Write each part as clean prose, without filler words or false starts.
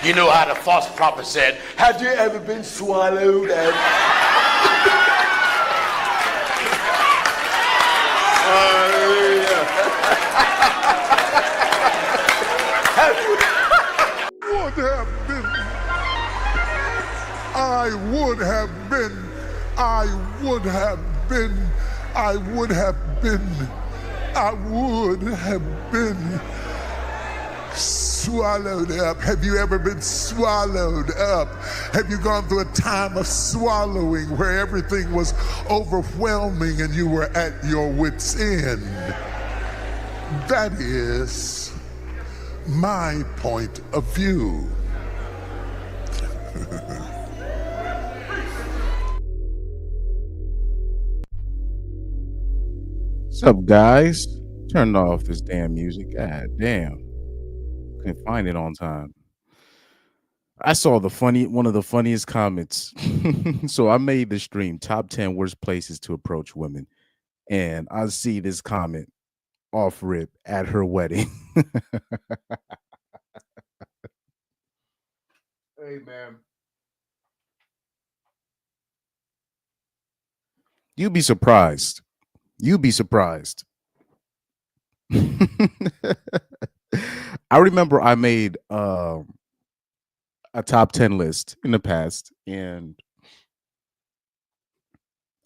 You know how the false prophet said, have you ever been swallowed? Would have been. I would have been. I would have been. I would have been. I would have been swallowed up. Have you ever been swallowed up? Have you gone through a time of swallowing where everything was overwhelming and you were at your wit's end? That is my point of view. What's up, guys? Turned off this damn music. God damn. Couldn't find it on time. I saw one of the funniest comments. So I made the stream top 10 worst places to approach women. And I see this comment off rip at her wedding. Hey, man. You'd be surprised. You'd be surprised. I remember I made a top 10 list in the past, and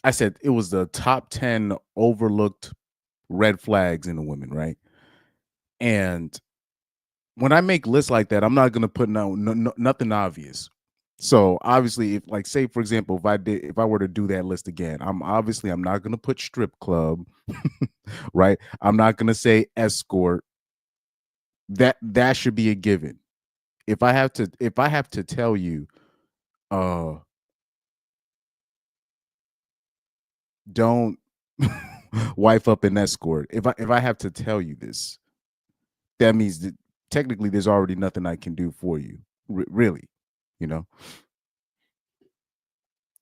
I said it was the top 10 overlooked red flags in a woman, right? And when I make lists like that, I'm not gonna put nothing obvious. So obviously, if like say for example, if I were to do that list again, I'm not gonna put strip club, right? I'm not gonna say escort. That should be a given. If I have to tell you, don't wife up an escort. If I have to tell you this, that means that technically there's already nothing I can do for you, really, you know.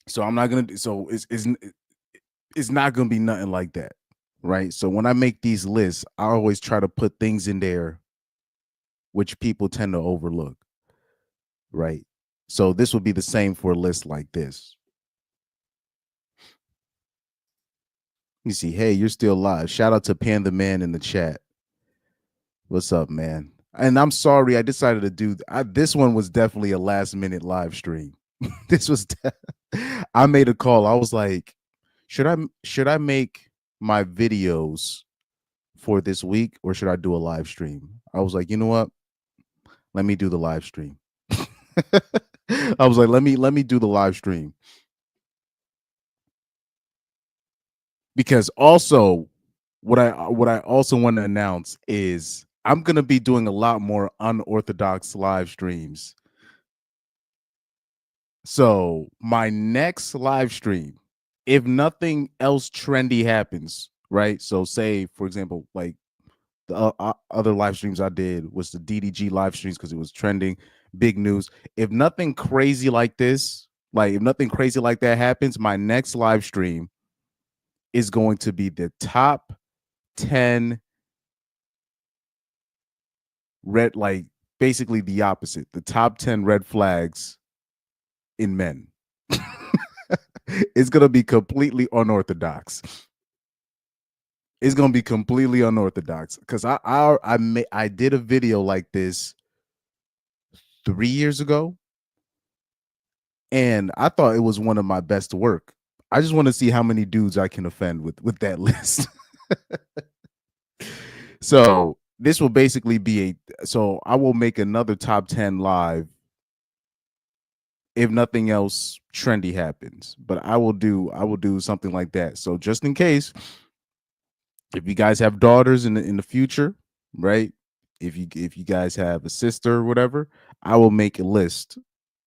So I'm not gonna. So it's not gonna be nothing like that, right? So when I make these lists, I always try to put things in there which people tend to overlook, right? So this would be the same for a list like this. You see, hey, you're still live. Shout out to Pan the Man in the chat. What's up, man? And I'm sorry, I decided to do this one was definitely a last minute live stream. This was I made a call. I was like, should I make my videos for this week or should I do a live stream? I was like, you know what? Let me do the live stream. I was like, let me do the live stream. Because also what I also want to announce is I'm going to be doing a lot more unorthodox live streams. So my next live stream, if nothing else trendy happens, right? So say, for example, like the other live streams I did was the DDG live streams because it was trending, big news. If nothing crazy like this, like if nothing crazy like that happens, my next live stream is going to be the top 10 red, like basically the opposite, the top 10 red flags in men. It's gonna be completely unorthodox. It's gonna be completely unorthodox because I did a video like this 3 years ago, and I thought it was one of my best work. I just want to see how many dudes I can offend with that list. So this will basically be so I will make another top 10 live if nothing else trendy happens, but I will do something like that. So just in case, if you guys have daughters in the future, right? If you guys have a sister or whatever, I will make a list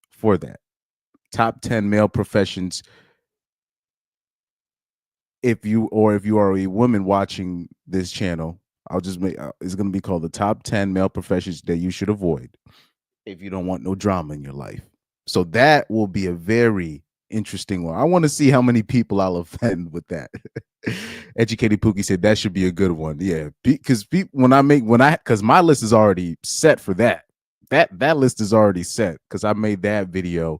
for that. Top 10 male professions. If you are a woman watching this channel, I'll just make it's going to be called the top 10 male professions that you should avoid if you don't want no drama in your life. So that will be a very interesting one. I want to see how many people I'll offend with that. Educated Pookie said that should be a good one. Yeah, because because my list is already set for that. that list is already set because I made that video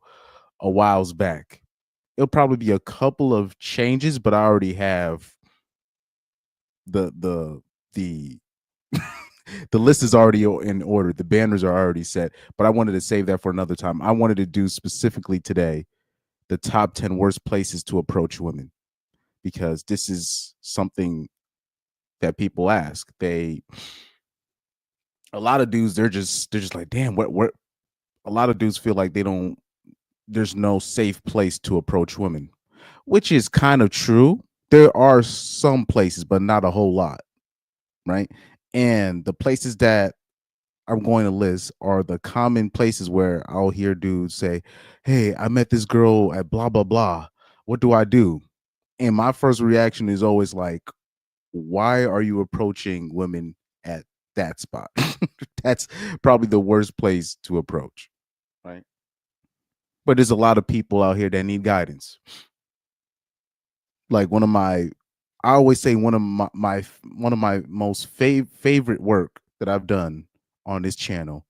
a whiles back. It'll probably be a couple of changes, but I already have the the list is already in order. The banners are already set, but I wanted to save that for another time. I wanted to do specifically today the top 10 worst places to approach women, because this is something that people ask. A lot of dudes, they're just like, damn, what a lot of dudes feel like there's no safe place to approach women, which is kind of true. There are some places, but not a whole lot, right? And the places that I'm going to list are the common places where I'll hear dudes say, "Hey, I met this girl at blah blah blah. What do I do?" And my first reaction is always like, "Why are you approaching women at that spot?" That's probably the worst place to approach, right? But there's a lot of people out here that need guidance. Like I always say one of my most favorite work that I've done on this channel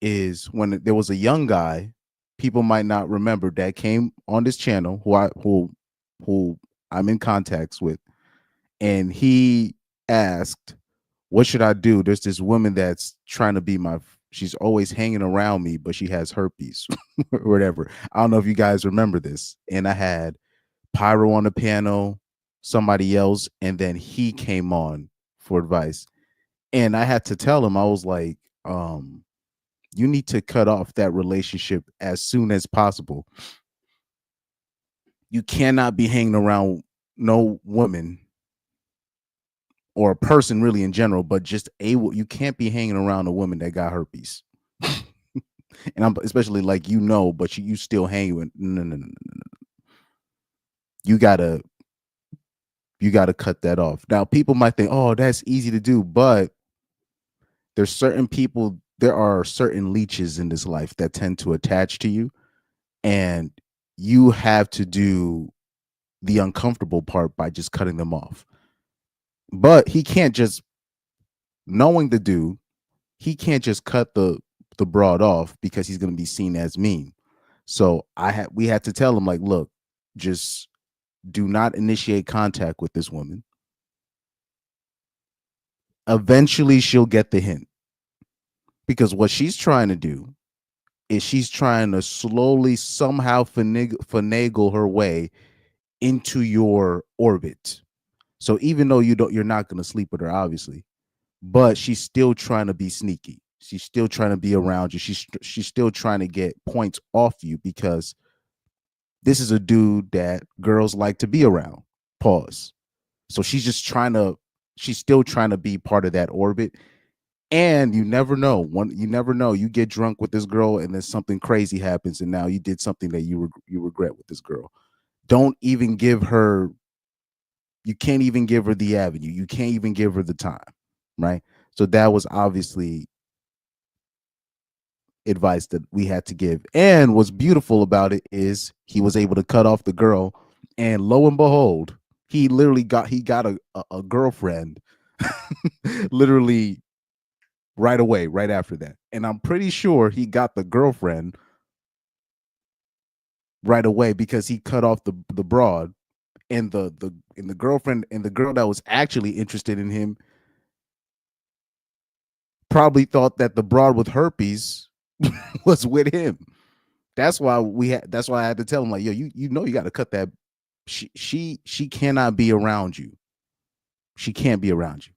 is when there was a young guy, people might not remember, that came on this channel who I'm in contacts with, and he asked, "What should I do? There's this woman that's trying to be she's always hanging around me, but she has herpes," or whatever. I don't know if you guys remember this. And I had Pyro on the piano, somebody else, and then he came on for advice. And I had to tell him, I was like, you need to cut off that relationship as soon as possible. You cannot be hanging around no woman or a person really in general, but just you can't be hanging around a woman that got herpes. And I'm especially like, but you still hang with, no. You gotta cut that off. Now, people might think, oh, that's easy to do, but there are certain leeches in this life that tend to attach to you, and you have to do the uncomfortable part by just cutting them off. But he can't just, knowing the dude, he can't just cut the broad off because he's going to be seen as mean. So we had to tell him, like, look, just do not initiate contact with this woman. Eventually she'll get the hint, because what she's trying to do is she's trying to slowly somehow finagle her way into your orbit. So even though you're not going to sleep with her, obviously, but she's still trying to be sneaky. She's still trying to be around you. She's still trying to get points off you, because this is a dude that girls like to be around. Pause. So she's still trying to be part of that orbit. And you never know. You get drunk with this girl and then something crazy happens, and now you did something that you regret with this girl. Don't even give her, you can't even give her the avenue. You can't even give her the time, right? So that was obviously advice that we had to give. And what's beautiful about it is he was able to cut off the girl, and lo and behold, he got a girlfriend literally right away, right after that. And I'm pretty sure he got the girlfriend right away because he cut off the broad, and the girlfriend, and the girl that was actually interested in him probably thought that the broad with herpes was with him. That's why I had to tell him, like, yo, you got to cut that. She cannot be around you. She can't be around you.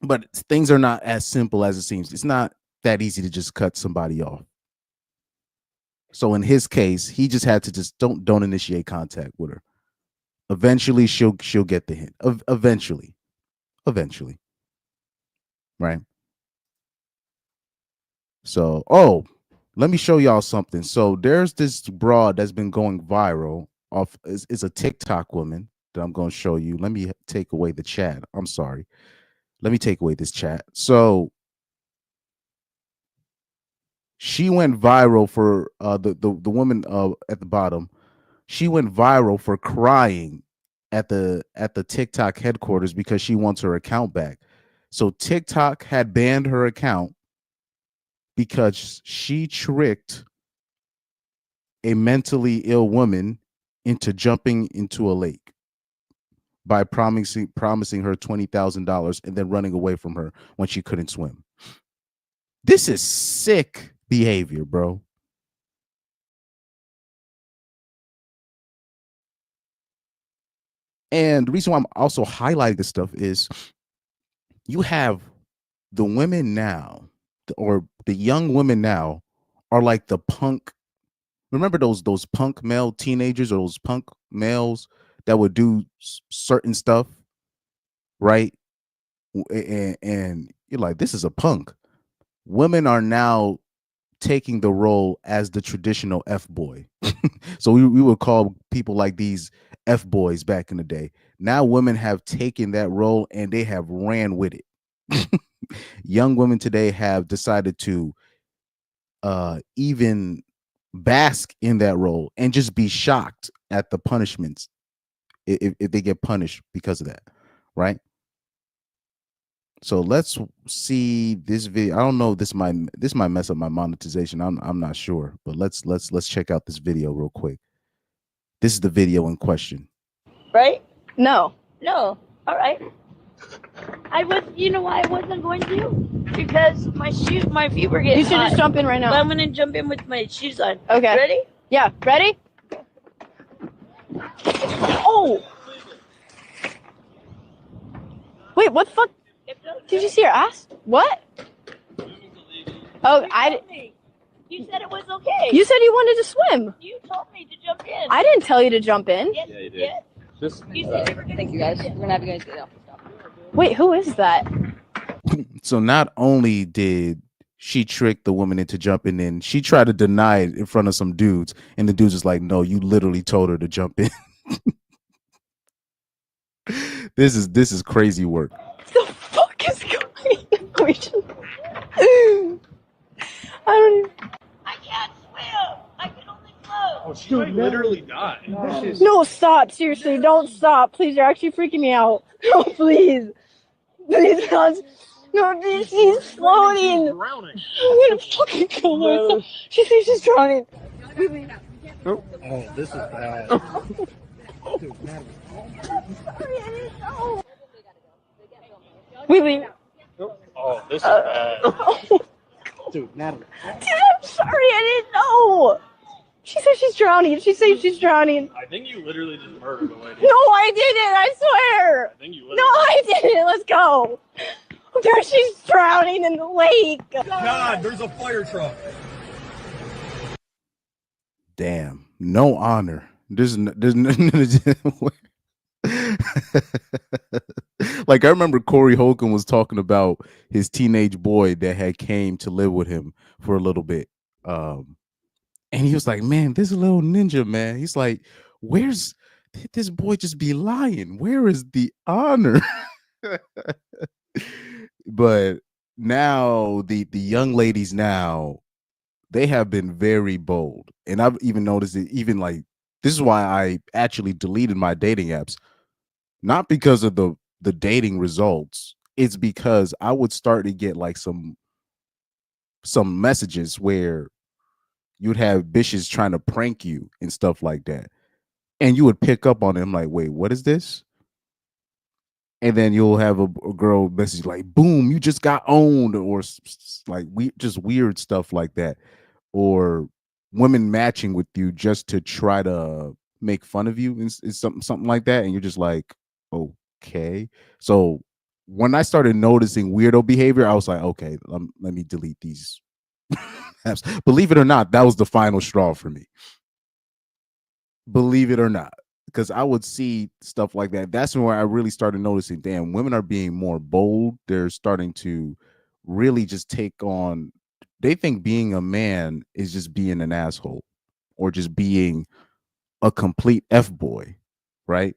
But things are not as simple as it seems. It's not that easy to just cut somebody off. So in his case, he just had to just don't initiate contact with her. Eventually she'll get the hint. Eventually. Right? So, let me show y'all something. So there's this broad that's been going viral off is a TikTok woman that I'm going to show you. Let me take away the chat. I'm sorry. Let me take away this chat. So she went viral for the woman at the bottom. She went viral for crying at the TikTok headquarters because she wants her account back. So TikTok had banned her account because she tricked a mentally ill woman into jumping into a lake by promising her $20,000 and then running away from her when she couldn't swim. This is sick behavior, bro. And the reason why I'm also highlighting this stuff is you have the women now, or the young women now, are like the punk. Remember those punk male teenagers, or those punk males that would do certain stuff, right? And you're like, this is a punk. Women are now taking the role as the traditional F boy. So we would call people like these F boys back in the day. Now women have taken that role and they have ran with it. Young women today have decided to even bask in that role and just be shocked at the punishments if they get punished because of that, right? So let's see this video. I don't know. This might mess up my monetization. I'm not sure, but let's check out this video real quick. This is the video in question. Right? No. No. All right. You know why I wasn't going to? Because my feet were getting You should hot. just jump in right But now. I'm gonna jump in with my shoes on. Okay. Ready? Yeah. Ready? Oh. Wait, what the fuck? Did you see her ass? What? Oh, You said it was okay. You said you wanted to swim. You told me to jump in. I didn't tell you to jump in. Yes, Yeah, you did. Yeah. Just You said you were gonna. Thank you guys. We're gonna have you guys get off. Wait, who is that? So not only did she trick the woman into jumping in, she tried to deny it in front of some dudes, and the dudes was like, "No, you literally told her to jump in." This is crazy work. What the fuck is going on? I don't even... I can't swim. I can only float. Oh, she might literally die. No, stop. Seriously, don't stop. Please, you're actually freaking me out. No, please. Please, God. No, please, she's floating. Drowning. I'm gonna fucking kill myself. She thinks she's drowning. Oh, this is bad. Wait. Oh, this is bad. Dude, Natalie. Dude, I'm sorry. I didn't know. She said she's drowning. She said she's drowning. I think you literally just murdered a lady. No, I didn't. I swear. I think you No, literally. I didn't. Let's go. There, she's drowning in the lake. God, there's a fire truck. Damn, no honor. There's like I remember Corey Holcomb was talking about his teenage boy that had came to live with him for a little bit. And he was like, man, this little ninja, man. He's like, where's this boy just be lying? Where is the honor? But now the young ladies now, they have been very bold. And I've even noticed it, even like, this is why I actually deleted my dating apps. Not because of the dating results. It's because I would start to get like some messages where you'd have bitches trying to prank you and stuff like that. And you would pick up on it. I'm like, wait, what is this? And then you'll have a girl message like, boom, you just got owned, or like just weird stuff like that. Or women matching with you just to try to make fun of you and something like that. And you're just like, okay. So when I started noticing weirdo behavior, I was like, okay, let me delete these apps. Believe it or not, that was the final straw for me. Believe it or not, because I would see stuff like that. That's where I really started noticing, damn, women are being more bold. They're starting to really just take on, they think being a man is just being an asshole or just being a complete F-boy, right?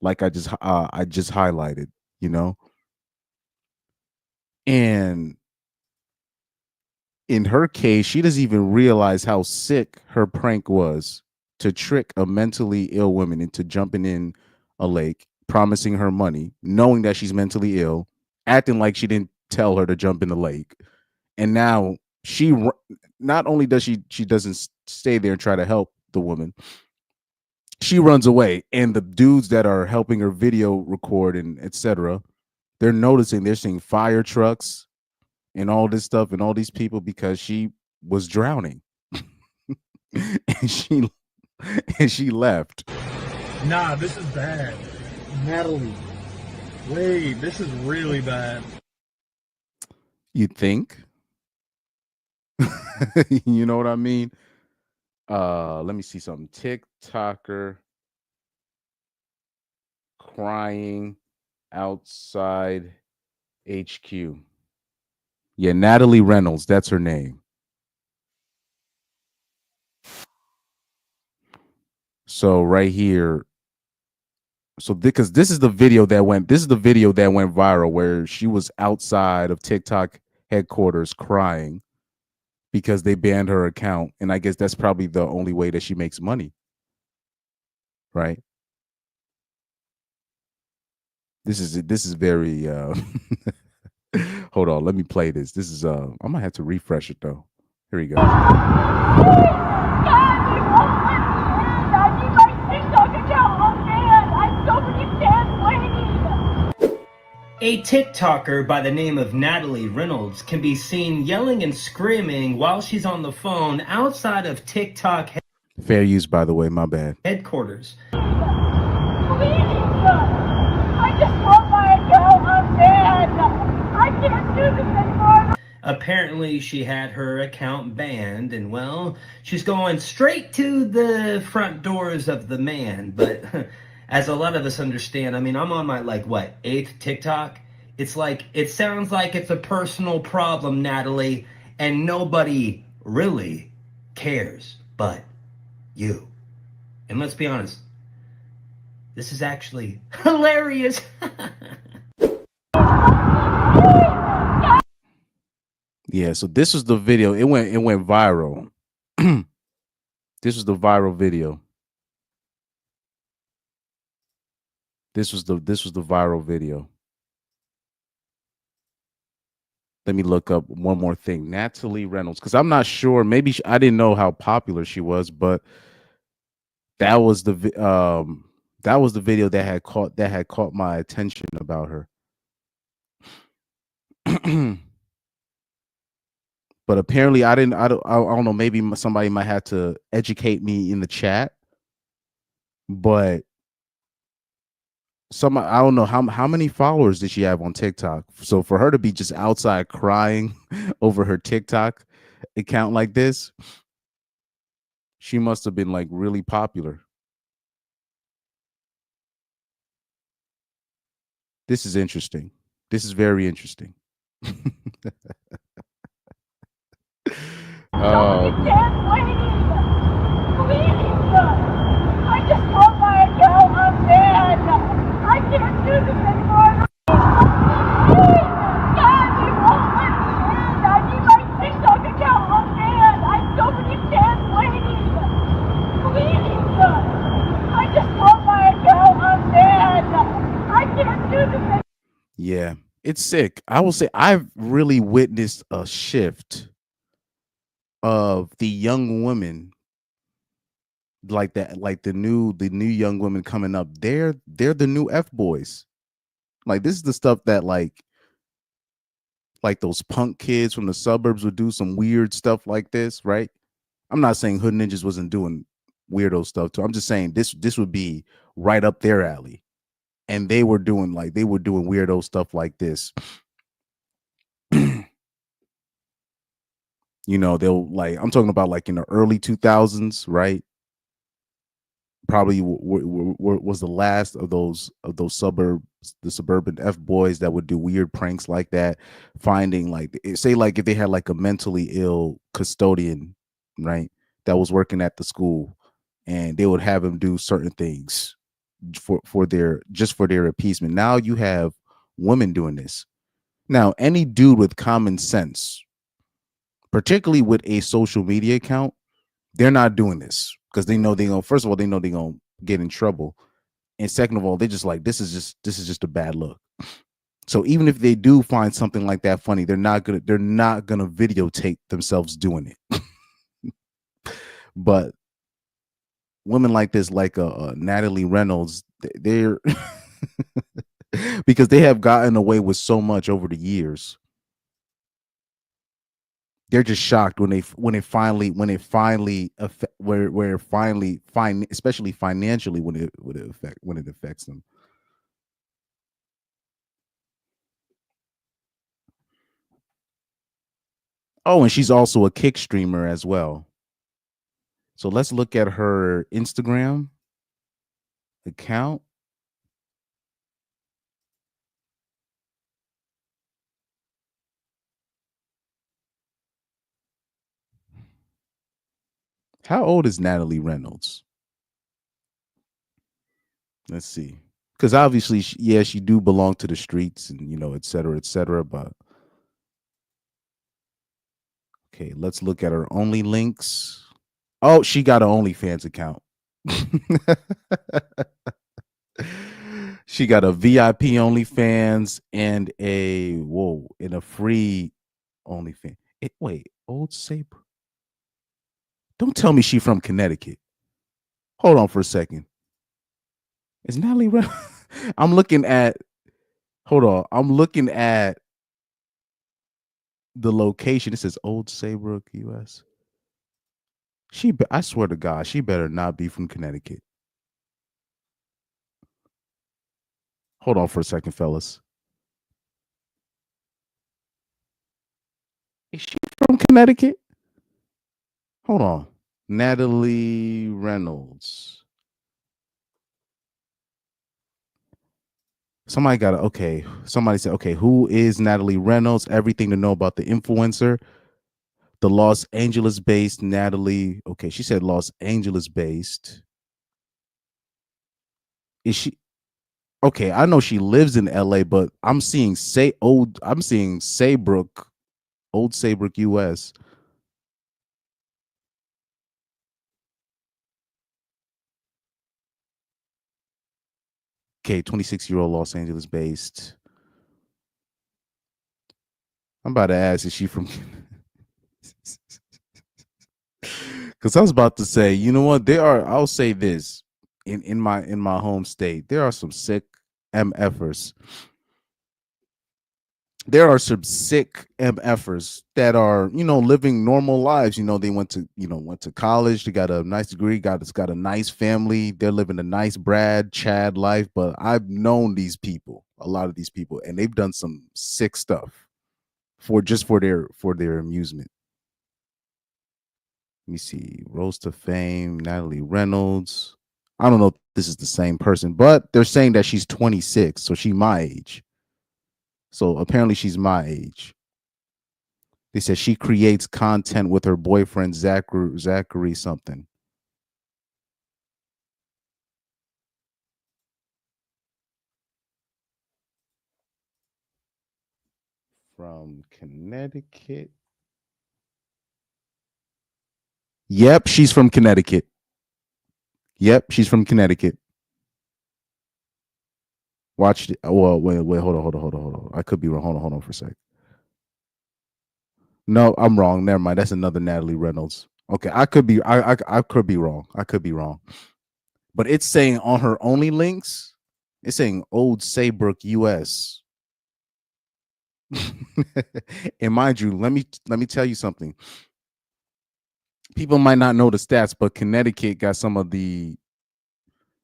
Like I just highlighted, you know? And in her case, she doesn't even realize how sick her prank was to trick a mentally ill woman into jumping in a lake, promising her money, knowing that she's mentally ill, acting like she didn't tell her to jump in the lake. And now not only does she doesn't stay there and try to help the woman, she runs away, and the dudes that are helping her video record and etc., they're noticing, they're seeing fire trucks and all this stuff and all these people because she was drowning. and she left. Nah, this is bad. Natalie. Wait, this is really bad. You think? You know what I mean? Let me see something. TikToker crying outside HQ. Yeah, Natalie Reynolds, that's her name. So right here, so because this is the video that went viral where she was outside of TikTok headquarters crying because they banned her account, and I guess that's probably the only way that she makes money, right? This is very hold on, let me play this. This is I might have to refresh it though. Here we go. A TikToker by the name of Natalie Reynolds can be seen yelling and screaming while she's on the phone outside of TikTok Fair use, by the way, my bad. headquarters. Please, I just want my account. I'm dead. I can't do this anymore. Apparently, she had her account banned, and well, she's going straight to the front doors of the man. But as a lot of us understand, I mean, I'm on my, like, what, 8th TikTok? It's like, it sounds like it's a personal problem, Natalie, and nobody really cares but you. And let's be honest, this is actually hilarious. Yeah, so this was the video. It went viral. This was the viral video. This was the viral video. Let me look up one more thing. Natalie Reynolds, because I'm not sure. Maybe I didn't know how popular she was, but that was the video that had caught my attention about her. But apparently I don't know, maybe somebody might have to educate me in the chat, but I don't know how many followers did she have on TikTok. So for her to be just outside crying over her TikTok account like this, she must have been like really popular. This is interesting. This is very interesting. I can't wait. Please, I just want my account. I'm dead. I can't do this anymore. Please, God, you won't let me in. I need my TikTok account. I'm dead. I have so many fans waiting. Please, I just want my account. I'm dead. I can't do this anymore. Yeah, it's sick. I will say I've really witnessed a shift of the young women like that, like the new young women coming up. They're the new F boys. Like this is the stuff that like those punk kids from the suburbs would do, some weird stuff like this, right? I'm not saying Hood Ninjas wasn't doing weirdo stuff too. I'm just saying this would be right up their alley. And they were doing weirdo stuff like this. You know, they'll like, I'm talking about like in the early 2000s, right? Probably was the last of those the suburban F boys that would do weird pranks like that, finding like, say like if they had like a mentally ill custodian, right, that was working at the school, and they would have him do certain things for their appeasement. Now you have women doing this. Now any dude with common sense, particularly with a social media account, they're not doing this because they know they're gonna get in trouble, and second of all, they're just like, this is just a bad look. So even if they do find something like that funny, they're not gonna videotape themselves doing it. But women like this, like Natalie Reynolds, they're because they have gotten away with so much over the years. They're just shocked when it finally especially financially when it affects them. Oh, and she's also a Kick streamer as well. So let's look at her Instagram account. How old is Natalie Reynolds? Let's see. Because obviously, she do belong to the streets and, et cetera, but okay, let's look at her only links. Oh, she got an OnlyFans account. She got a VIP OnlyFans and a free OnlyFans. Wait, Old Sabre. Don't tell me she from Connecticut. Hold on for a second. Is Natalie Reynolds? I'm looking at the location. It says Old Saybrook, US. I swear to God, she better not be from Connecticut. Hold on for a second, fellas. Is she from Connecticut? Hold on. Natalie Reynolds. Somebody said, okay, who is Natalie Reynolds? Everything to know about the influencer. The Los Angeles-based Natalie. Okay, she said Los Angeles-based. Is she? Okay, I know she lives in LA, but I'm seeing Saybrook, Old Saybrook, US. Okay, 26-year-old Los Angeles-based. I'm about to ask, is she from? Because I was about to say, you know what? I'll say this in my home state, there are some sick MFers. There are some sick MFers that are, living normal lives. They went to college. They got a nice degree, got a nice family. They're living a nice Chad life. But I've known a lot of these people, and they've done some sick stuff for their amusement. Let me see. Rose to Fame, Natalie Reynolds. I don't know if this is the same person, but they're saying that she's 26, so she's my age. So apparently she's my age. They said she creates content with her boyfriend, Zachary something. From Connecticut. Yep, she's from Connecticut. Yep, she's from Connecticut. Watch it. Well, wait, hold on. I could be wrong. Hold on for a sec. No, I'm wrong. Never mind. That's another Natalie Reynolds. Okay, I could be wrong. But it's saying on her only links, it's saying Old Saybrook, US. And mind you, let me tell you something. People might not know the stats, but Connecticut got some of the,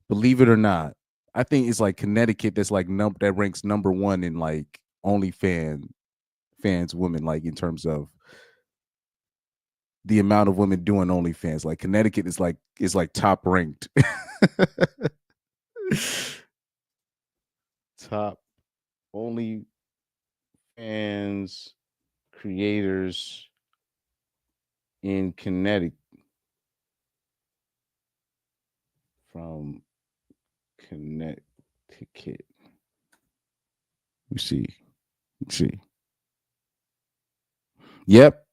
believe it or not, I think it's like Connecticut that's like that ranks number one in like OnlyFans women, like in terms of the amount of women doing OnlyFans. Like Connecticut is like top ranked. Top OnlyFans creators in Connecticut. From Connecticut. You see. Yep.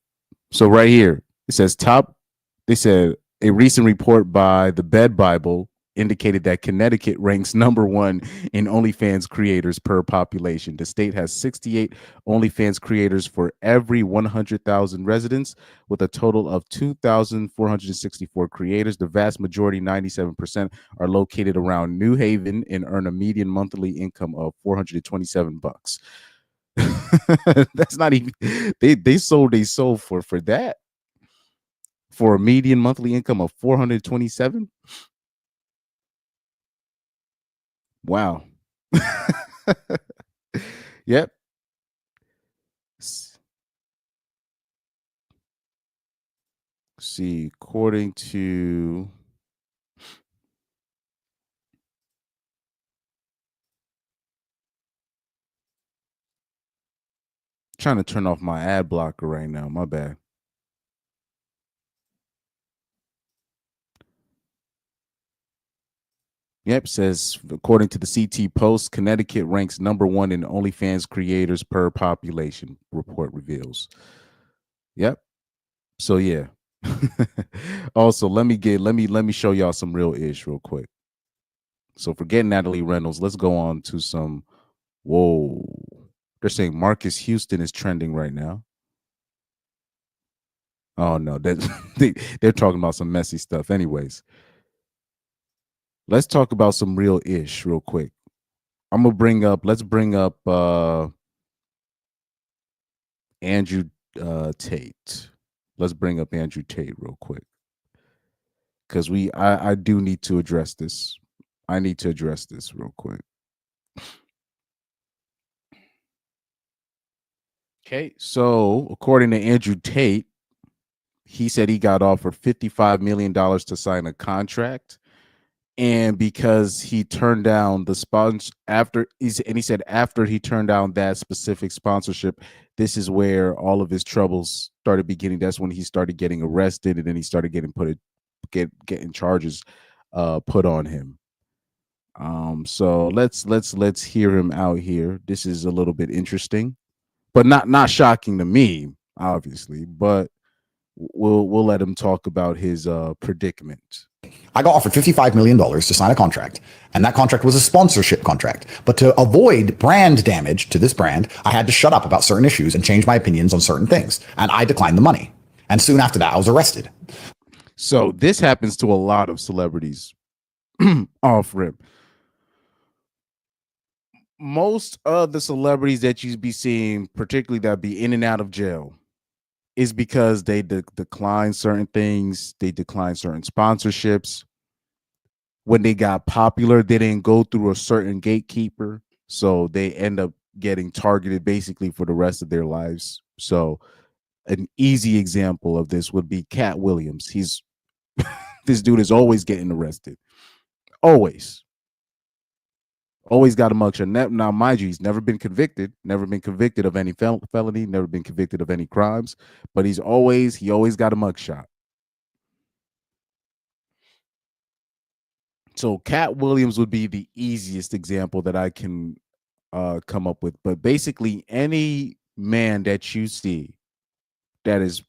So right here, it says top. They said a recent report by the Bed Bible indicated that Connecticut ranks number 1 in OnlyFans creators per population. The state has 68 OnlyFans creators for every 100,000 residents, with a total of 2,464 creators. The vast majority, 97%, are located around New Haven and earn a median monthly income of $427. That's not even they sold a soul for that, for a median monthly income of 427. Wow. Yep. See, according to trying to turn off my ad blocker right now. My bad. Yep, says according to the CT Post, Connecticut ranks number 1 in OnlyFans creators per population, report reveals. Yep. So yeah. Also, let me show y'all some real ish real quick. So forget Natalie Reynolds. Let's go on to some. Whoa. They're saying Marcus Houston is trending right now. Oh no, they're talking about some messy stuff. Anyways, let's talk about some real ish real quick. Let's bring up Andrew Tate. Let's bring up Andrew Tate real quick, because I do need to address this. I need to address this real quick. Okay, so according to Andrew Tate, he said he got offered $55 million to sign a contract, and because he turned down the sponsor after he said after he turned down that specific sponsorship, this is where all of his troubles started beginning. That's when he started getting arrested, and then he started getting getting charges put on him. So let's hear him out here. This is a little bit interesting, but not shocking to me, obviously, but we'll let him talk about his predicament. I got offered $55 million to sign a contract, and that contract was a sponsorship contract. But to avoid brand damage to this brand, I had to shut up about certain issues and change my opinions on certain things, and I declined the money. And soon after that, I was arrested. So this happens to a lot of celebrities off rip. Most of the celebrities that you be seeing, particularly that be in and out of jail, is because they decline certain things. They decline certain sponsorships. When they got popular, they didn't go through a certain gatekeeper, so they end up getting targeted basically for the rest of their lives. So an easy example of this would be Cat Williams. He's this dude is always getting arrested. Always got a mugshot. Now, mind you, he's never been convicted of any felony, never been convicted of any crimes, but he always got a mugshot. So Cat Williams would be the easiest example that I can come up with. But basically, any man that you see that is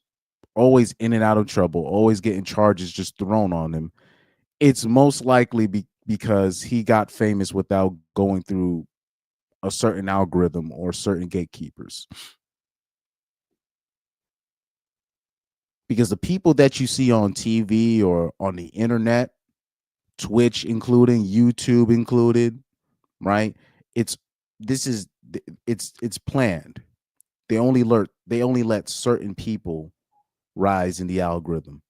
always in and out of trouble, always getting charges just thrown on him, it's most likely because he got famous without going through a certain algorithm or certain gatekeepers. Because the people that you see on TV or on the internet, Twitch including, YouTube included, right? It's planned. They only let certain people rise in the algorithm.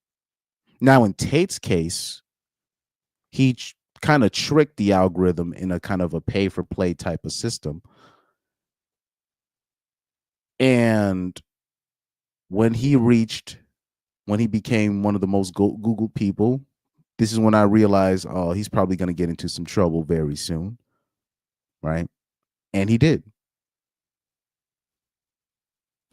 Now in Tate's case, he kind of tricked the algorithm in a kind of a pay for play type of system. And when he became one of the most Googled people, this is when I realized, oh, he's probably going to get into some trouble very soon. Right. And he did.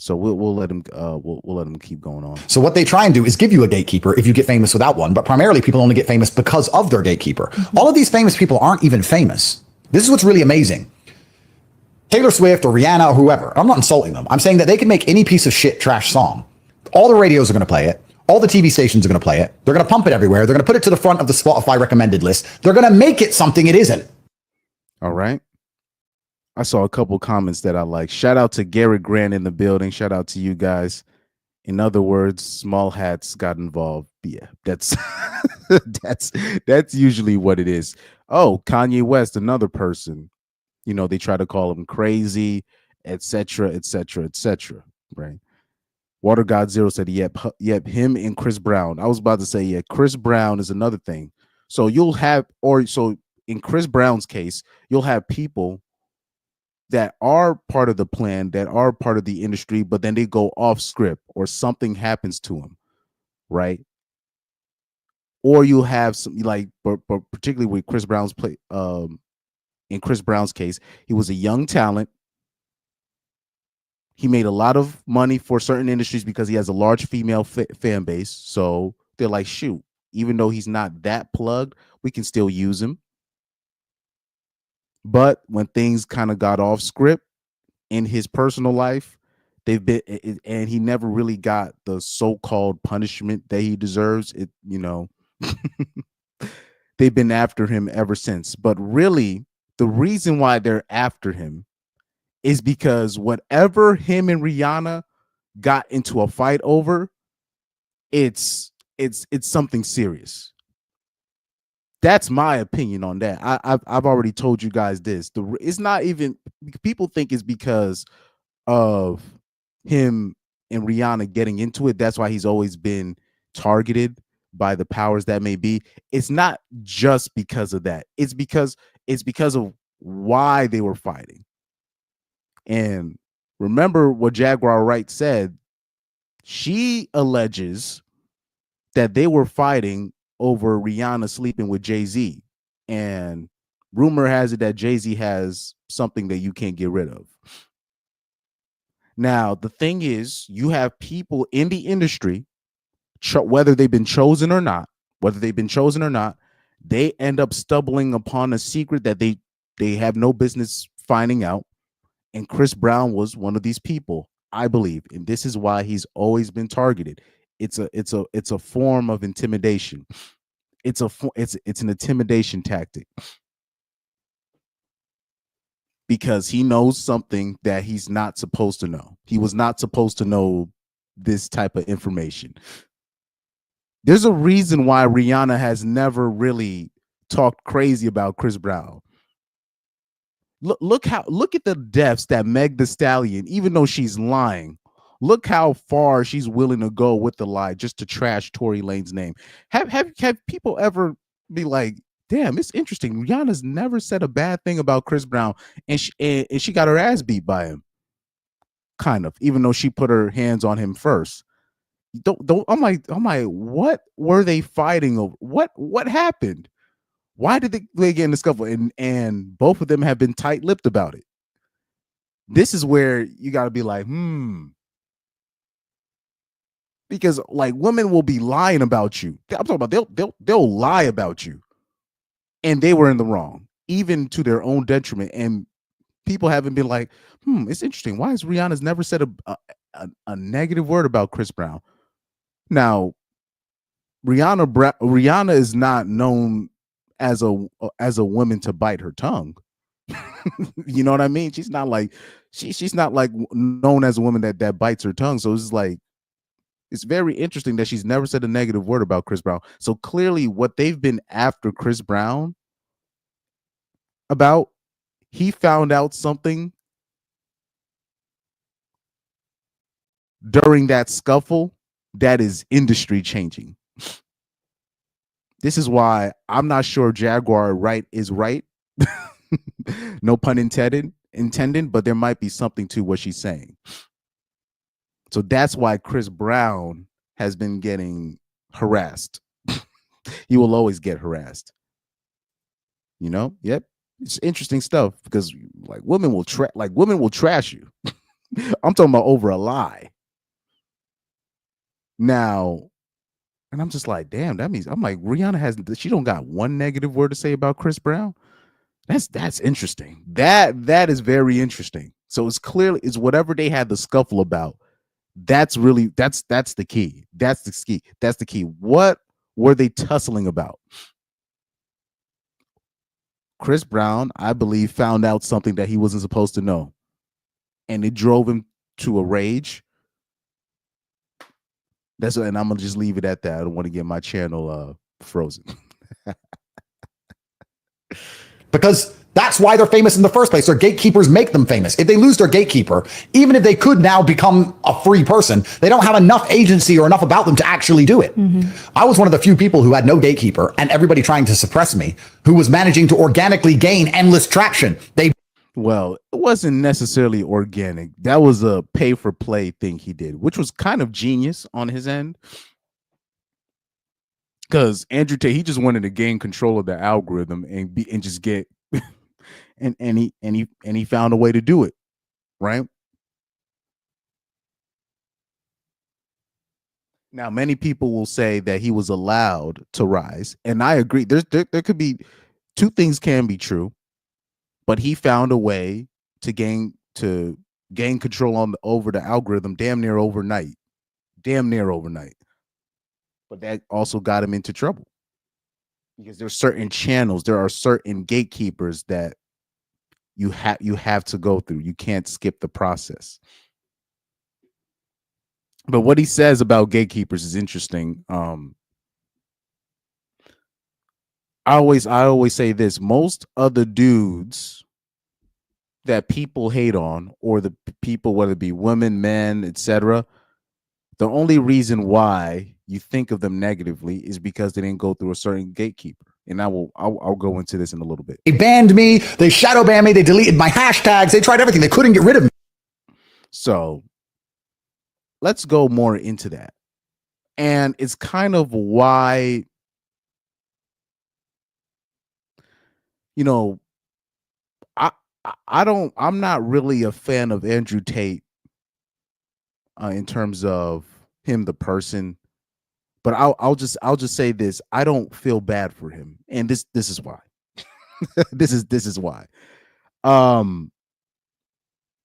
So we'll let him we'll let him keep going on. So what they try and do is give you a gatekeeper if you get famous without one, but primarily people only get famous because of their gatekeeper. All of these famous people aren't even famous. This is what's really amazing. Taylor Swift or Rihanna or whoever, I'm not insulting them. I'm saying that they can make any piece of shit trash song. All the radios are going to play it. All the TV stations are going to play it. They're going to pump it everywhere. They're going to put it to the front of the Spotify recommended list. They're going to make it something it isn't. All right. I saw a couple comments that I like. Shout out to Garrett Grant in the building. Shout out to you guys. In other words, small hats got involved. Yeah, that's that's usually what it is. Oh, Kanye West, another person. You know, they try to call him crazy, etc., etc., etc. Right. Water God Zero said, yep, him and Chris Brown. I was about to say, yeah, Chris Brown is another thing. So you'll have, or so in Chris Brown's case, you'll have people that are part of the plan, that are part of the industry, but then they go off script or something happens to them, right? Or you'll have some like, but particularly with Chris Brown's play, in Chris Brown's case, he was a young talent. He made a lot of money for certain industries because he has a large female fan base. So they're like, shoot, even though he's not that plugged, we can still use him. But when things kind of got off script in his personal life, they've been, and he never really got the so-called punishment that he deserves. It, you know, they've been after him ever since. But really, the reason why they're after him is because whatever him and Rihanna got into a fight over, it's something serious. That's my opinion on that. I've already told you guys this. It's not even, people think it's because of him and Rihanna getting into it. That's why he's always been targeted by the powers that may be. It's not just because of that. It's because of why they were fighting. And remember what Jaguar Wright said. She alleges that they were fighting over Rihanna sleeping with Jay-Z. And rumor has it that Jay-Z has something that you can't get rid of. Now, the thing is, you have people in the industry, whether they've been chosen or not, they end up stumbling upon a secret that they have no business finding out. And Chris Brown was one of these people, I believe. And this is why he's always been targeted. It's a form of intimidation. It's an intimidation tactic. Because he knows something that he's not supposed to know. He was not supposed to know this type of information. There's a reason why Rihanna has never really talked crazy about Chris Brown. Look at the depths that Meg Thee Stallion, even though she's lying, look how far she's willing to go with the lie just to trash Tory Lanez name. Have people ever be like, damn, it's interesting. Rihanna's never said a bad thing about Chris Brown, and she got her ass beat by him. Kind of, even though she put her hands on him first. I'm like, what were they fighting over? What happened? Why did they get in the scuffle? And both of them have been tight-lipped about it. This is where you got to be like, because like women will be lying about you. I'm talking about they'll lie about you, and they were in the wrong, even to their own detriment. And people haven't been like, it's interesting. Why has Rihanna's never said a negative word about Chris Brown? Now, Rihanna is not known as a woman to bite her tongue. You know what I mean? She's not like she's not like known as a woman that bites her tongue. So it's like, it's very interesting that she's never said a negative word about Chris Brown. So clearly what they've been after Chris Brown about, he found out something during that scuffle that is industry changing. This is why I'm not sure Jaguar Wright is right. No pun intended, but there might be something to what she's saying. So that's why Chris Brown has been getting harassed. He will always get harassed. You know? Yep. It's interesting stuff because like women will trash you. I'm talking about over a lie. Now, and I'm just like, damn, that means I'm like, Rihanna she don't got one negative word to say about Chris Brown. That's interesting. That is very interesting. So it's clearly, it's whatever they had the scuffle about. That's really that's the key. That's the key. That's the key. What were they tussling about? Chris Brown, I believe, found out something that he wasn't supposed to know, and it drove him to a rage. And I'm gonna just leave it at that. I don't want to get my channel frozen. Because that's why they're famous in the first place. Their gatekeepers make them famous. If they lose their gatekeeper, even if they could now become a free person, they don't have enough agency or enough about them to actually do it. I was one of the few people who had no gatekeeper and everybody trying to suppress me, who was managing to organically gain endless traction. Well, it wasn't necessarily organic. That was a pay for play thing he did, which was kind of genius on his end. Because Andrew Tate, he just wanted to gain control of the algorithm and just get and he found a way to do it, right? Now, many people will say that he was allowed to rise, and I agree. There could be two things can be true, but he found a way to gain control over the algorithm damn near overnight. But that also got him into trouble because there's certain channels, there are certain gatekeepers that you have to go through. You can't skip the process. But what he says about gatekeepers is interesting. I always say this: most other dudes that people hate on, or the people, whether it be women, men, etc., the only reason why you think of them negatively is because they didn't go through a certain gatekeeper. And I'll go into this in a little bit. They banned me, they shadow banned me, they deleted my hashtags, they tried everything. They couldn't get rid of me. So let's go more into that. And it's kind of why, I'm not really a fan of Andrew Tate in terms of him, the person. But I'll just say this: I don't feel bad for him, and this is why. this is why. The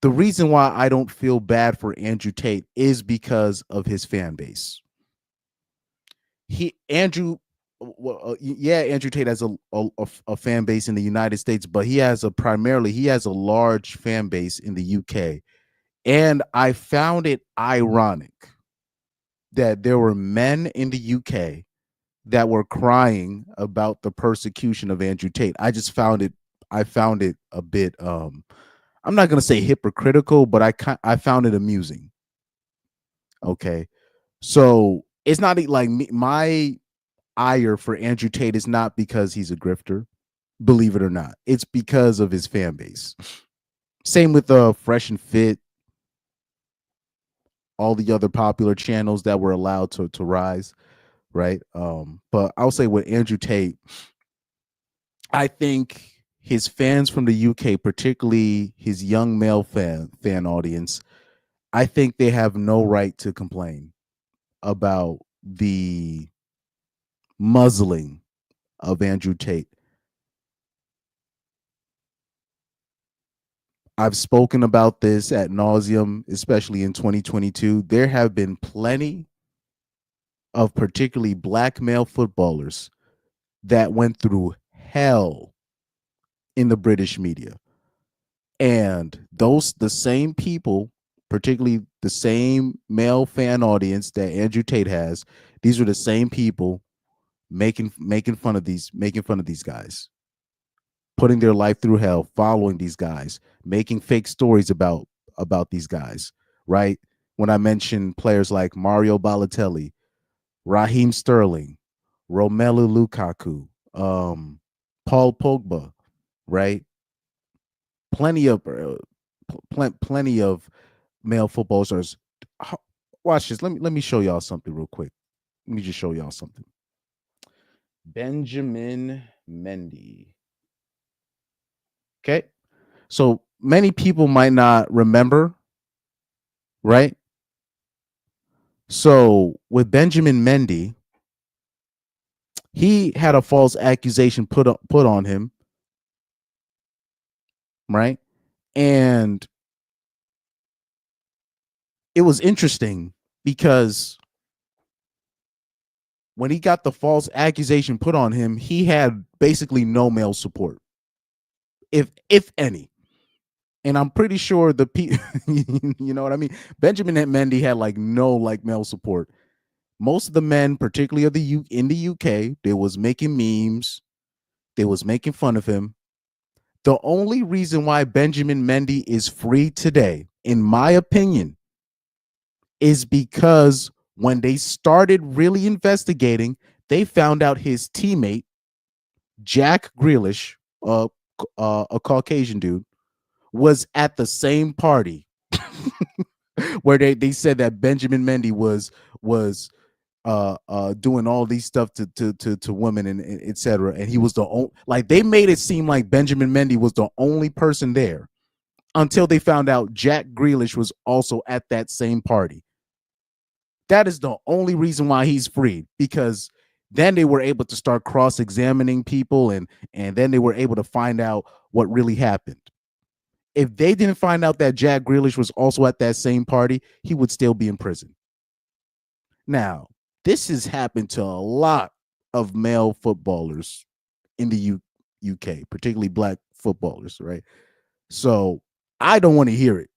reason why I don't feel bad for Andrew Tate is because of his fan base. Andrew Tate has a fan base in the United States, but he has a large fan base in the UK, and I found it ironic that there were men in the UK that were crying about the persecution of Andrew Tate. I found it a bit I'm not going to say hypocritical, but I found it amusing. Okay. So it's not like my ire for Andrew Tate is not because he's a grifter, believe it or not. It's because of his fan base. Same with Fresh and Fit, all the other popular channels that were allowed to rise, right? But I'll say with Andrew Tate, I think his fans from the UK, particularly his young male fan audience, I think they have no right to complain about the muzzling of Andrew Tate. I've spoken about this ad nauseum, especially in 2022. There have been plenty of particularly black male footballers that went through hell in the British media. And the same people, particularly the same male fan audience that Andrew Tate has, these are the same people making fun of these guys, putting their life through hell, following these guys, making fake stories about these guys, right? When I mention players like Mario Balotelli, Raheem Sterling, Romelu Lukaku, Paul Pogba, right? Plenty of male football stars. Watch this. Let me show y'all something real quick. Let me just show y'all something. Benjamin Mendy. Okay. So many people might not remember, right? So with Benjamin Mendy, he had a false accusation put on him, right? And it was interesting because when he got the false accusation put on him, he had basically no male support, if any. And I'm pretty sure the people, you know what I mean? Benjamin Mendy had like no like male support. Most of the men, particularly of in the UK, they was making memes, they was making fun of him. The only reason why Benjamin Mendy is free today, in my opinion, is because when they started really investigating, they found out his teammate, Jack Grealish, a Caucasian dude, was at the same party where they said that Benjamin Mendy was doing all these stuff to women and etc. And he was the only, like, they made it seem like Benjamin Mendy was the only person there until they found out Jack Grealish was also at that same party. That is the only reason why he's free, because then they were able to start cross-examining people and then they were able to find out what really happened. If they didn't find out that Jack Grealish was also at that same party, he would still be in prison. Now, this has happened to a lot of male footballers in the UK, particularly black footballers, right? So I don't want to hear it.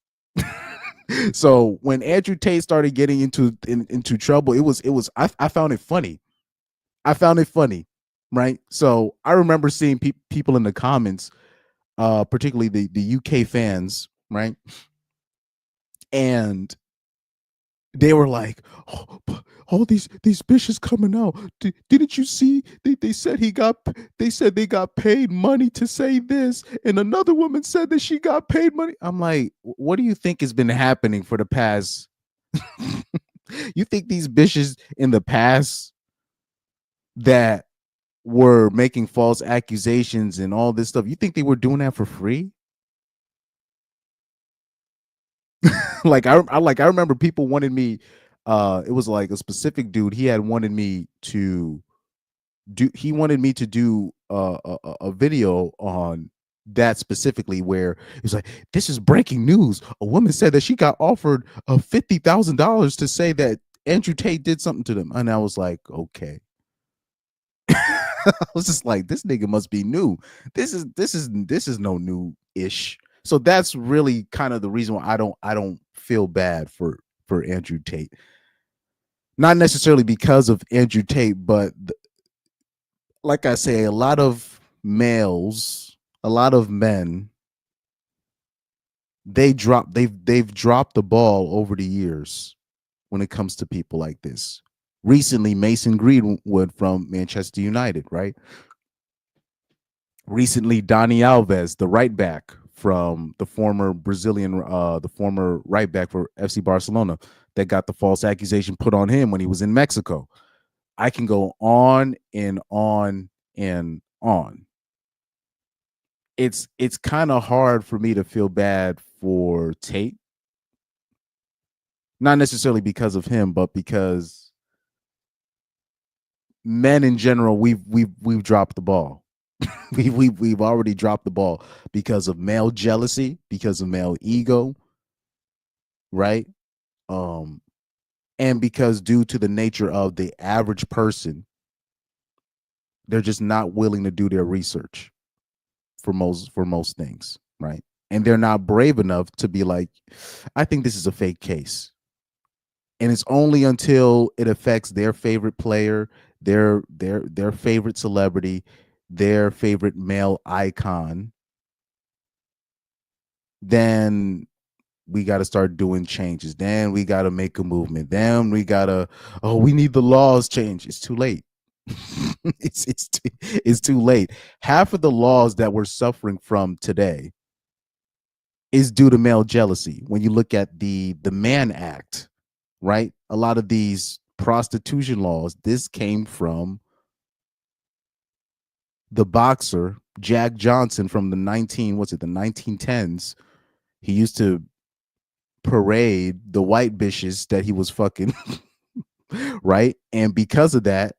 So when Andrew Tate started getting into trouble, I found it funny. I found it funny, right? So I remember seeing people in the comments, particularly the UK fans, right? And they were like, "Oh, all these bitches coming out. Didn't you see? They said they got paid money to say this, and another woman said that she got paid money." I'm like, what do you think has been happening for the past? You think these bitches in the past that were making false accusations and all this stuff, you think they were doing that for free? Like I remember people wanted me, it was like a specific dude, he wanted me to do a video on that specifically, where it was like, this is breaking news. A woman said that she got offered $50,000 to say that Andrew Tate did something to them. And I was like, okay. I was just like, this nigga must be new. This is no new-ish. So that's really kind of the reason why I don't feel bad for Andrew Tate. Not necessarily because of Andrew Tate, but like I say, a lot of males, a lot of men, they've dropped the ball over the years when it comes to people like this. Recently, Mason Greenwood from Manchester United, right? Recently, Dani Alves, the right back from the former Brazilian, the former right back for FC Barcelona, that got the false accusation put on him when he was in Mexico. I can go on and on and on. It's kind of hard for me to feel bad for Tate. Not necessarily because of him, but because men in general, we've dropped the ball. we've already dropped the ball because of male jealousy, because of male ego, right? And because due to the nature of the average person, they're just not willing to do their research for most things, right? And they're not brave enough to be like, I think this is a fake case. And it's only until it affects their favorite player, their favorite celebrity, their favorite male icon, then we got to start doing changes. Then we got to make a movement. Then we got to, we need the laws changed. It's too late. It's too late. Half of the laws that we're suffering from today is due to male jealousy. When you look at the Mann Act, right? A lot of these prostitution laws, this came from the boxer Jack Johnson from the 1910s. He used to parade the white bitches that he was fucking, right? And because of that,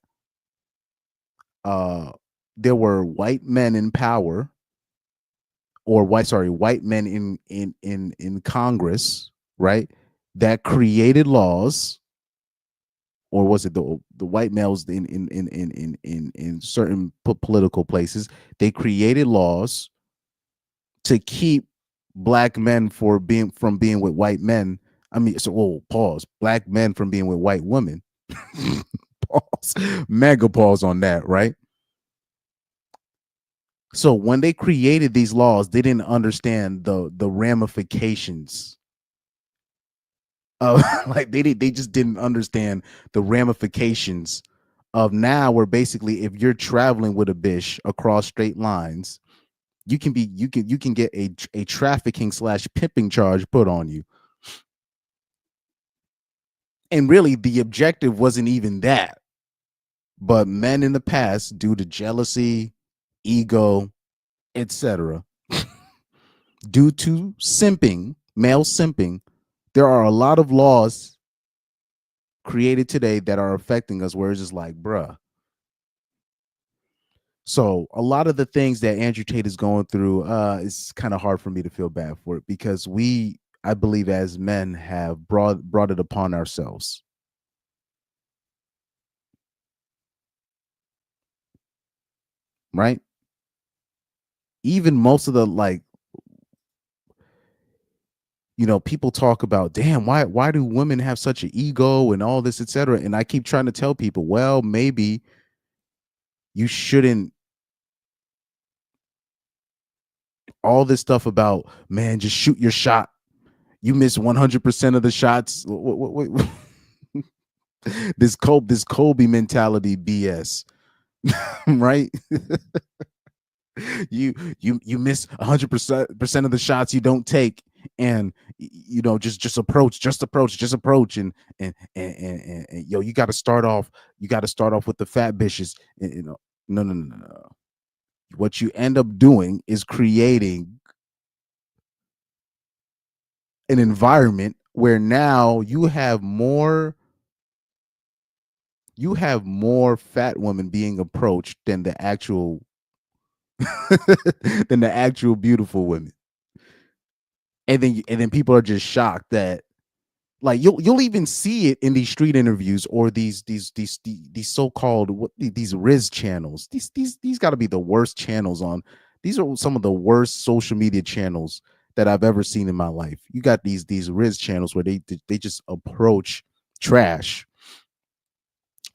there were white men in power, or white men in Congress, right, that created laws, or was it the white males in certain political places? They created laws to keep black men from being with white men. I mean, so pause. Black men from being with white women. Pause. Mega pause on that, right? So when they created these laws, they didn't understand the ramifications of like they just didn't understand the ramifications of now where basically if you're traveling with a bish across straight lines, you can get a trafficking / pimping charge put on you. And really the objective wasn't even that. But men in the past, due to jealousy, ego, etc., due to simping, male simping, there are a lot of laws created today that are affecting us where it's just like, bruh. So a lot of the things that Andrew Tate is going through, it's kind of hard for me to feel bad for it because I believe as men have brought it upon ourselves. Right? Even most of the people talk about, damn, why do women have such an ego and all this, etc. And I keep trying to tell people, well, maybe you shouldn't. All this stuff about, man, just shoot your shot. You miss 100% of the shots. This Kobe mentality BS, right? you miss 100% of the shots you don't take, and just approach, and yo, you got to start off with the fat bitches. No. What you end up doing is creating an environment where now you have more fat women being approached than the actual beautiful women. And then people are just shocked that, like, you'll even see it in these street interviews or these so-called these Riz channels. These got to be the worst channels on. These are some of the worst social media channels that I've ever seen in my life. You got these Riz channels where they just approach trash,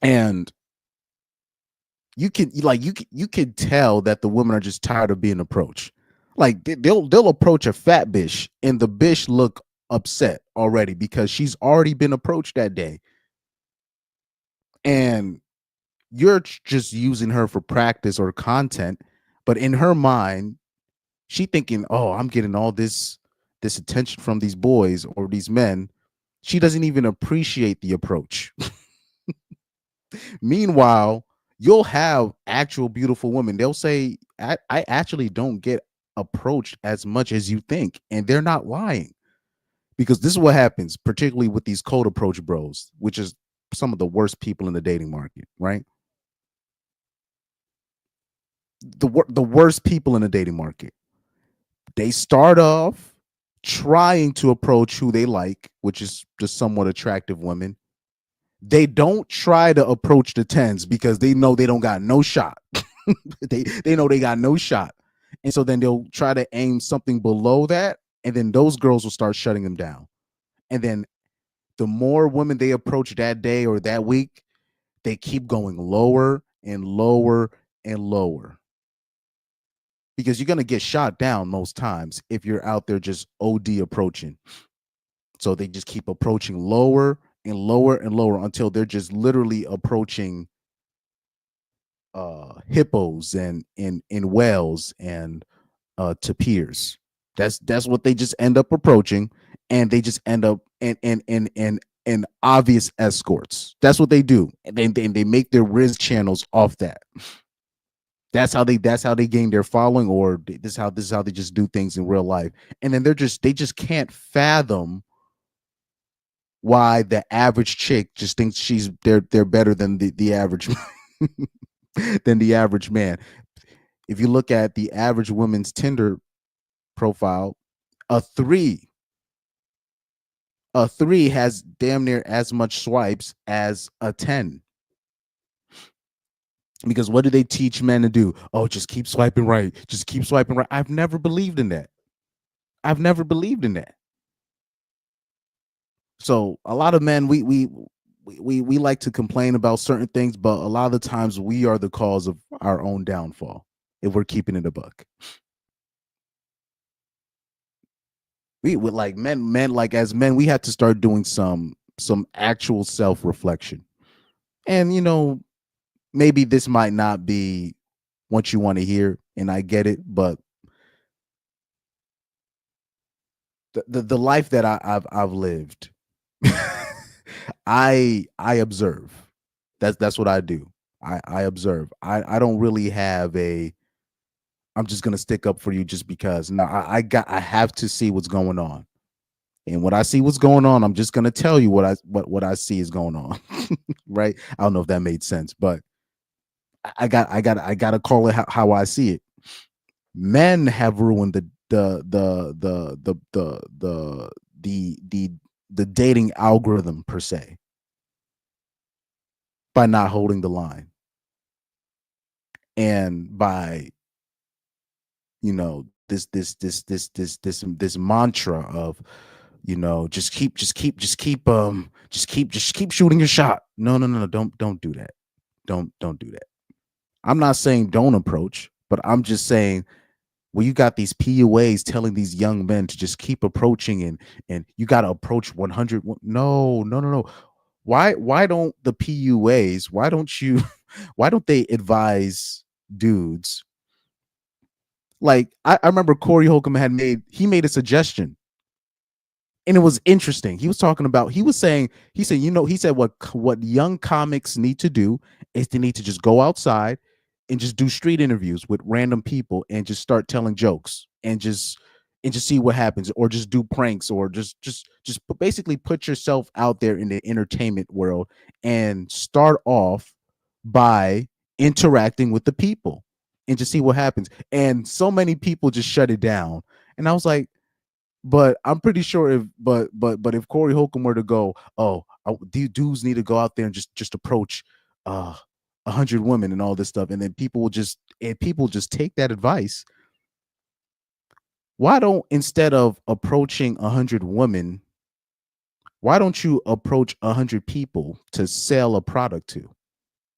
and you can tell that the women are just tired of being approached. Like they'll approach a fat bitch and the bitch look upset already because she's already been approached that day, and you're just using her for practice or content, but in her mind she thinking, oh, I'm getting all this attention from these boys or these men. She doesn't even appreciate the approach. Meanwhile, you'll have actual beautiful women. They'll say, I actually don't get approached as much as you think, and they're not lying. Because this is what happens, particularly with these cold approach bros, which is some of the worst people in the dating market, right? The worst people in the dating market. They start off trying to approach who they like, which is just somewhat attractive women. They don't try to approach the 10s because they know they don't got no shot. they know they got no shot. And so then they'll try to aim something below that, and then those girls will start shutting them down. And then the more women they approach that day or that week, they keep going lower and lower and lower. Because you're going to get shot down most times if you're out there just OD approaching. So they just keep approaching lower and lower and lower until they're just literally approaching hippos and whales and tapirs. That's what they just end up approaching, and they just end up in obvious escorts. That's what they do, and they make their Riz channels off that. That's how they gain their following, or this is how they just do things in real life. And then they just can't fathom why the average chick just thinks they're better than the average than the average man. If you look at the average woman's Tinder profile, a 3 A 3 has damn near as much swipes as a 10. Because what do they teach men to do? Oh, just keep swiping right. Just keep swiping right. I've never believed in that. I've never believed in that. So a lot of men, we like to complain about certain things, but a lot of the times we are the cause of our own downfall if we're keeping it a buck. We would like men like as men, we have to start doing some actual self-reflection. And maybe this might not be what you want to hear, and I get it, but the life that I've lived, I observe. That's what I do. I observe. I don't really have I'm just gonna stick up for you just because. No, I have to see what's going on. And when I see what's going on, I'm just gonna tell you what I see is going on. Right? I don't know if that made sense, but I gotta call it how I see it. Men have ruined the dating algorithm per se by not holding the line, and by this mantra of just keep shooting your shot. No, don't do that. Don't do that. I'm not saying don't approach, but I'm just saying, well, you got these PUAs telling these young men to just keep approaching and you got to approach 100. No. Why don't the PUAs, why don't they advise dudes? Like I remember Corey Holcomb made a suggestion, and it was interesting. He said what young comics need to do is they need to just go outside and just do street interviews with random people and just start telling jokes and just see what happens, or just do pranks, or just basically put yourself out there in the entertainment world and start off by interacting with the people and just see what happens. And so many people just shut it down. And I was like, but I'm pretty sure if Corey Holcomb were to go, these dudes need to go out there and just approach 100 women and all this stuff, and then people just take that advice. Why don't, instead of approaching 100 women, why don't you approach 100 people to sell a product to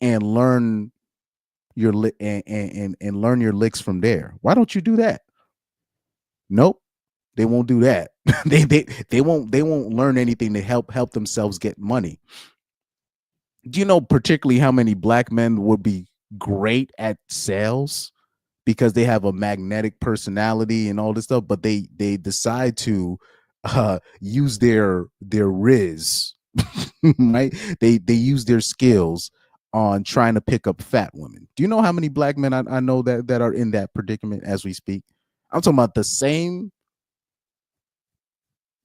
and learn your and learn your licks from there? Why don't you do that? Nope. They won't do that. they won't learn anything to help themselves get money. Do you know particularly how many black men would be great at sales because they have a magnetic personality and all this stuff, but they decide to use their riz, right? They use their skills on trying to pick up fat women. Do you know how many black men I know that are in that predicament as we speak? I'm talking about the same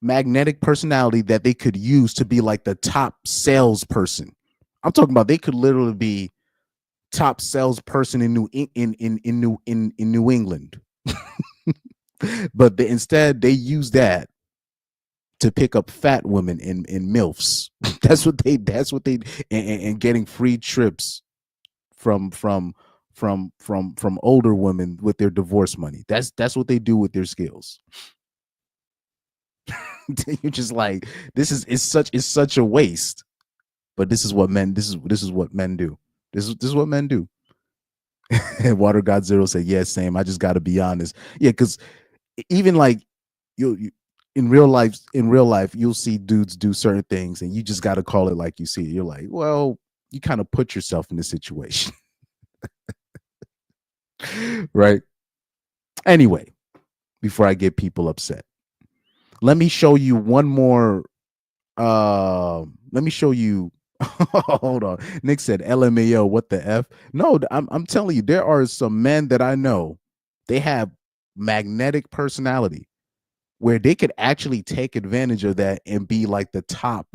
magnetic personality that they could use to be like the top salesperson. I'm talking about they could literally be top salesperson in New England. But instead they use that to pick up fat women in MILFs. That's what they and getting free trips from older women with their divorce money. That's what they do with their skills. You're just like, this is such a waste. But this is what men do. This is what men do. And Water God Zero said, "Yes, same. I just got to be honest." Yeah, because even like you in real life, you'll see dudes do certain things, and you just got to call it like you see it. You're like, well, you kind of put yourself in this situation, right? Anyway, before I get people upset, let me show you one more. Let me show you. Hold on. Nick said, LMAO, what the F? No, I'm telling you, there are some men that I know, they have magnetic personality where they could actually take advantage of that and be like the top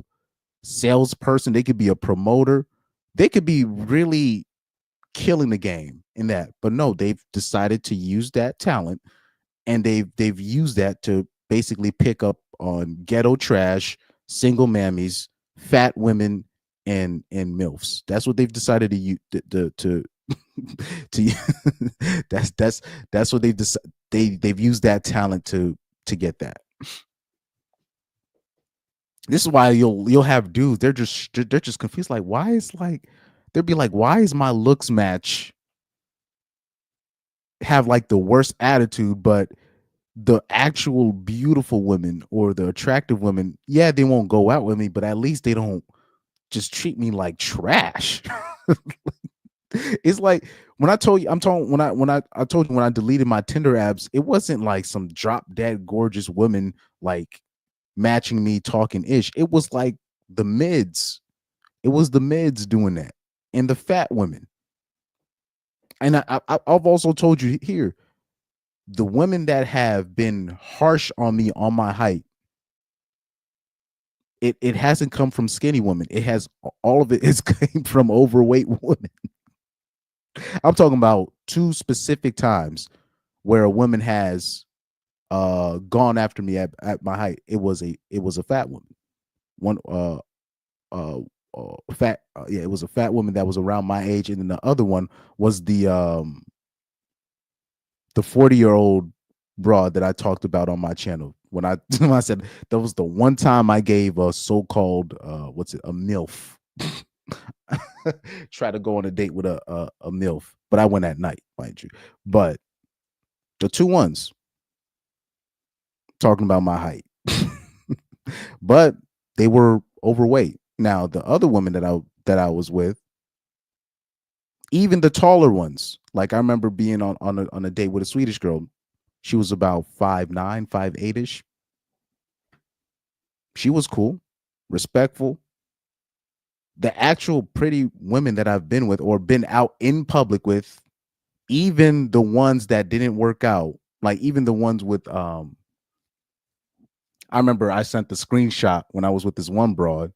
salesperson. They could be a promoter. They could be really killing the game in that. But no, they've decided to use that talent, and they've used that to basically pick up on ghetto trash single mammies, fat women, and MILFs. That's what they've decided to use to that's what they've used that talent to get that. This is why you'll have dudes, they're just confused, like, why is like, they'll be like, why is my looks match have like the worst attitude, but the actual beautiful women or the attractive women, yeah, they won't go out with me, but at least they don't just treat me like trash. It's like when I told you, I'm talking when I told you when I deleted my Tinder apps, it wasn't like some drop dead gorgeous woman like matching me talking ish. It was like the mids. It was the mids doing that, and the fat women. And I've also told you here, the women that have been harsh on me on my height, it hasn't come from skinny women. It has, all of it is came from overweight women. I'm talking about 2 specific times where a woman has gone after me at my height. It was a fat woman. One fat yeah, it was a fat woman that was around my age, and then the other one was the 40-year-old broad that I talked about on my channel when I when I said that was the one time I gave a so-called a MILF try to go on a date with a MILF, but I went at night, mind you. But the 2 ones talking about my height, but they were overweight. Now the other women that I was with, even the taller ones, like I remember being on a date with a Swedish girl. She was about 5'9", 5'8" ish. She was cool, respectful. The actual pretty women that I've been with or been out in public with, even the ones that didn't work out, like even the ones with I remember I sent the screenshot when I was with this one broad,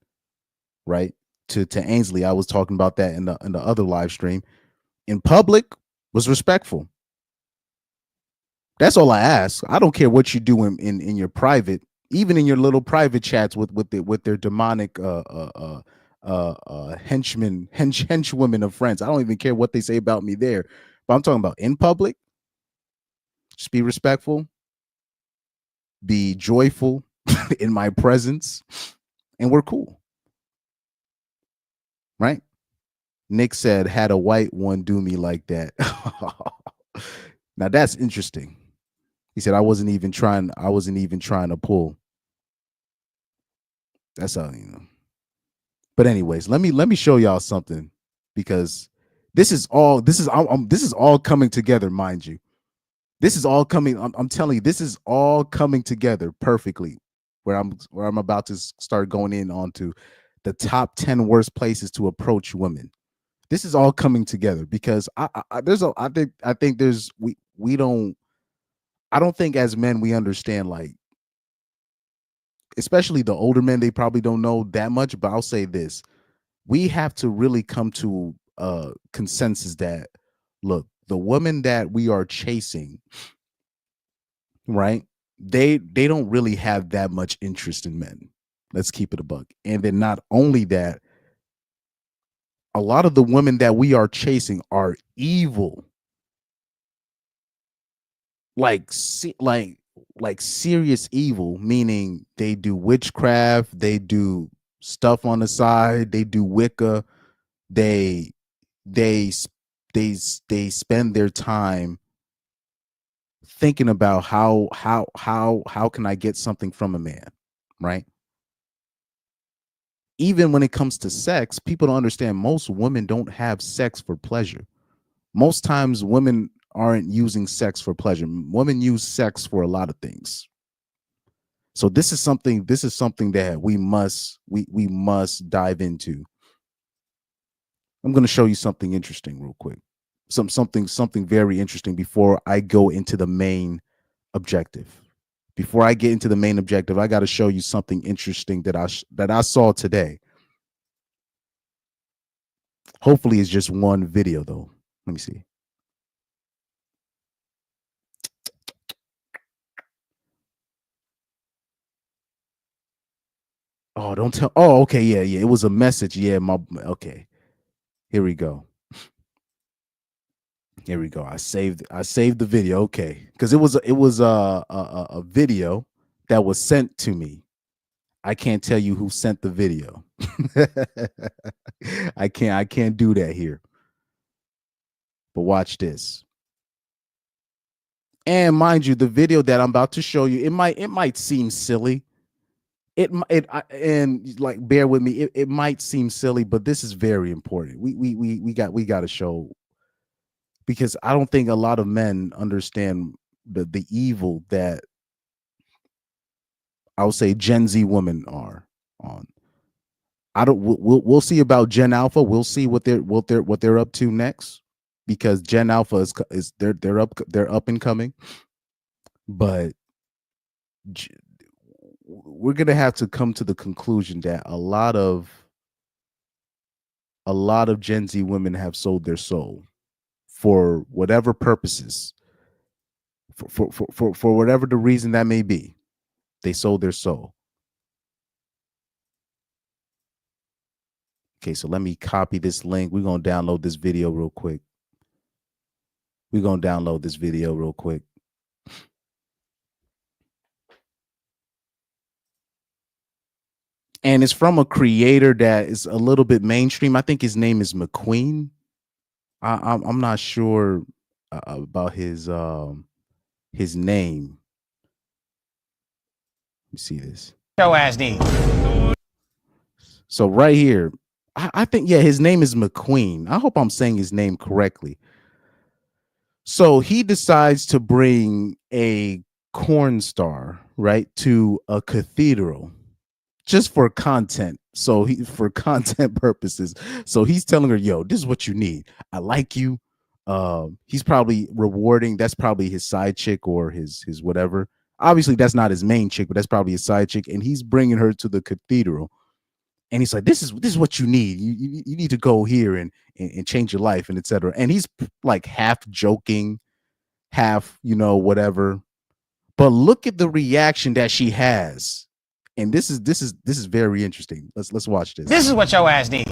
right, to Ainsley. I was talking about that in the other live stream. In public, was respectful. That's all I ask. I don't care what you do in your private, even in your little private chats with their demonic henchwomen of friends. I don't even care what they say about me there. But I'm talking about in public. Just be respectful, be joyful in my presence, and we're cool. Right? Nick said, had a white one do me like that. Now that's interesting. He said, I wasn't even trying to pull. That's how, you know. But anyways, let me show y'all something, because this is all coming together, mind you. This is all coming. I'm telling you, this is all coming together perfectly. Where I'm about to start going in onto the top 10 worst places to approach women. This is all coming together because I think there's we don't. I don't think as men we understand, like, especially the older men, they probably don't know that much. But I'll say this: we have to really come to a consensus that, look, the woman that we are chasing, right? They don't really have that much interest in men. Let's keep it a buck. And then not only that, a lot of the women that we are chasing are evil. Like serious evil, meaning they do witchcraft, they do stuff on the side, they do Wicca, they spend their time thinking about how can I get something from a man, right? Even when it comes to sex, people don't understand most women don't have sex for pleasure. Most times women aren't using sex for pleasure. Women use sex for a lot of things. So this is something that we must dive into. I'm going to show you something interesting real quick. Something very interesting before I go into the main objective. Before I get into the main objective, I got to show you something interesting that I saw today. Hopefully it's just one video though. Let me see. Oh, don't tell. Oh, okay, yeah, yeah. It was a message. Yeah, okay. Here we go. Here we go. I saved the video. Okay, because it was a video that was sent to me. I can't tell you who sent the video. I can't do that here. But watch this. And mind you, the video that I'm about to show you, it might seem silly. And like bear with me, it might seem silly, but this is very important. We got to show, because I don't think a lot of men understand the evil that I would say Gen Z women are on. We'll see about Gen Alpha. We'll see what they're up to next, because Gen Alpha is they're up and coming. But we're gonna have to come to the conclusion that a lot of Gen Z women have sold their soul for whatever purposes, for whatever the reason that may be. They sold their soul. Okay, so let me copy this link. We're gonna download this video real quick. And it's from a creator that is a little bit mainstream. I think his name is McQueen. I'm not sure about his name. Let me see this. Your ass need. So right here, I think, yeah, his name is McQueen. I hope I'm saying his name correctly. So he decides to bring a corn star, right, to a cathedral just for content. So for content purposes. So he's telling her, yo, this is what you need. I like you. He's probably rewarding. That's probably his side chick or his whatever. Obviously, that's not his main chick, but that's probably his side chick. And he's bringing her to the cathedral. And he's like, this is what you need. You need to go here and change your life and etc. And he's like half joking, half, whatever. But look at the reaction that she has. And this is very interesting. Let's watch this. This is what your ass need.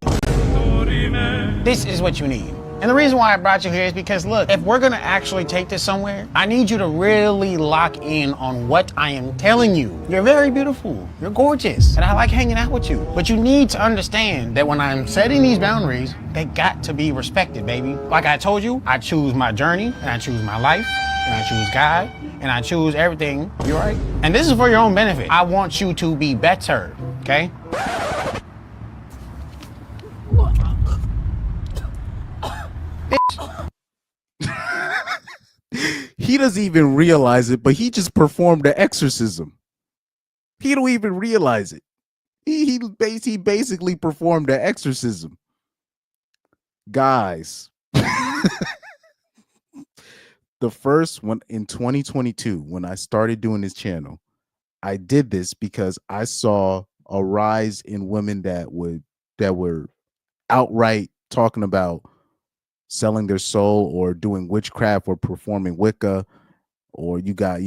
This is what you need. And the reason why I brought you here is because, look, if we're going to actually take this somewhere, I need you to really lock in on what I am telling you. You're very beautiful. You're gorgeous. And I like hanging out with you. But you need to understand that when I'm setting these boundaries, they got to be respected, baby. Like I told you, I choose my journey, and I choose my life, and I choose God, and I choose everything. You right? And this is for your own benefit. I want you to be better, okay? He doesn't even realize it, but he just performed the exorcism. He don't even realize it. He basically performed the exorcism. Guys, the first one in 2022, when I started doing this channel, I did this because I saw a rise in women that were outright talking about selling their soul or doing witchcraft or performing Wicca, or you got,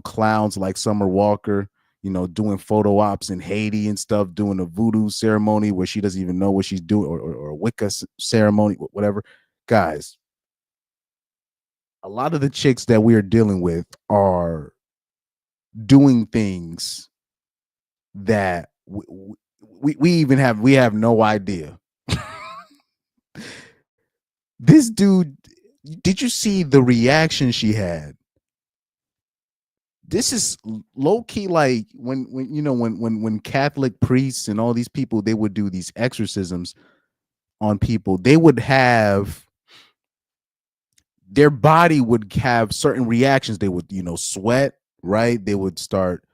clowns like Summer Walker, doing photo ops in Haiti and stuff, doing a voodoo ceremony where she doesn't even know what she's doing, or a Wicca ceremony, whatever. Guys, a lot of the chicks that we are dealing with are doing things that we have no idea. This dude, did you see the reaction she had? This is low key like when Catholic priests and all these people, they would do these exorcisms on people. They would have, their body would have certain reactions. They would, sweat, right? They would start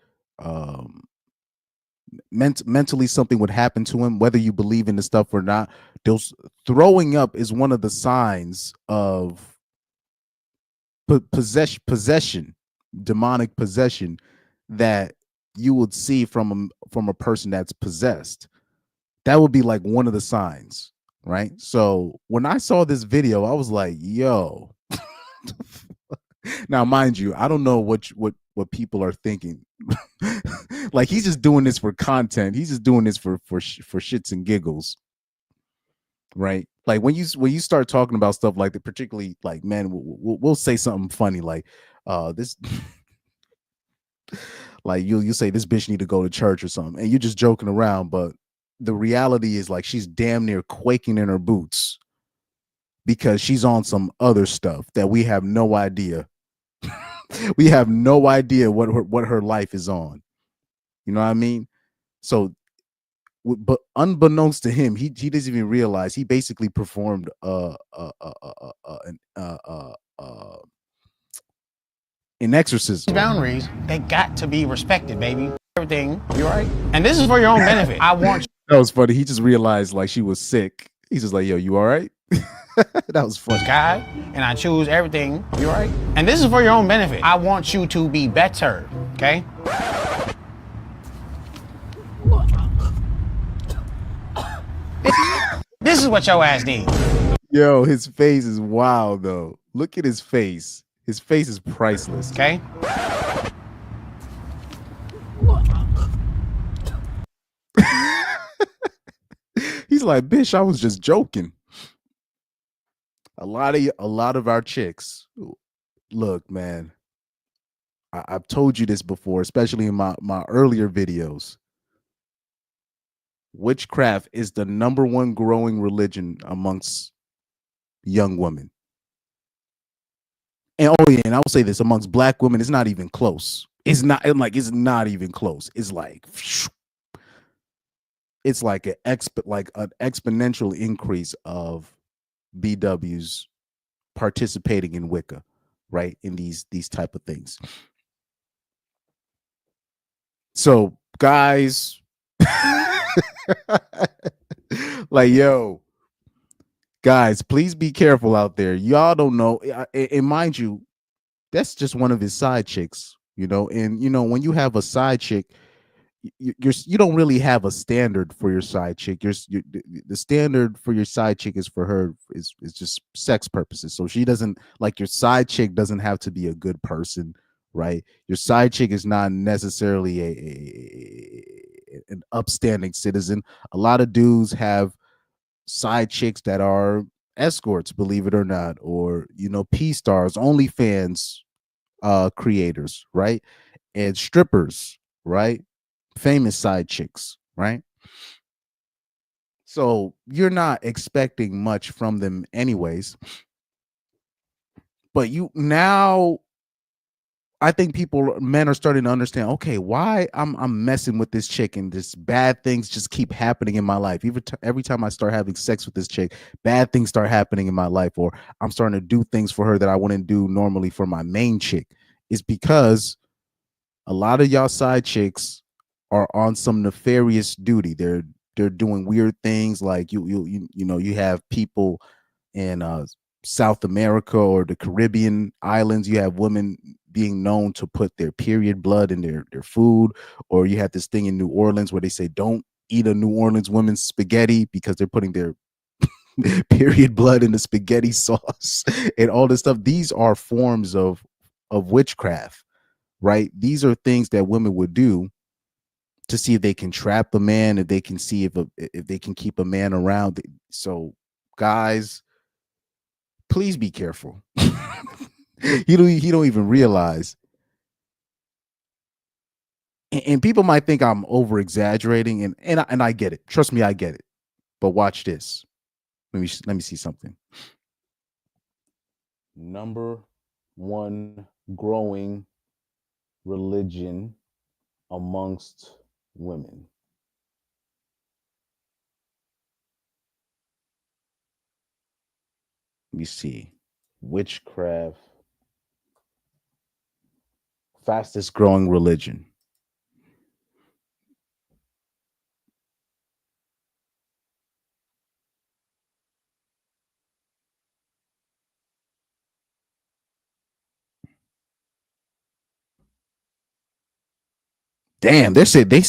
mentally something would happen to him, whether you believe in the stuff or not. Those throwing up is one of the signs of possession, demonic possession, that you would see from a person that's possessed. That would be like one of the signs, right? So when I saw this video, I was like, yo. Now, mind you, I don't know what what people are thinking. Like he's just doing this for content. He's just doing this for shits and giggles, right? Like when you start talking about stuff like that, particularly like men, we'll say something funny like this. Like you say this bitch need to go to church or something, and you're just joking around, but the reality is like she's damn near quaking in her boots because she's on some other stuff that we have no idea. We have no idea what her life is on. You know what I mean? So, but unbeknownst to him, he doesn't even realize he basically performed an exorcism. Boundaries, they got to be respected, baby. Everything, you right? And this is for your own benefit. I want That was funny. He just realized like she was sick. He's just like, yo, you all right? That was funny. God, and I choose everything, you right? And this is for your own benefit. I want you to be better, okay? This is what your ass needs. Yo, his face is wild though. Look at his face. His face is priceless. Okay? He's like, bitch, I was just joking. A lot of our chicks, look, man. I've told you this before, especially in my earlier videos. Witchcraft is the #1 growing religion amongst young women. And oh yeah, and I will say this, amongst black women, it's not even close. It's not even close. It's like an exponential increase of BWs participating in Wicca, right? In these type of things. So guys, like, yo, guys, please be careful out there. Y'all don't know, and mind you, that's just one of his side chicks, you know. And you know, when you have a side chick, you don't really have a standard for your side chick. The standard for your side chick is for her is just sex purposes. So she doesn't, like, your side chick doesn't have to be a good person, right? Your side chick is not necessarily an upstanding citizen. A lot of dudes have side chicks that are escorts, believe it or not, or, you know, P-stars, OnlyFans creators, right? And strippers, right? Famous side chicks, right? So you're not expecting much from them anyways. But I think men are starting to understand, okay, why I'm messing with this chick and this bad things just keep happening in my life. Every time I start having sex with this chick, bad things start happening in my life, or I'm starting to do things for her that I wouldn't do normally for my main chick. Is because a lot of y'all side chicks are on some nefarious duty. They're doing weird things, like you know, you have people in South America or the Caribbean islands. You have women being known to put their period blood in their food, or you have this thing in New Orleans where they say don't eat a New Orleans woman's spaghetti because they're putting their period blood in the spaghetti sauce and all this stuff. These are forms of witchcraft, right? These are things that women would do to see if they can trap a man, if they can see if they can keep a man around. So guys, please be careful. He don't even realize. And people might think I'm over exaggerating, and I get it. Trust me, I get it. But watch this. Let me see something. #1 growing religion amongst women. Let me see. Witchcraft, fastest growing religion. Damn, they said they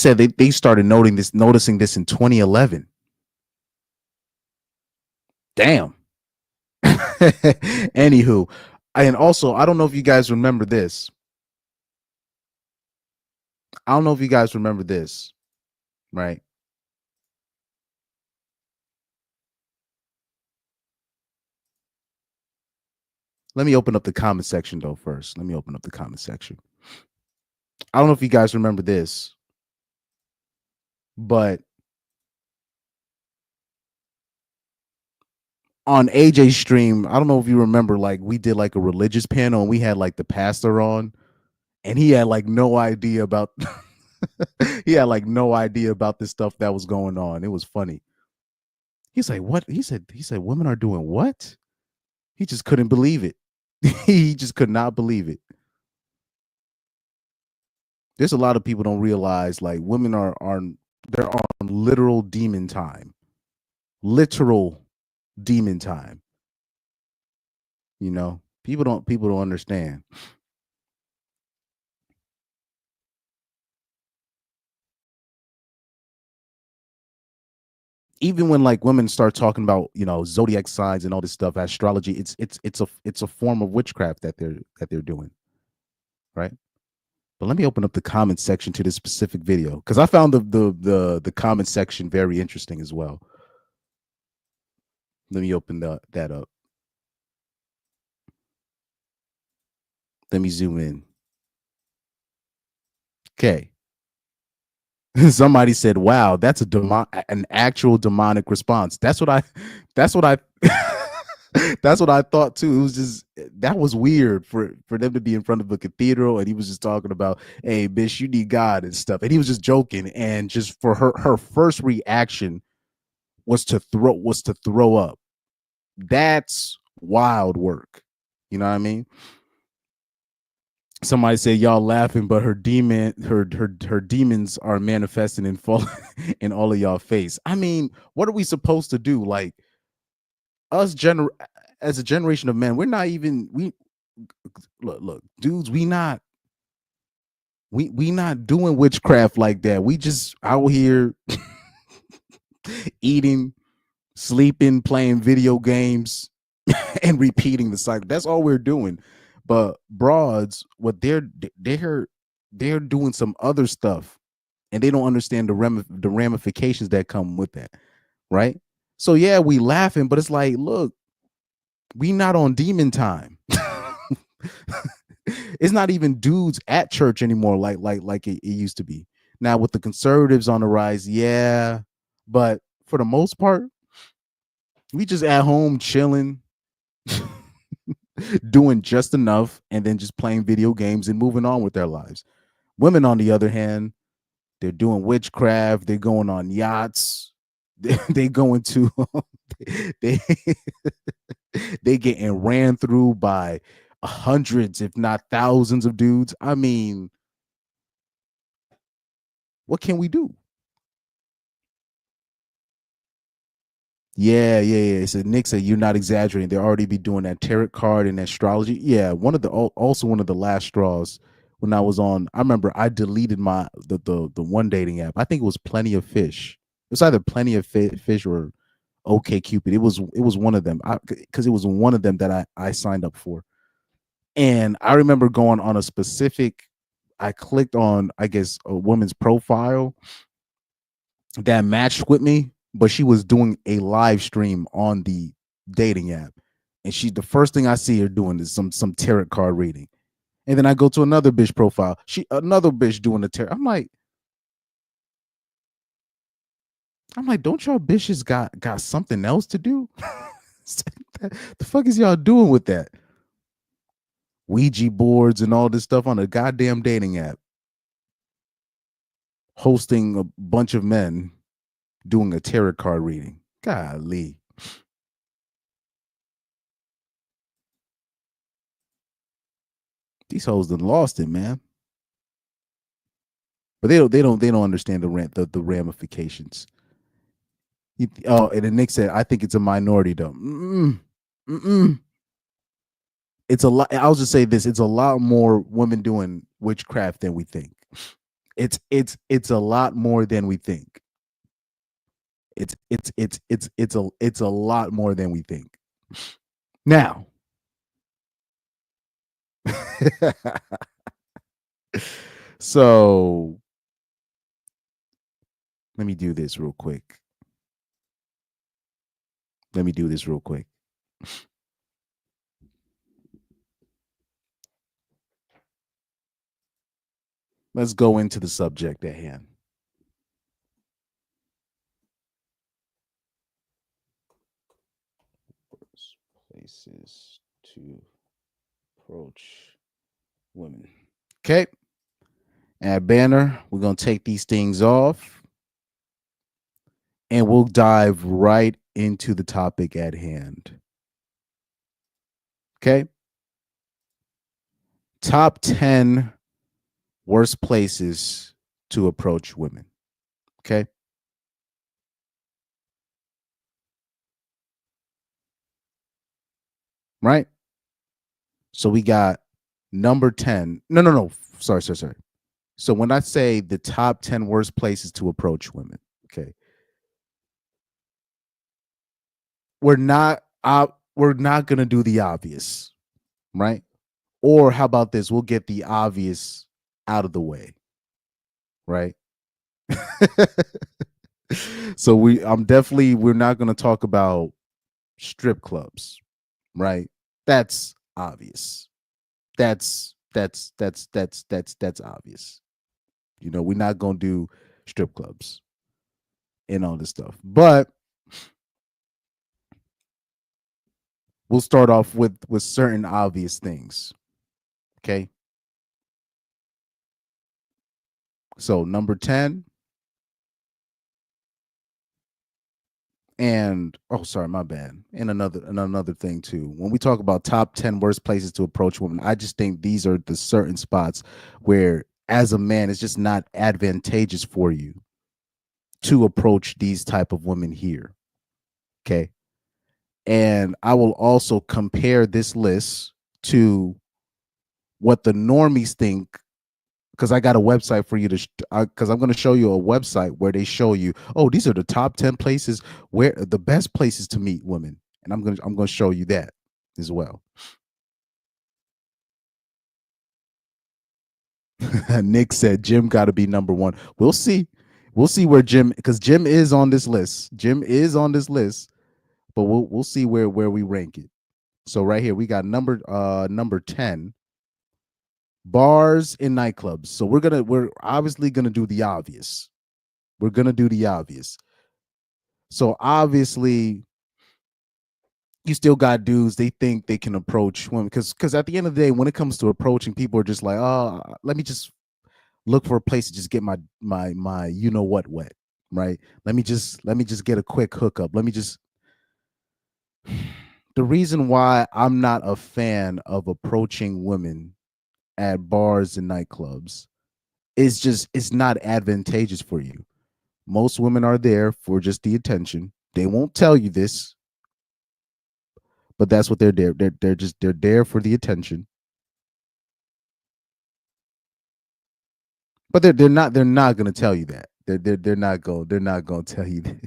started noticing this in 2011. Damn. Anywho, and also, I don't know if you guys remember this. I don't know if you guys remember this, right? Let me open up the comment section though first. Let me open up the comment section. I don't know if you guys remember this, but on AJ's stream, I don't know if you remember, like we did like a religious panel and we had like the pastor on, and he had like no idea about he had like no idea about this stuff that was going on. It was funny. He's like, what? He said women are doing what? He just couldn't believe it. He just could not believe it. There's a lot of people don't realize like women are they're on literal demon time. Literal demon time. You know, people don't understand. Even when like women start talking about, you know, zodiac signs and all this stuff, astrology, it's a form of witchcraft that they're doing, right? But let me open up the comment section to this specific video because I found the comment section very interesting as well. Let me open that up. Let me zoom in. Okay. Somebody said, "Wow, that's an actual demonic response." That's what I that's what I thought too. It was just, that was weird for them to be in front of a cathedral and he was just talking about, "Hey, bitch, you need God" and stuff. And he was just joking, and just for her first reaction was to throw up. That's wild work. You know what I mean? Somebody said y'all laughing, but her demons are manifesting and falling in all of y'all face. I mean, what are we supposed to do? Like us as a generation of men, we're not even look, dudes, we not doing witchcraft like that. We just out here eating, sleeping, playing video games, and repeating the cycle. That's all we're doing. But broads, what they're doing some other stuff, and they don't understand the ramifications that come with that, right? So yeah, we laughing, but it's like, look, we not on demon time. It's not even dudes at church anymore, like it used to be. Now with the conservatives on the rise, yeah, but for the most part, we just at home chilling. Doing just enough and then just playing video games and moving on with their lives. Women, on the other hand, they're doing witchcraft, they're going on yachts, they going to they getting ran through by hundreds, if not thousands of dudes. I mean, what can we do? Yeah. So Nick said you're not exaggerating. They already be doing that tarot card and astrology. Yeah, one of the last straws when I was on. I remember I deleted the one dating app. I think it was Plenty of Fish. It was either Plenty of Fish or OkCupid. It was one of them. Because it was one of them that I signed up for. And I remember going on a specific. I clicked on, I guess, a woman's profile that matched with me, but she was doing a live stream on the dating app, and the first thing I see her doing is some tarot card reading, and then I go to another bitch profile, another bitch doing the tarot. I'm like, don't y'all bitches got something else to do? The fuck is y'all doing with that? Ouija boards and all this stuff on a goddamn dating app, hosting a bunch of men doing a tarot card reading. Golly. These hoes done lost it, man. But they don't understand the ramifications. And then Nick said, I think it's a minority though. It's a lot. I'll just say this: it's a lot more women doing witchcraft than we think. It's a lot more than we think. It's a lot more than we think. Now, so Let me do this real quick. Let me do this real quick. Let's go into the subject at hand. Worst places to approach women. Okay. Add banner. We're going to take these things off and we'll dive right into the topic at hand. Okay. Top 10 worst places to approach women. Okay. Right. So we got number 10. No. Sorry. So when I say the top 10 worst places to approach women, okay, we're not going to do the obvious, right? Or how about this? We'll get the obvious out of the way, right? So we're not going to talk about strip clubs, right? That's obvious. That's obvious. You know, we're not going to do strip clubs and all this stuff. But we'll start off with certain obvious things. Okay. So number 10. And sorry, my bad. And another thing too. When we talk about top 10 worst places to approach women, I just think these are the certain spots where as a man, it's just not advantageous for you to approach these type of women here. Okay. And I will also compare this list to what the normies think, because I got a website for you to, because I'm going to show you a website where they show you, oh, these are the top 10 places where the best places to meet women. And I'm going to show you that as well. Nick said Jim got to be number one. We'll see where Jim, because Jim is on this list. But we'll see where we rank it. So right here we got number 10, bars and nightclubs. So we're obviously gonna do the obvious. So obviously you still got dudes, they think they can approach women because at the end of the day, when it comes to approaching, people are just like, oh, let me just look for a place to just get my you know what wet, right? Let me just get a quick hookup. The reason why I'm not a fan of approaching women at bars and nightclubs is just, it's not advantageous for you. Most women are there for just the attention. They won't tell you this, but that's what they're there. They're there for the attention. But they're not going to tell you that. They're not going to tell you that.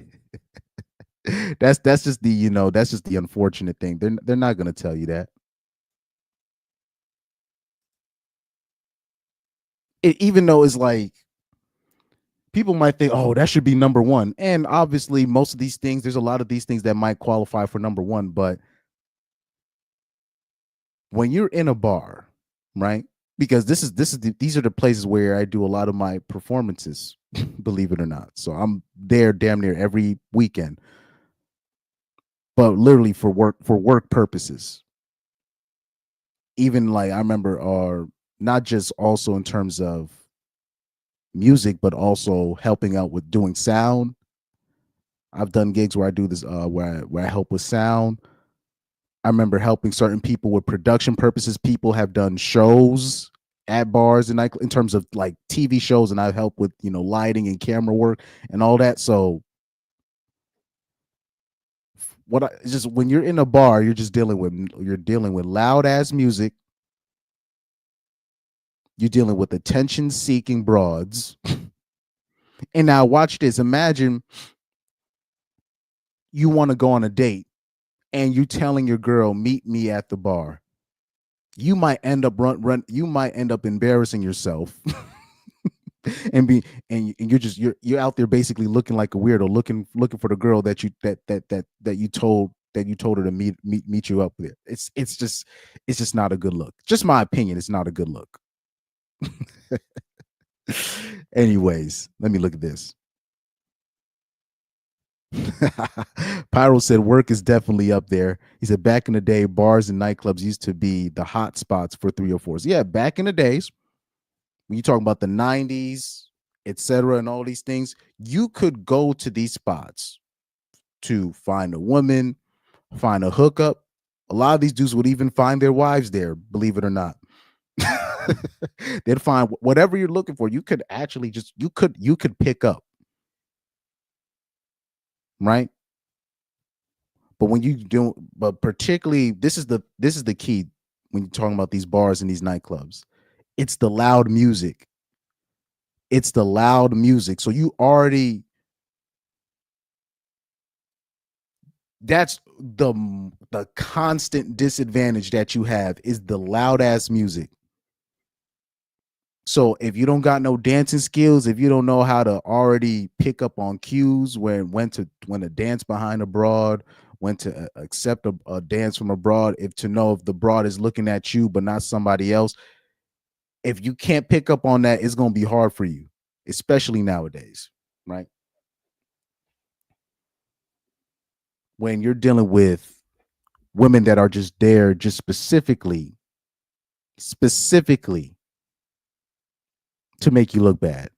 That's just the unfortunate thing. They're not going to tell you that. Even though it's like people might think, oh, that should be number one. And obviously most of these things, there's a lot of these things that might qualify for number one. But when you're in a bar, right? Because these are the places where I do a lot of my performances, believe it or not. So I'm there damn near every weekend, but literally for work purposes. Even like I remember, not just also in terms of music, but also helping out with doing sound. I've done gigs where I do this, where I help with sound. I remember helping certain people with production purposes. People have done shows at bars and in terms of like TV shows, and I've helped with, lighting and camera work and all that. So just when you're in a bar, you're dealing with loud ass music. You're dealing with attention seeking broads. And now watch this. Imagine you want to go on a date and you telling your girl, meet me at the bar. You might end up you might end up embarrassing yourself and you're out there basically looking like a weirdo, looking for the girl that you told her to meet you up with. It's just not a good look. Just my opinion. It's not a good look. Anyways, let me look at this. Pyro said work is definitely up there. He said back in the day, bars and nightclubs used to be the hot spots for 304s. Yeah, back in the days, when you talk about the 90s, etc., and all these things, you could go to these spots to find a woman, find a hookup. A lot of these dudes would even find their wives there, believe it or not. They'd find whatever you're looking for. You could actually you could pick up. Right? But when you do, but particularly this is the key when you're talking about these bars and these nightclubs. It's the loud music. It's the loud music. So you already, that's the constant disadvantage that you have is the loud ass music. So if you don't got no dancing skills, if you don't know how to already pick up on cues when to dance behind a broad, when to accept a dance from a broad, if the broad is looking at you but not somebody else, if you can't pick up on that, it's going to be hard for you, especially nowadays, right? When you're dealing with women that are just there just specifically to make you look bad.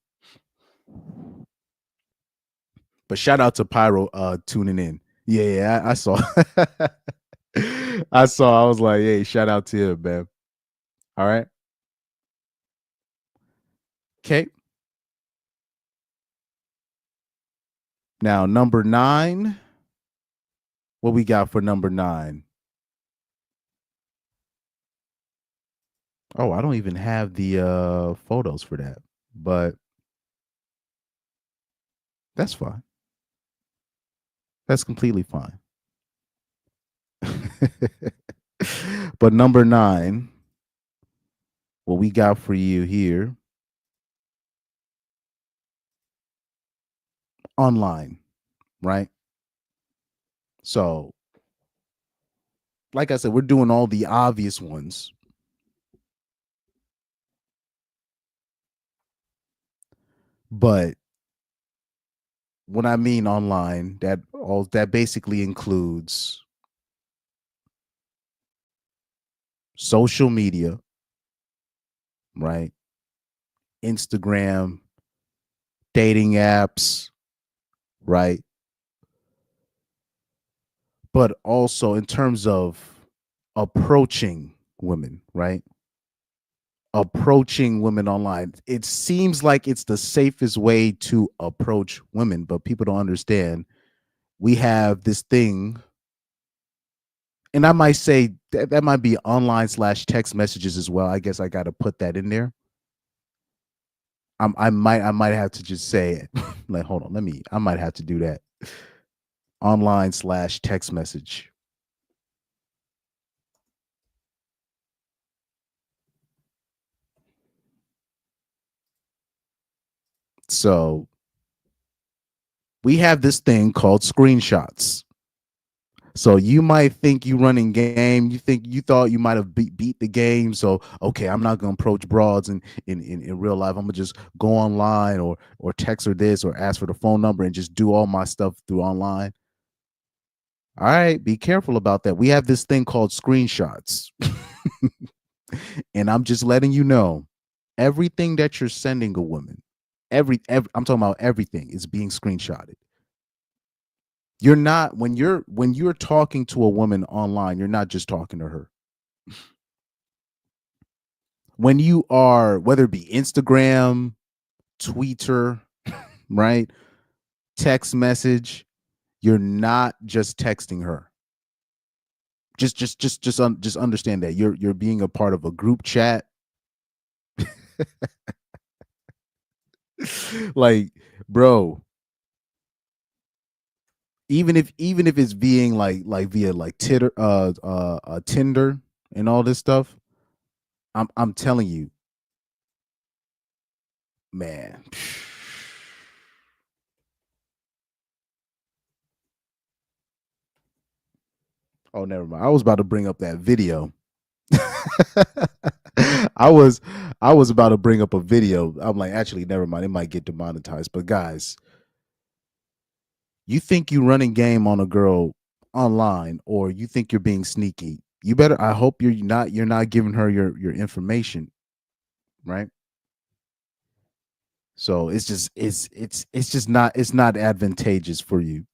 But shout out to Pyro tuning in. Yeah, I saw. I was like, hey, shout out to him, man. All right. Okay. Now, number 9. What we got for number 9? Oh, I don't even have the photos for that, but that's fine. That's completely fine. But number 9, what we got for you here, online, right? So, like I said, we're doing all the obvious ones. But when I mean online, that basically includes social media, right? Instagram, dating apps, right? But also in terms of approaching women, right? Approaching women online. It seems like it's the safest way to approach women, but people don't understand. We have this thing, and I might say that might be online / text messages as well. I guess I got to put that in there. I might have to just say it. Like, hold on, I might have to do that. Online / text message. So we have this thing called screenshots. So you might think you running game. You thought you might have beat the game. So, okay, I'm not going to approach broads in real life. I'm going to just go online or text her this or ask for the phone number and just do all my stuff through online. All right, be careful about that. We have this thing called screenshots. And I'm just letting you know, everything that you're sending a woman, I'm talking about everything is being screenshotted. You're not, when you're talking to a woman online, you're not just talking to her. When you are, whether it be Instagram, Twitter, right, text message, you're not just texting her. Just understand that you're being a part of a group chat. Like, bro, even if it's being like via like Tinder and all this stuff, I'm telling you, man. Oh, never mind. I was about to bring up that video. I was about to bring up a video. I'm like, actually, never mind. It might get demonetized. But guys, you think you running game on a girl online, or you think you're being sneaky? You better. I hope you're not giving her your information, right? So it's just not advantageous for you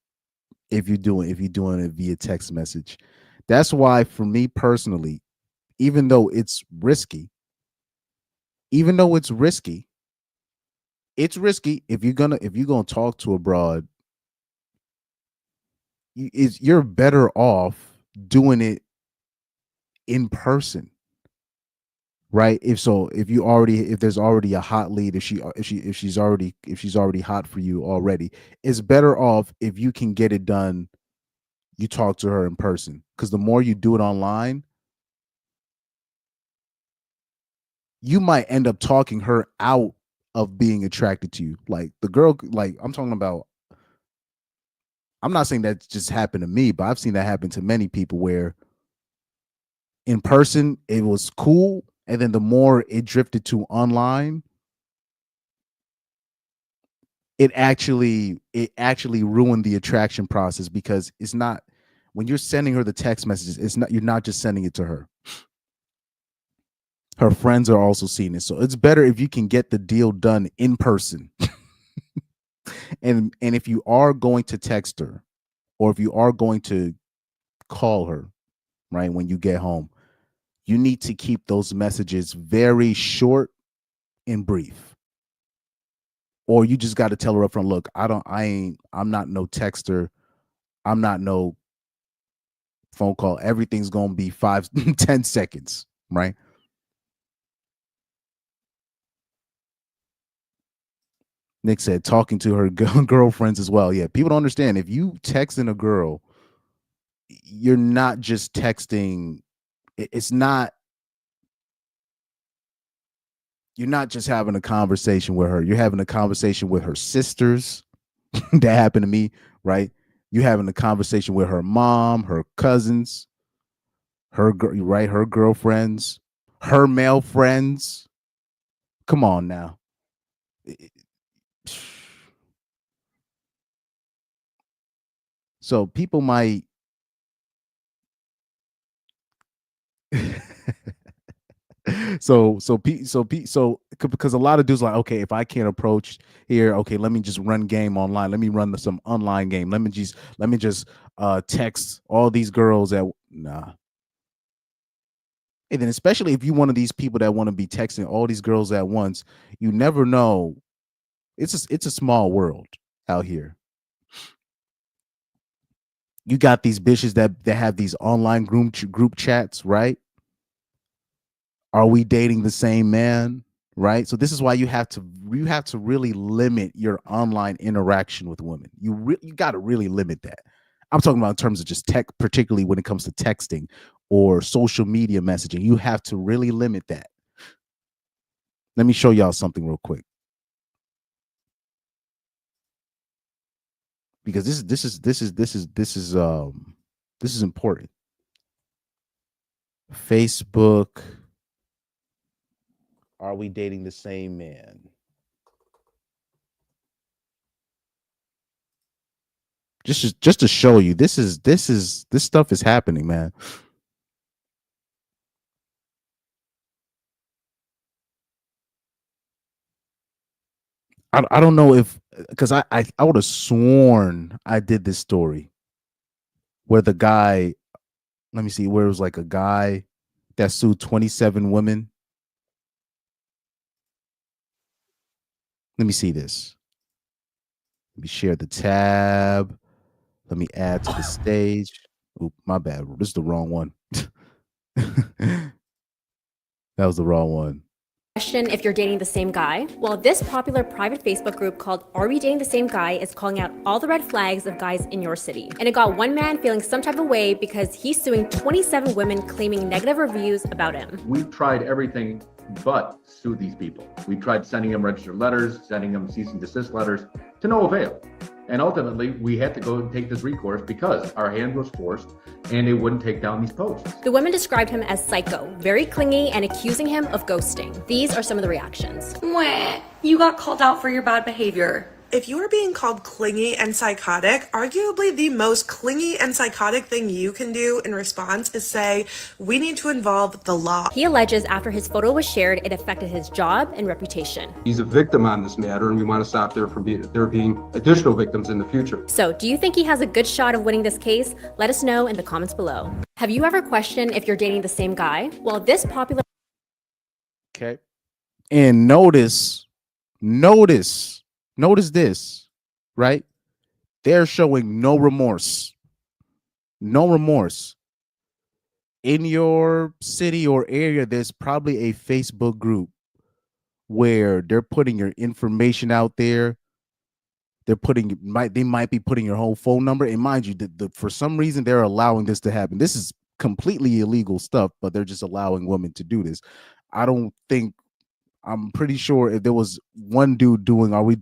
if you're doing it via text message. That's why, for me personally, even though it's risky, it's risky if you're gonna talk to a broad. You're better off doing it in person, right? If there's already a hot lead, if she's already hot for you already, it's better off if you can get it done. You talk to her in person, because the more you do it online, you might end up talking her out of being attracted to you. Like the girl, like I'm talking about. I'm not saying that just happened to me, but I've seen that happen to many people where in person it was cool, and then the more it drifted to online, it actually ruined the attraction process, because it's not, when you're sending her the text messages, you're not just sending it to her. Her friends are also seeing it. So it's better if you can get the deal done in person. And if you are going to text her, or if you are going to call her, right, when you get home, you need to keep those messages very short and brief. Or you just got to tell her up front, look, I'm not no texter. I'm not no phone call. Everything's going to be 5-10 seconds, right? Nick said talking to her girlfriends as well. Yeah, people don't understand. If you texting a girl, you're not just texting. It's not. You're not just having a conversation with her. You're having a conversation with her sisters. That happened to me, right? You're having a conversation with her mom, her cousins, her girlfriends, her male friends. Come on now. So people might because a lot of dudes like, okay, if I can't approach here, okay, let me just run game online. Let me run some online game. Let me just text all these girls at nah. And then especially if you're one of these people that want to be texting all these girls at once, you never know. It's a small world out here. You got these bitches that have these online group chats, right? Are we dating the same man? Right. So this is why you have to really limit your online interaction with women. You got to really limit that. I'm talking about in terms of just tech, particularly when it comes to texting or social media messaging. You have to really limit that. Let me show y'all something real quick, because this is important. Facebook. Are we dating the same man? Just to show you, this stuff is happening, man. I don't know if, because I would have sworn I did this story where the guy, let me see, where it was like a guy that sued 27 women. Let me see this. Let me share the tab. Let me add to the stage. Oop, my bad. This is the wrong one. That was the wrong one. Question if you're dating the same guy. Well, this popular private Facebook group called Are We Dating the Same Guy is calling out all the red flags of guys in your city. And it got one man feeling some type of way because he's suing 27 women claiming negative reviews about him. We've tried everything but sue these people. We tried sending them registered letters, sending them cease and desist letters, to no avail. And ultimately, we had to go and take this recourse because our hand was forced and they wouldn't take down these posts. The women described him as psycho, very clingy, and accusing him of ghosting. These are some of the reactions. Mwah, you got called out for your bad behavior. If you are being called clingy and psychotic, arguably the most clingy and psychotic thing you can do in response is say, we need to involve the law. He alleges after his photo was shared, it affected his job and reputation. He's a victim on this matter, and we want to stop there being additional victims in the future. So, do you think he has a good shot of winning this case? Let us know in the comments below. Have you ever questioned if you're dating the same guy? Well, this popular... Okay. And notice this, right? They're showing no remorse. No remorse. In your city or area, there's probably a Facebook group where they're putting your information out there. They might be putting your whole phone number. And mind you, for some reason, they're allowing this to happen. This is completely illegal stuff, but they're just allowing women to do this. I'm pretty sure if there was one dude doing, are we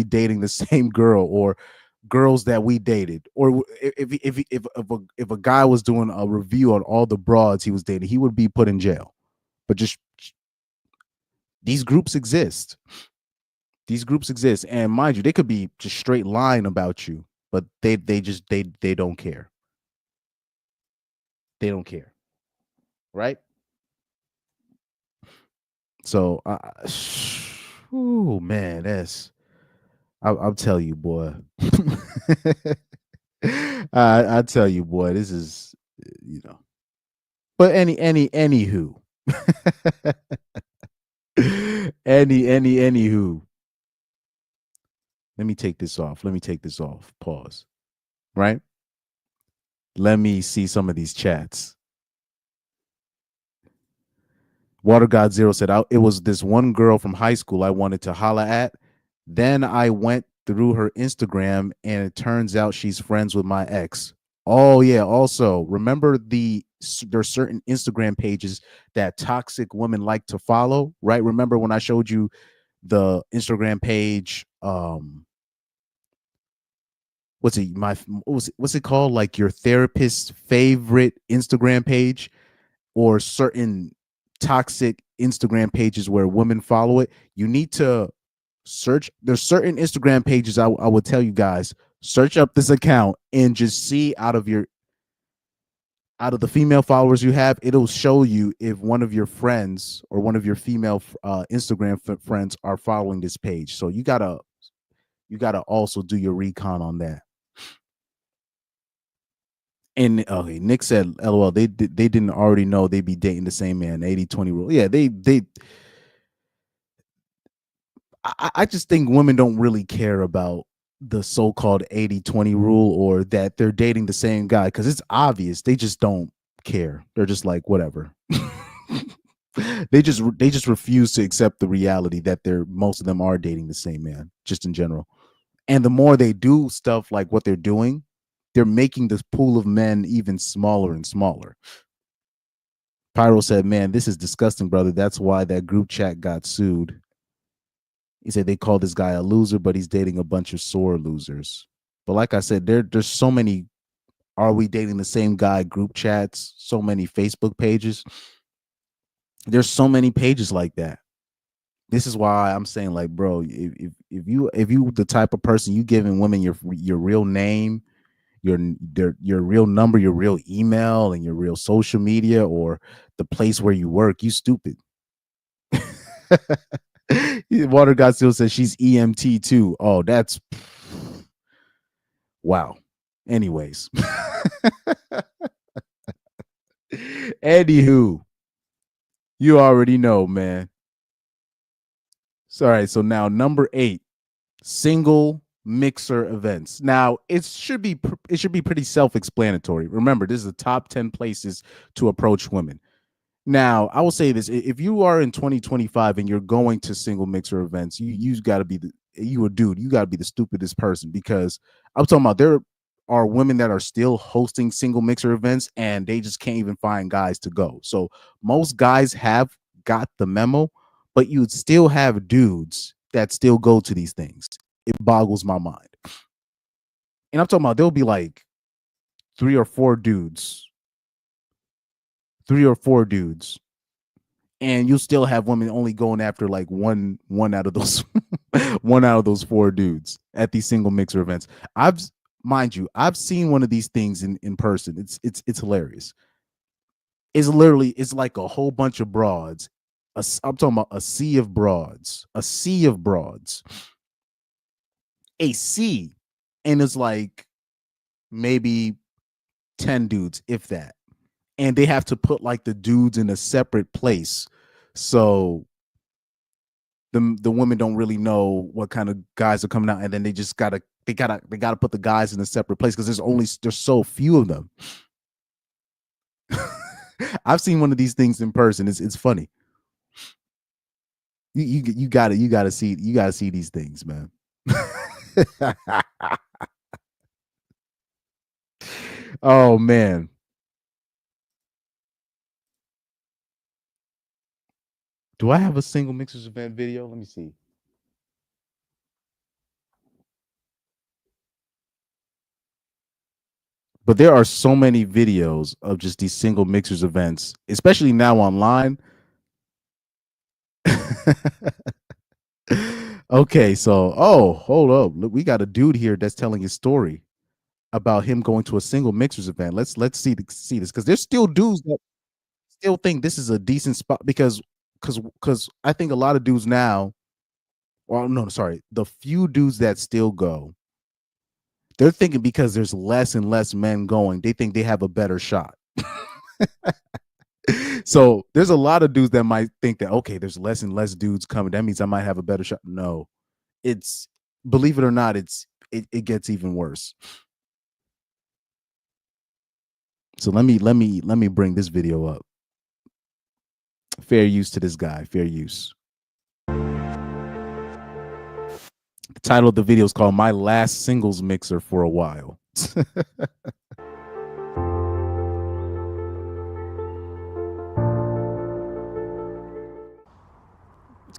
dating the same girl or girls that we dated, or if a guy was doing a review on all the broads he was dating, he would be put in jail. But just these groups exist. These groups exist, and mind you, they could be just straight lying about you, but they don't care. They don't care, right? So, oh man, I'll tell you, boy. I tell you, boy, this is, But anywho, anywho. Let me take this off. Pause. Right. Let me see some of these chats. Water God Zero said, it was this one girl from high school I wanted to holla at. Then I went through her Instagram and it turns out she's friends with my ex. Oh yeah. Also, remember there's certain Instagram pages that toxic women like to follow, right? Remember when I showed you the Instagram page, what's it called? Like your therapist's favorite Instagram page, or certain toxic Instagram pages where women follow it. You need to search. There's certain Instagram pages I would tell you guys, search up this account and just see out of the female followers you have, it'll show you if one of your friends or one of your female Instagram friends are following this page. So you gotta also do your recon on that. And okay, Nick said, "LOL, they didn't already know they'd be dating the same man." 80-20 rule. Yeah, I just think women don't really care about the so-called 80-20 rule, or that they're dating the same guy, because it's obvious they just don't care. They're just like, whatever. They just refuse to accept the reality that most of them are dating the same man, just in general. And the more they do stuff like what they're doing, they're making this pool of men even smaller and smaller. Pyro said, man, this is disgusting, brother. That's why that group chat got sued. He said they called this guy a loser, but he's dating a bunch of sore losers. But like I said, there's so many "Are we dating the same guy" group chats, so many Facebook pages. There's so many pages like that. This is why I'm saying, like, bro, if you the type of person, you giving women your real name, your real number, your real email, and your real social media, or the place where you work, you stupid. Water God still says she's EMT too. Oh, that's wow. Anyways. Anywho, you already know, man. So, all right, so now number 8, single mixer events. Now it should be pretty self-explanatory. Remember, this is the top 10 places to approach women. Now, I will say this: if you are in 2025 and you're going to single mixer events, you got to be you got to be the stupidest person, because I'm talking about there are women that are still hosting single mixer events and they just can't even find guys to go. So most guys have got the memo, but you'd still have dudes that still go to these things. It boggles my mind. And I'm talking about there'll be like 3 or 4 dudes, and you still have women only going after like one out of those 4 dudes at these single mixer events. Mind you, I've seen one of these things in person. It's hilarious. It's like a whole bunch of broads. I'm talking about a sea of broads, a sea, and it's like maybe 10 dudes, if that. And they have to put like the dudes in a separate place, so the women don't really know what kind of guys are coming out, and then they just gotta put the guys in a separate place because there's so few of them. I've seen one of these things in person. It's funny. You gotta see these things, man. Oh man. Do I have a single mixers event video? Let me see. But there are so many videos of just these single mixers events, especially now online. Okay, so hold up. Look, we got a dude here that's telling his story about him going to a single mixers event. Let's see this, because there's still dudes that still think this is a decent spot because I think a lot of dudes now, well, no, sorry, the few dudes that still go, they're thinking because there's less and less men going, they think they have a better shot. So there's a lot of dudes that might think that, okay, there's less and less dudes coming, that means I might have a better shot. No, it's, believe it or not, it gets even worse. So let me bring this video up. Fair use to this guy. Fair use. The title of the video is called "My Last Singles Mixer for a While." What's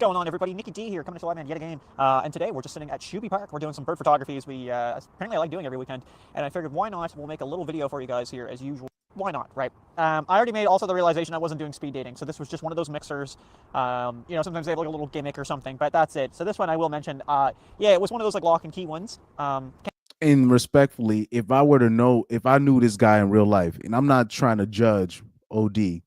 going on, everybody? Nicky D here, coming to Live Man yet again. And today we're just sitting at Shooby Park. We're doing some bird photography, as we apparently I like doing every weekend. And I figured, why not? We'll make a little video for you guys here as usual. Why not, right? I already made also the realization I wasn't doing speed dating, so this was just one of those mixers. You know, sometimes they have like a little gimmick or something, but that's it. So this one I will mention. Yeah, it was one of those like lock and key ones. And respectfully, if I knew this guy in real life, and I'm not trying to judge OD,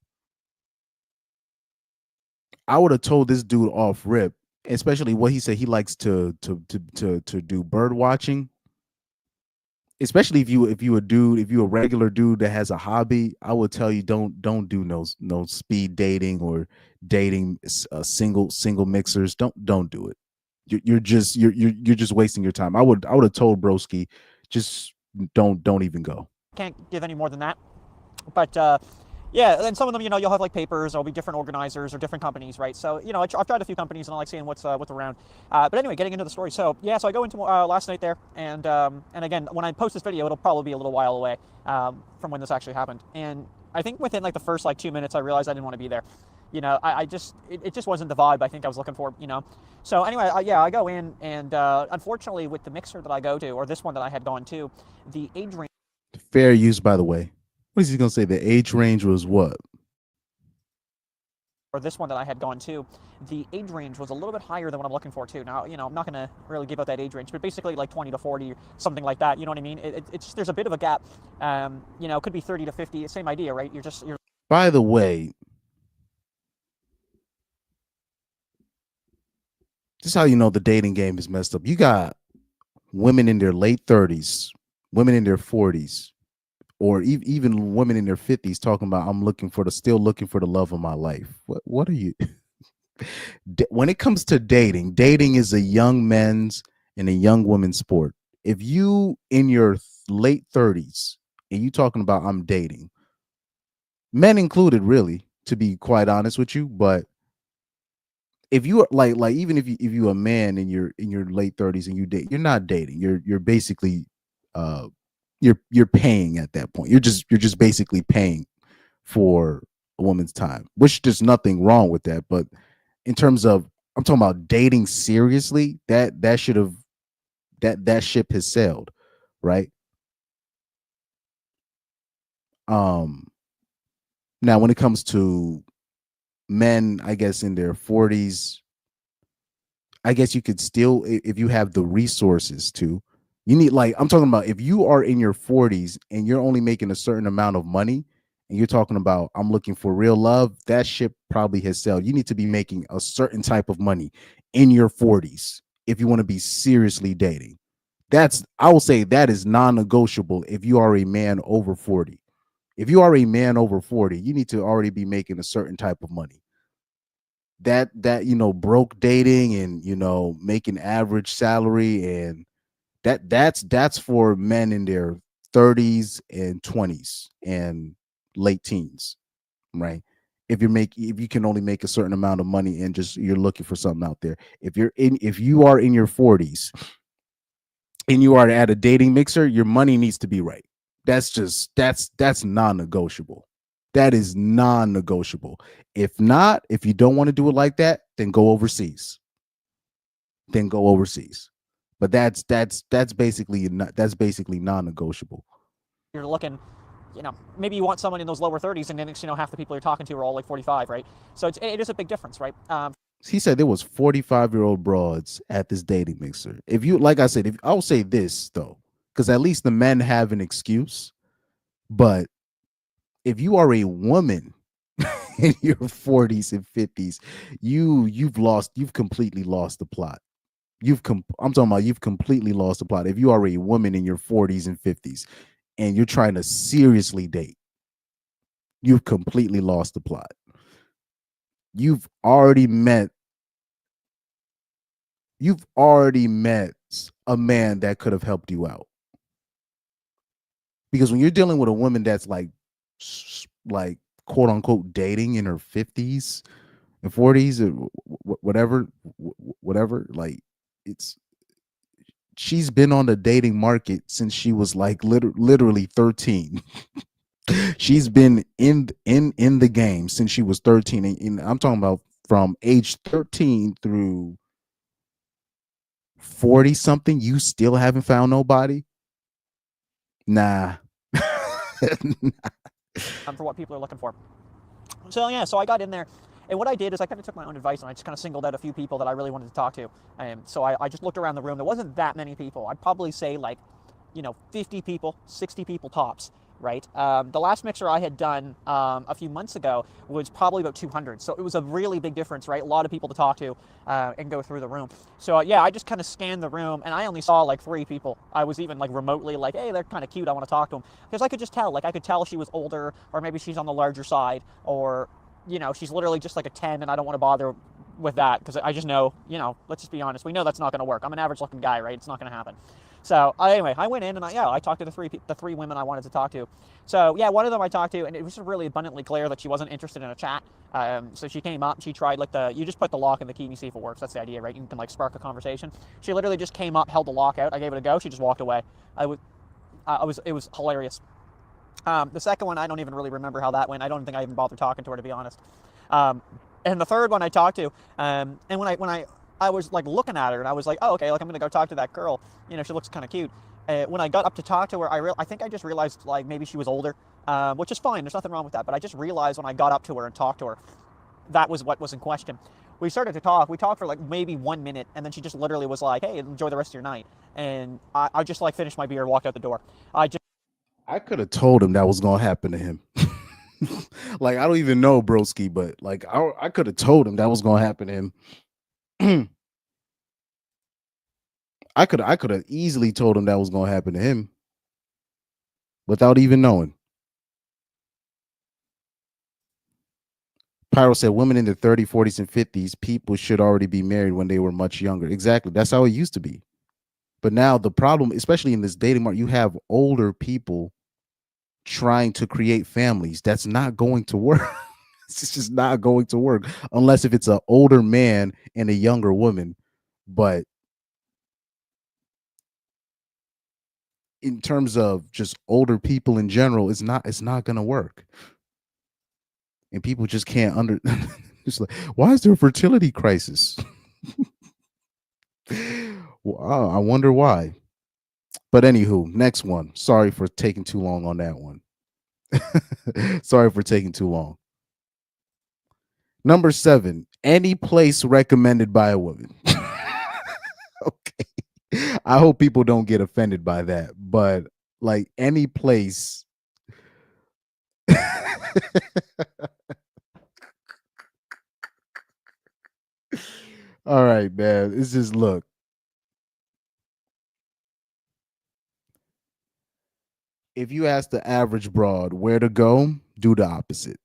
I would have told this dude off rip, especially what he said he likes to do bird watching. Especially if you a regular dude that has a hobby, I would tell you don't do no speed dating or dating single mixers. Don't do it. You're just wasting your time. I would have told broski, just don't even go. Can't give any more than that. But yeah, and some of them, you know, you'll have like papers, there'll be different organizers or different companies, right? So, you know, I've tried a few companies and I like seeing what's around. But anyway, getting into the story. So yeah, so I go into last night there, and again, when I post this video, it'll probably be a little while away from when this actually happened. And I think within like the first like 2 minutes, I realized I didn't want to be there. You know, it just wasn't the vibe I think I was looking for, you know. So anyway, I go in, and unfortunately with the mixer that I go to, or this one that I had gone to, the age range. Fair use, by the way. What is he gonna say? The age range was what? Or this one that I had gone to, the age range was a little bit higher than what I'm looking for too. Now, you know, I'm not gonna really give out that age range, but basically like 20 to 40 or something like that. You know what I mean? It's just, there's a bit of a gap. You know, it could be 30 to 50. Same idea, right? You're. By the way, this is how you know the dating game is messed up. You got women in their late 30s, women in their 40s, or even women in their 50s talking about, I'm still looking for the love of my life. What are you? When it comes to dating is a young men's and a young woman's sport. If you in your late 30s and you talking about I'm dating, men included, really, to be quite honest with you, but if you are like even if you a man in your late 30s and you date, you're not dating. You're basically you're paying at that point. You're just basically paying for a woman's time, which there's nothing wrong with that. But in terms of, I'm talking about dating seriously, that should have, that ship has sailed, right? Now when it comes to men, I guess in their 40s, I guess you could still, if you have the resources to, you need, like, I'm talking about if you are in your 40s and you're only making a certain amount of money and you're talking about, I'm looking for real love, that ship probably has sailed. You need to be making a certain type of money in your 40s if you want to be seriously dating. I will say that is non-negotiable if you are a man over 40. If you are a man over 40, you need to already be making a certain type of money. That broke dating and making average salary, and that's for men in their 30s and 20s and late teens, right? If you can only make a certain amount of money and just you're looking for something out there. If you are in your 40s and you are at a dating mixer, your money needs to be right. That's non-negotiable. That is non-negotiable. If not, if you don't want to do it like that, then go overseas. But that's basically non-negotiable. You're looking, maybe you want someone in those lower 30s, and then half the people you're talking to are all like 45, right? So it is a big difference, right? He said there was 45-year-old broads at this dating mixer. If you, like I said, I'll say this though, because at least the men have an excuse. But if you are a woman in your 40s and 50s, you've completely lost the plot. I'm talking about you've completely lost the plot. If you are a woman in your 40s and 50s and you're trying to seriously date, you've completely lost the plot. You've already met a man that could have helped you out. Because when you're dealing with a woman that's like quote unquote dating in her 50s and 40s or whatever, like, she's been on the dating market since she was like literally 13. She's been in the game since she was 13, and I'm talking about from age 13 through 40 something. You still haven't found nobody? Nah. For what people are looking for. So yeah, so I got in there, and what I did is I kind of took my own advice, and I just kind of singled out a few people that I really wanted to talk to. So I just looked around the room. There wasn't that many people. I'd probably say 50 people, 60 people tops, right? The last mixer I had done a few months ago was probably about 200. So it was a really big difference, right? A lot of people to talk to and go through the room. So yeah, I just kind of scanned the room, and I only saw like 3 people. I was even like remotely like, hey, they're kind of cute, I want to talk to them. Because I could just tell, I could tell she was older, or maybe she's on the larger side, or she's literally just like a 10, and I don't want to bother with that, because I just know, let's just be honest, we know that's not going to work. I'm an average looking guy, right? It's not going to happen. So anyway, I went in and I talked to the three women I wanted to talk to. So yeah, one of them I talked to, and it was just really abundantly clear that she wasn't interested in a chat. So she came up, she tried you just put the lock in the key and you see if it works. That's the idea, right? You can spark a conversation. She literally just came up, held the lock out. I gave it a go. She just walked away. It was hilarious. The second one, I don't even really remember how that went. I don't think I even bothered talking to her, to be honest. And the third one I talked to, and when I was looking at her, and I was like, oh, okay, I'm gonna go talk to that girl. She looks kind of cute. When I got up to talk to her, I think I just realized maybe she was older, which is fine. There's nothing wrong with that. But I just realized when I got up to her and talked to her, that was what was in question. We started to talk. We talked for maybe 1 minute, and then she just literally was like, hey, enjoy the rest of your night. And I just finished my beer and walked out the door. I could have told him that was gonna happen to him. I don't even know broski, but I could have told him that was gonna happen to him. I could have easily told him that was gonna happen to him without even knowing. Pyro said women in their 30s, 40s, and 50s, people should already be married when they were much younger. Exactly. That's how it used to be. But now the problem, especially in this dating market, you have older people trying to create families. That's not going to work. It's just not going to work unless if it's an older man and a younger woman. But in terms of just older people in general, it's not going to work. and people just can't just like, why is there a fertility crisis? Well, I wonder why. But anywho, next one. Sorry for taking too long on that one. Sorry for taking too long. Number 7, any place recommended by a woman. Okay. I hope people don't get offended by that, but like any place. All right, man. It's just look. If you ask the average broad where to go, do the opposite.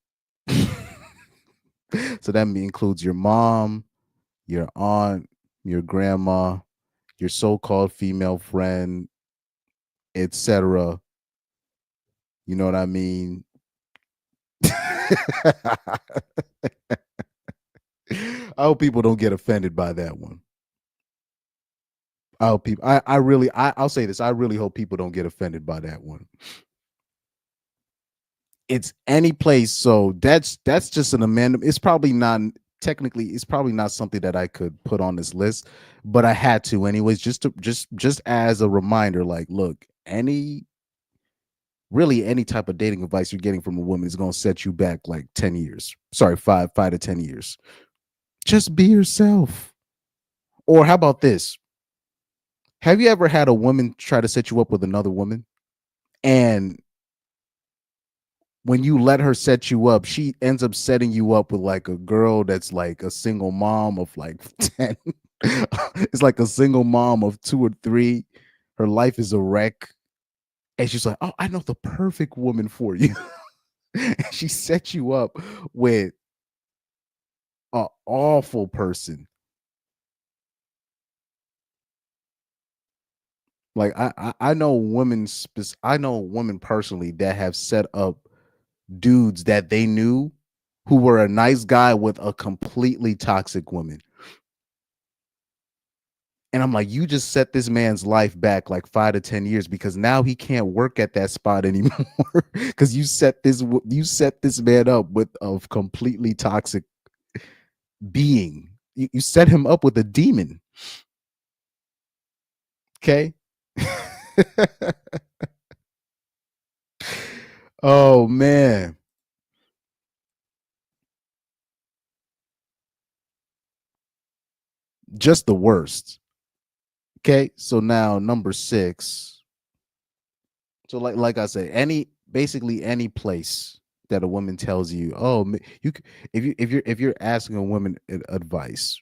So that includes your mom, your aunt, your grandma, your so-called female friend, etc. You know what I mean? I hope people don't get offended by that one. I hope people. I'll say this. I really hope people don't get offended by that one. It's any place. So that's just an amendment. It's probably not technically. It's probably not something that I could put on this list, but I had to anyways. Just as a reminder. Like, look, any type of dating advice you're getting from a woman is going to set you back like 10 years. Sorry, 5 to 10 years. Just be yourself. Or how about this? Have you ever had a woman try to set you up with another woman? And when you let her set you up, she ends up setting you up with like a girl that's like a single mom of like 10. It's like a single mom of 2 or 3. Her life is a wreck. And she's like, oh, I know the perfect woman for you. And she sets you up with an awful person. Like I know women personally that have set up dudes that they knew who were a nice guy with a completely toxic woman. And I'm like, you just set this man's life back like 5 to 10 years because now he can't work at that spot anymore because you set this man up with a completely toxic being. You set him up with a demon. Okay. Oh man. Just the worst. Okay, so now number 6. So like I said, basically any place that a woman tells you, oh, if you're asking a woman advice,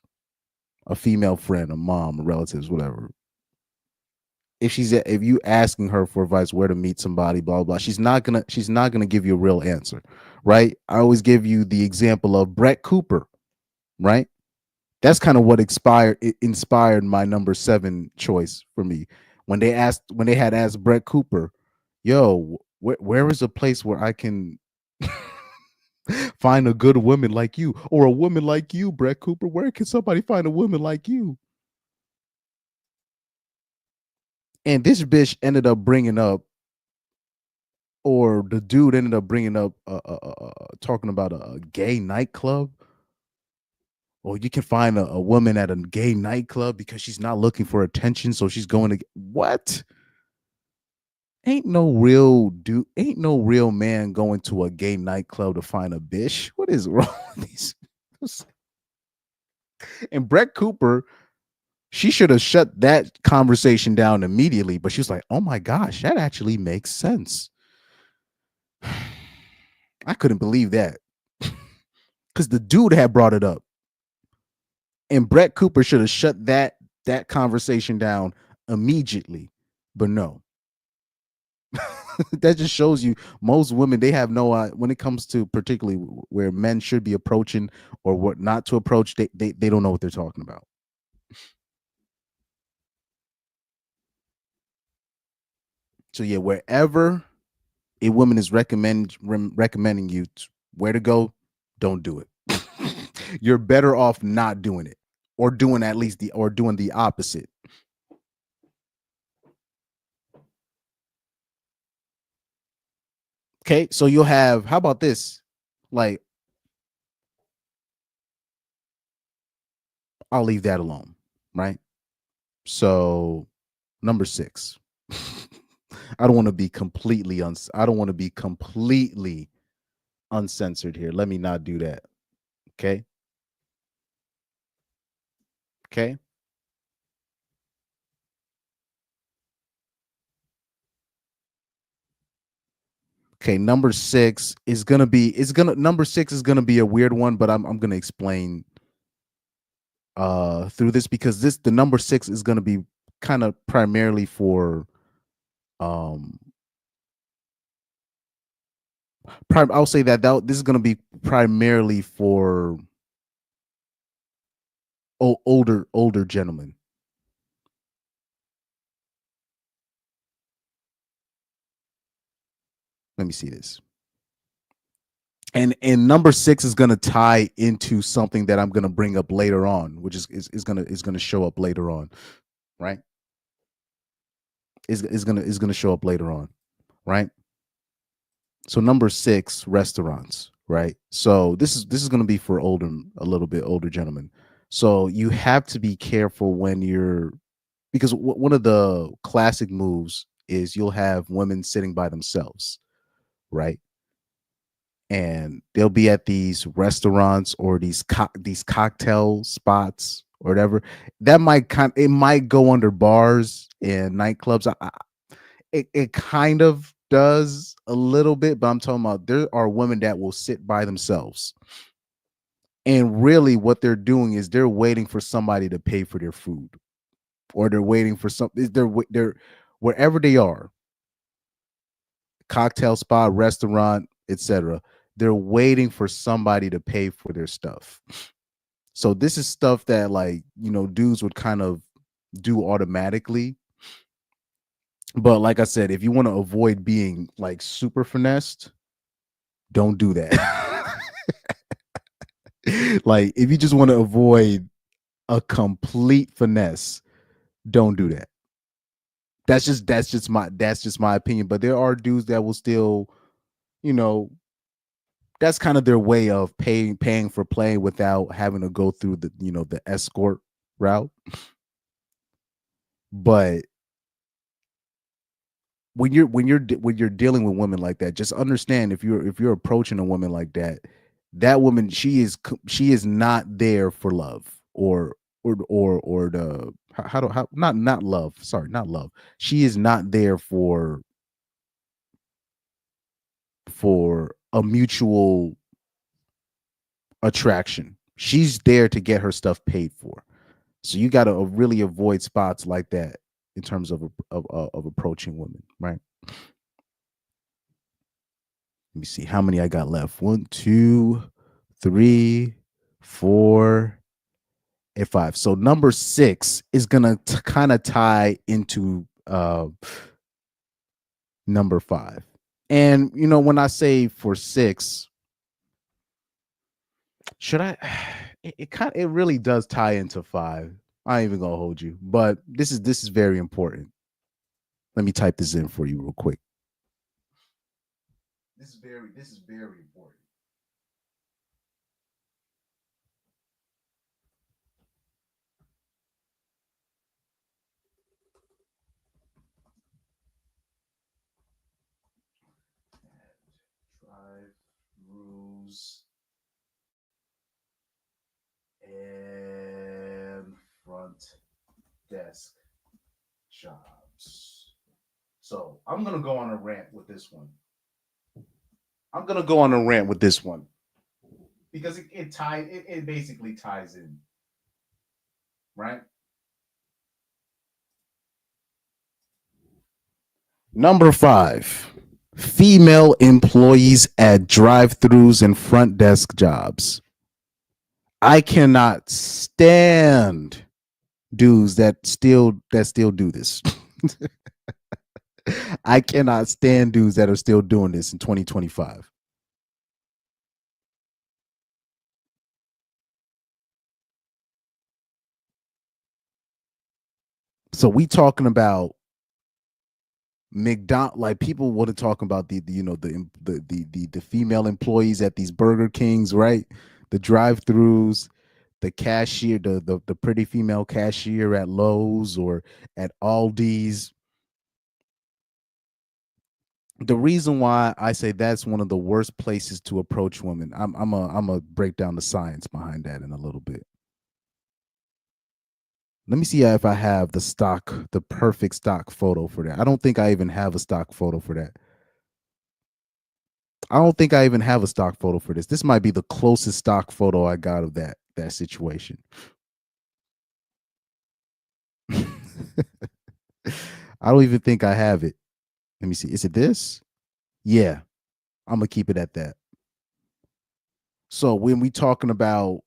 a female friend, a mom, relatives, whatever. If you asking her for advice where to meet somebody, blah blah, she's not gonna give you a real answer, right? I always give you the example of Brett Cooper, right? That's kind of what inspired my number 7 choice for me. When they had asked Brett Cooper, yo, where is a place where I can find a good woman like you or a woman like you, Brett Cooper? Where can somebody find a woman like you? And this bitch ended up bringing up, or the dude ended up bringing up, talking about a gay nightclub. Or you can find a woman at a gay nightclub because she's not looking for attention, so she's going to what? Ain't no real man going to a gay nightclub to find a bitch. What is wrong with these? And Brett Cooper, she should have shut that conversation down immediately, but she was like, oh my gosh, that actually makes sense. I couldn't believe that. Because the dude had brought it up. And Brett Cooper should have shut that conversation down immediately. But no. That just shows you most women, they have no when it comes to particularly where men should be approaching or what not to approach, they don't know what they're talking about. So yeah, wherever a woman is recommending you where to go, don't do it. You're better off not doing it, or doing the opposite. Okay, so you'll have, how about this? Like, I'll leave that alone, right? So number 6. I don't want to be completely uncensored here. Let me not do that. Okay. Okay. Okay, number 6 is gonna be number 6 is gonna be a weird one, but I'm gonna explain through this, because the number 6 is gonna be kind of primarily for I'll say that this is gonna be primarily for older gentlemen. Let me see this. And number 6 is going to tie into something that I'm going to bring up later on, which is going to show up later on, right? Is going to show up later on, right? So number 6, restaurants, right? So this is going to be for a little bit older gentlemen. So you have to be careful because one of the classic moves is you'll have women sitting by themselves, right? And they'll be at these restaurants or these cocktail spots or whatever. That it might go under bars and nightclubs. It kind of does a little bit, but I'm talking about there are women that will sit by themselves. And really what they're doing is they're waiting for somebody to pay for their food, or they're waiting for they're wherever they are, cocktail spot, restaurant, etc. They're waiting for somebody to pay for their stuff. So this is stuff that, like, dudes would kind of do automatically. But like I said, if you want to avoid being like super finessed, don't do that. Like, if you just want to avoid a complete finesse, don't do that. That's just my opinion. But there are dudes that will still, that's kind of their way of paying for playing without having to go through the escort route. But when you're dealing with women like that, just understand, if you're approaching a woman like that, that woman, she is not there for love or the not love. Sorry, not love. She is not there for a mutual attraction. She's there to get her stuff paid for. So you got to really avoid spots like that in terms of approaching women, right? Let me see how many I got left. 1, 2, 3, 4, and 5. So number 6 is gonna kind of tie into number 5. And when I say for 6, should I? It really does tie into 5. I ain't even gonna hold you, but this is very important. Let me type this in for you real quick. This is very important. Drive-throughs and front desk jobs. So I'm gonna go on a rant with this one. Because it basically ties in, right? Number 5, female employees at drive-throughs and front desk jobs. I cannot stand dudes that still do this. I cannot stand dudes that are still doing this in 2025. So we talking about McDonald's, like people want to talk about the female employees at these Burger Kings, right? The drive-throughs, the cashier, the pretty female cashier at Lowe's or at Aldi's. The reason why I say that's one of the worst places to approach women, I'm gonna break down the science behind that in a little bit. Let me see if I have the perfect stock photo for that. I don't think I even have a stock photo for that. I don't think I even have a stock photo for this. This might be the closest stock photo I got of that situation. I don't even think I have it. Let me see. Is it this? Yeah. I'm going to keep it at that. So when we talking about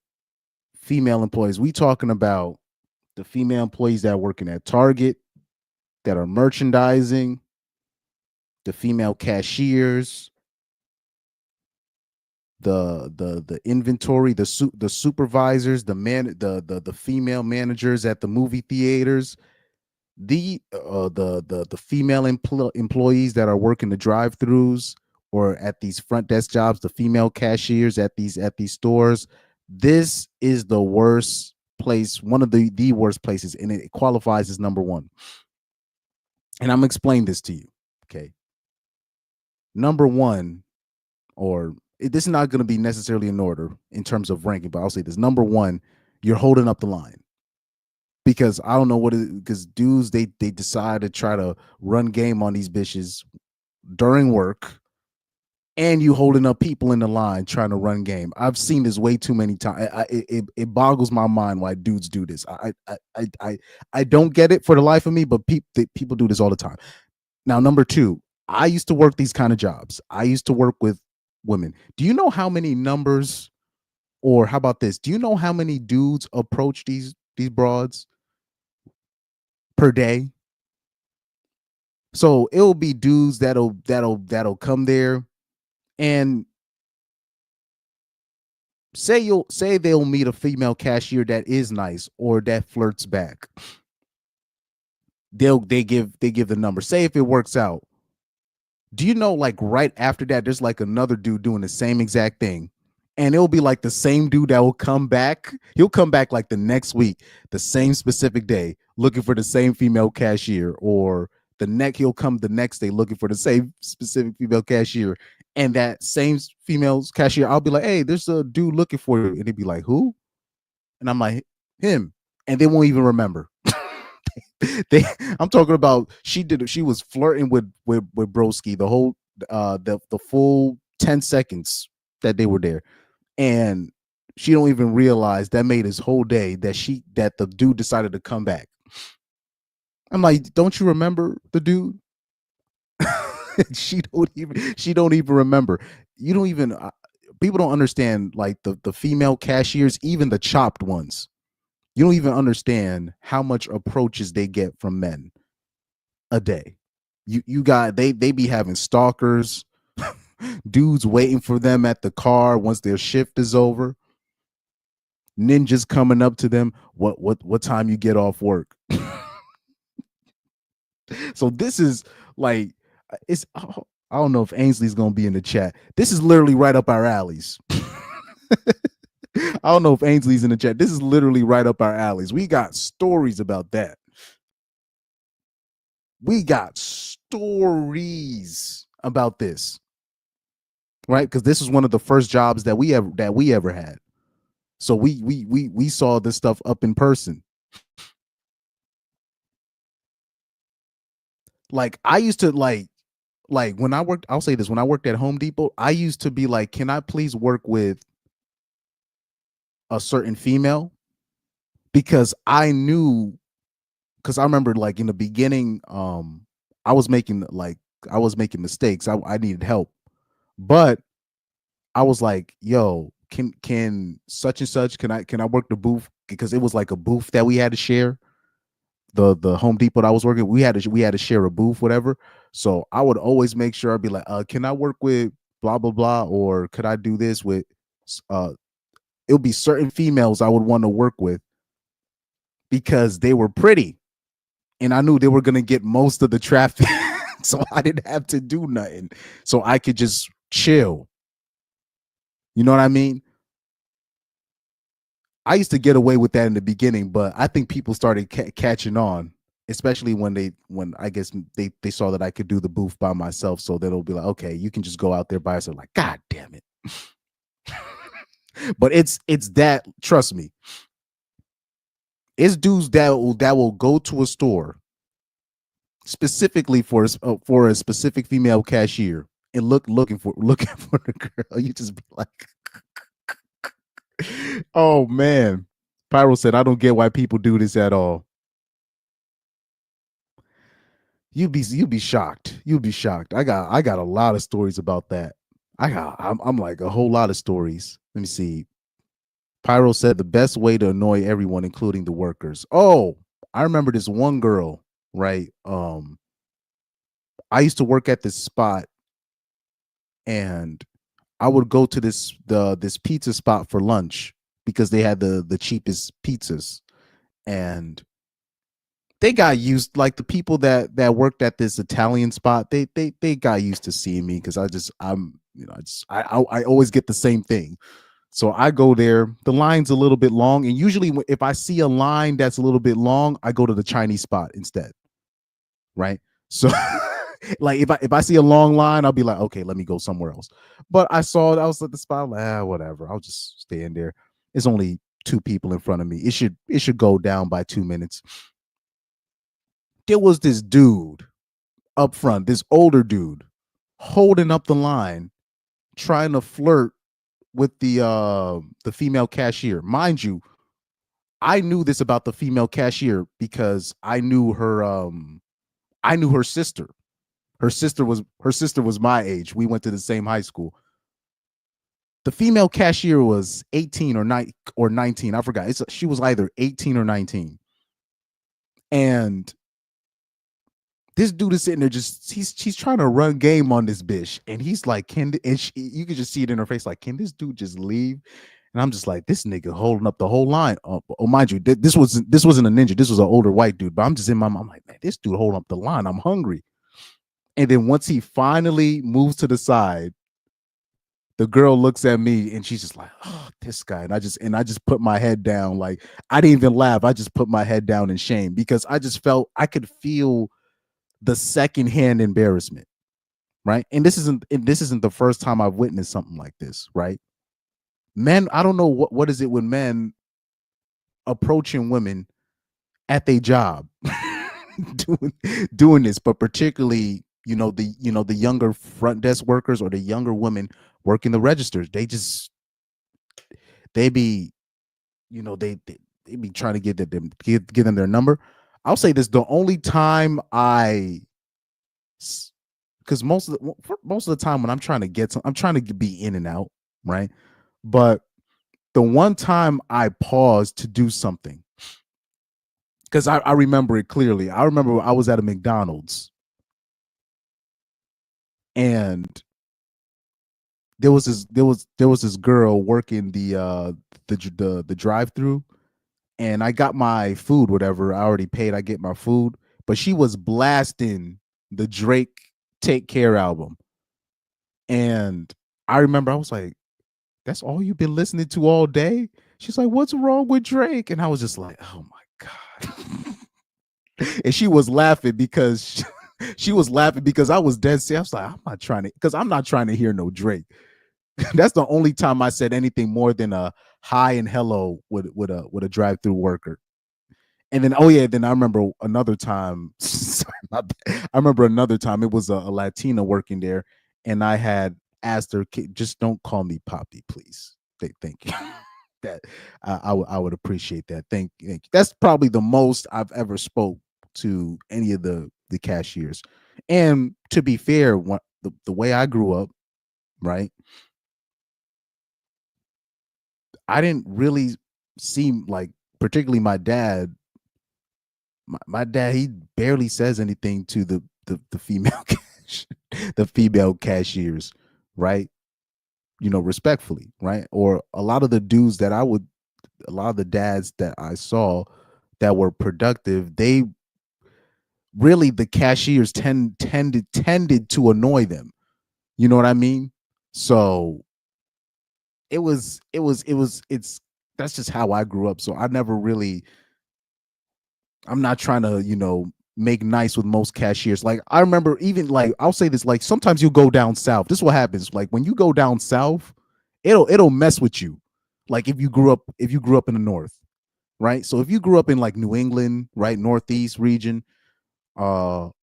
female employees, we talking about the female employees that are working at Target, that are merchandising, the female cashiers, the inventory, the supervisors, the female managers at the movie theaters, the female employees that are working the drive-throughs or at these front desk jobs, the female cashiers at these stores. This is the worst place, one of the worst places, and it qualifies as number one. And I'm gonna explain this to you. Okay. Number one, or this is not going to be necessarily in order in terms of ranking, but I'll say this. Number one, you're holding up the line. Because I don't know what it is, because dudes, they decide to try to run game on these bitches during work, and you holding up people in the line trying to run game. I've seen this way too many times. It boggles my mind why dudes do this. I don't get it for the life of me, but people do this all the time. Now, number two, I used to work these kind of jobs. I used to work with women. Do you know how many numbers, or how about this? Do you know how many dudes approach these broads per day? So it'll be dudes that'll come there and say they'll meet a female cashier that is nice or that flirts back. They give the number. Say if it works out. Do you know, like, right after that, there's like another dude doing the same exact thing, and it'll be like the same dude that will come back. He'll come back like the next week, the same specific day, looking for the same female cashier, or he'll come the next day looking for the same specific female cashier, and that same female cashier, I'll be like, hey, there's a dude looking for you, and he'd be like, who? And I'm like, him, and they won't even remember. I'm talking about she was flirting with Broski the whole the full 10 seconds that they were there, and she don't even realize that made his whole day that the dude decided to come back. I'm like, don't you remember the dude? She don't even remember. You don't even people don't understand, like the female cashiers, even the chopped ones. You don't even understand how much approaches they get from men a day. You got they be having stalkers, dudes waiting for them at the car once their shift is over. Ninjas coming up to them, what time you get off work? So this is like, I don't know if Ainsley's gonna be in the chat. This is literally right up our alleys. I don't know if Ainsley's in the chat. This is literally right up our alleys. We got stories about that. We got stories about this, right? Because this is one of the first jobs that we ever had. So we saw this stuff up in person. Like, I used to like when I worked, I'll say this, when I worked at Home Depot, I used to be like, can I please work with a certain female? Because I remember, like, in the beginning, I was making mistakes. I needed help, but I was like, yo, can such and such, can I work the booth? Because it was like a booth that we had to share. The Home Depot that I was working, we had to share a booth, whatever. So I would always make sure I'd be like, can I work with blah blah blah, or could I do this with it would be certain females I would want to work with because they were pretty and I knew they were going to get most of the traffic. So I didn't have to do nothing. So I could just chill. You know what I mean? I used to get away with that in the beginning, but I think people started catching on, especially when I guess they saw that I could do the booth by myself. So they'll be like, okay, you can just go out there by yourself. Like, God damn it. But it's that, trust me. It's dudes that will go to a store specifically for a specific female cashier and looking for the girl. You just be like, oh man. Pyro said, I don't get why people do this at all. You'd be shocked. You'd be shocked. I got a lot of stories about that. I'm like a whole lot of stories. Let me see. Pyro said the best way to annoy everyone, including the workers. Oh, I remember this one girl, right? I used to work at this spot, and I would go to this pizza spot for lunch because they had the cheapest pizzas, and they got used, like the people that worked at this Italian spot, they got used to seeing me because I always get the same thing. So I go there, the line's a little bit long, and usually if I see a line that's a little bit long, I go to the Chinese spot instead, right? So like if I see a long line, I'll be like, okay, let me go somewhere else. But I was at the spot, like, whatever, I'll just stay in there. It's only 2 people in front of me. It should go down by 2 minutes. There was this dude up front, this older dude, holding up the line, trying to flirt with the female cashier. Mind you, I knew this about the female cashier because I knew her sister. Her sister was my age. We went to the same high school. The female cashier was 18 or 19. I forgot. She was either 18 or 19. And this dude is sitting there she's trying to run game on this bitch. And he's like, you can just see it in her face, like, can this dude just leave? And I'm just like, this nigga holding up the whole line. Oh, mind you, this wasn't a ninja. This was an older white dude. But I'm just in my mind, I'm like, man, this dude holding up the line. I'm hungry. And then once he finally moves to the side, the girl looks at me and she's just like, oh, this guy. And I just put my head down. Like, I didn't even laugh. I just put my head down in shame because I could feel the secondhand embarrassment, right? And this isn't the first time I've witnessed something like this, right? Men, I don't know what is it with men approaching women at their job doing this, but particularly, the younger front desk workers or the younger women working the registers. They be trying to give them their number. I'll say this: the only time because most of the time when I'm trying to I'm trying to be in and out, right? But the one time I paused to do something, because I remember it clearly. I remember I was at a McDonald's, and there was this girl working the drive-through. And I got my food, whatever. I already paid. I get my food. But she was blasting the Drake Take Care album. And I remember I was like, that's all you've been listening to all day? She's like, what's wrong with Drake? And I was just like, oh my God. And she was laughing because I was dead serious. I was like, I'm not trying to hear no Drake. That's the only time I said anything more than a hi and hello with a drive-through worker. And then then I remember another time. Sorry, I remember another time it was a Latina working there, and I had asked her, just don't call me Poppy, please. Thank you. That I would appreciate that. Thank you. That's probably the most I've ever spoke to any of the cashiers. And to be fair, the way I grew up, right? I didn't really seem like, particularly my dad. My dad, he barely says anything to the female the female cashiers, right? Respectfully, right? Or a lot of the dads that I saw that were productive, the cashiers tended to annoy them. You know what I mean? So that's that's just how I grew up. So I never really, I'm not trying to, make nice with most cashiers. Like I remember even like, I'll say this, like sometimes you go down south. This is what happens. Like when you go down south, it'll mess with you. Like if you grew up in the north, right? So if you grew up in like New England, right, Northeast region, it'll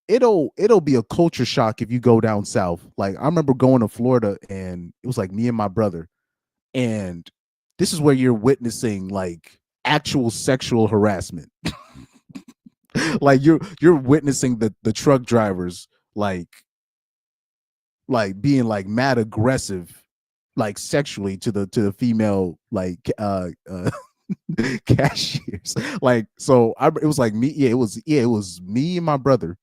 be a culture shock if you go down south. Like I remember going to Florida and it was like me and my brother, and this is where you're witnessing like actual sexual harassment. Like you're witnessing the truck drivers like being like mad aggressive, like sexually to the female like cashiers. Like so it was like me, it was me and my brother.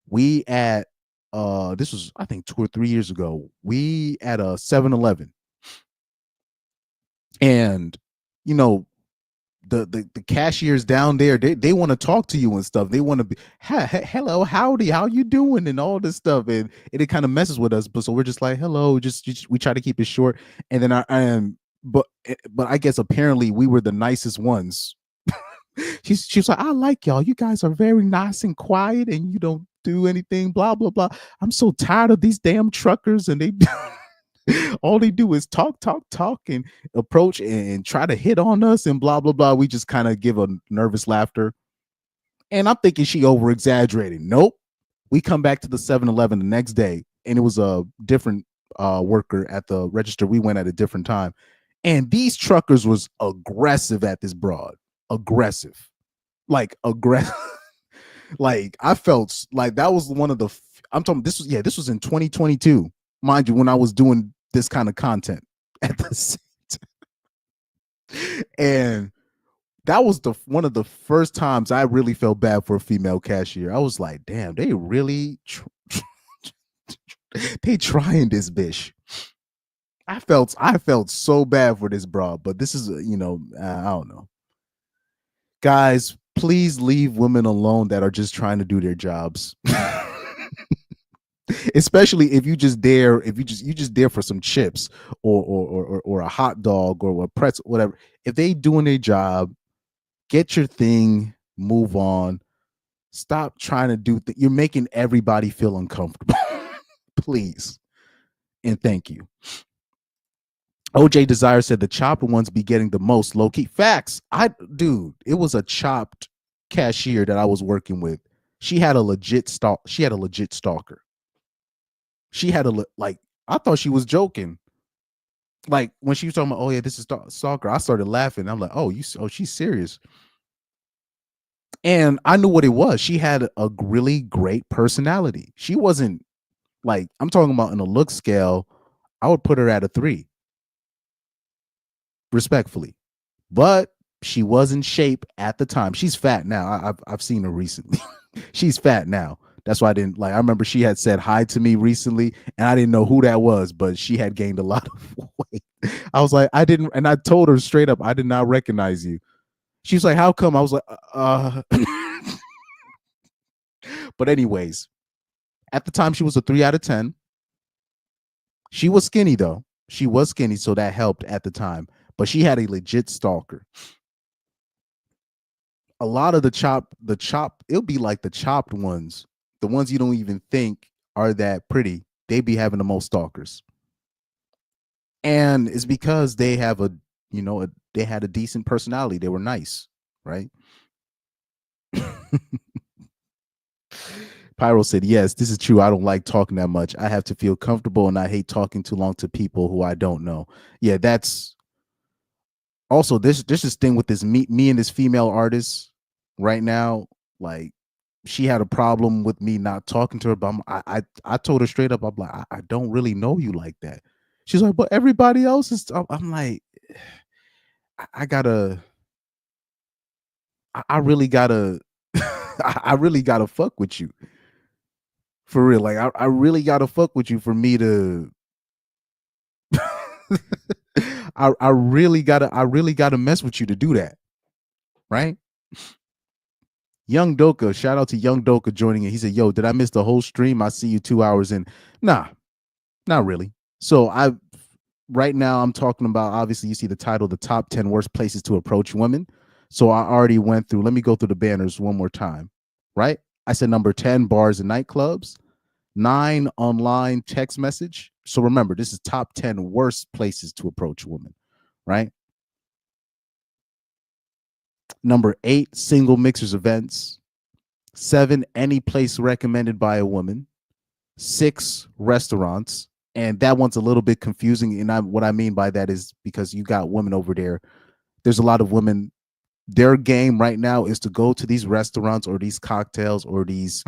We at this was I think 2 or 3 years ago. We at a 7-Eleven. And the cashiers down there, they want to talk to you and stuff. They want to be hello, howdy, how you doing, and all this stuff, and it kind of messes with us. But so we're just like hello, just we try to keep it short. And then I am, but I guess apparently we were the nicest ones. She's like, I like y'all. You guys are very nice and quiet, and you don't do anything. Blah blah blah. I'm so tired of these damn truckers, and they. All they do is talk, and approach and try to hit on us and blah, blah, blah. We just kind of give a nervous laughter. And I'm thinking she over exaggerating. Nope. We come back to the 7-Eleven the next day, and it was a different worker at the register. We went at a different time. And these truckers was aggressive at this broad. Aggressive. Like aggressive. Like I felt like that was one of the I'm talking this was in 2022. Mind you, when I was doing this kind of content at the same time. And that was one of the first times I really felt bad for a female cashier. I was like, damn, they really they trying this bitch. I felt so bad for this broad, but this is, I don't know. Guys, please leave women alone that are just trying to do their jobs. Especially if you just dare for some chips or a hot dog or a pretzel, whatever. If they doing their job, get your thing, move on. Stop trying to do you're making everybody feel uncomfortable. Please. And thank you. OJ Desire said the chopped ones be getting the most low key. Facts. It was a chopped cashier that I was working with. She had a legit stalker. She had I thought she was joking. Like when she was talking about, oh yeah, this is stalker, I started laughing. I'm like, she's serious. And I knew what it was. She had a really great personality. She wasn't like, I'm talking about in a look scale, I would put her at a 3. Respectfully. But she was in shape at the time. She's fat now. I've seen her recently. She's fat now. That's why I didn't I remember she had said hi to me recently and I didn't know who that was, but she had gained a lot of weight. I was like, and I told her straight up, I did not recognize you. She was like, how come? I was like, But anyways, at the time she was a 3 out of 10. She was skinny though. She was skinny, so that helped at the time. But she had a legit stalker. A lot of the chopped, it'll be like the chopped ones. The ones you don't even think are that pretty, they be having the most stalkers. And it's because they have they had a decent personality. They were nice, right? Pyro said, yes, this is true. I don't like talking that much. I have to feel comfortable and I hate talking too long to people who I don't know. Yeah, that's also there's this thing with this me and this female artist right now. Like, she had a problem with me not talking to her, but I told her straight up, I'm like, I don't really know you like that. She's like, but everybody else is. I'm like, I really gotta fuck with you. For real. Like, I really gotta fuck with you for me to I really gotta mess with you to do that. Right? Young Doka, shout out to Young Doka joining in. He said, yo, did I miss the whole stream? I see you 2 hours in. Nah, not really. So right now I'm talking about, obviously you see the title, the top 10 worst places to approach women. So I already went through, let me go through the banners one more time, right? I said number 10, bars and nightclubs. 9, online text message. So remember, this is top 10 worst places to approach women, right? Number 8, single mixers events. 7, any place recommended by a woman. 6, restaurants. And that one's a little bit confusing. And what I mean by that is because you got women over there. There's a lot of women. Their game right now is to go to these restaurants or these cocktails or these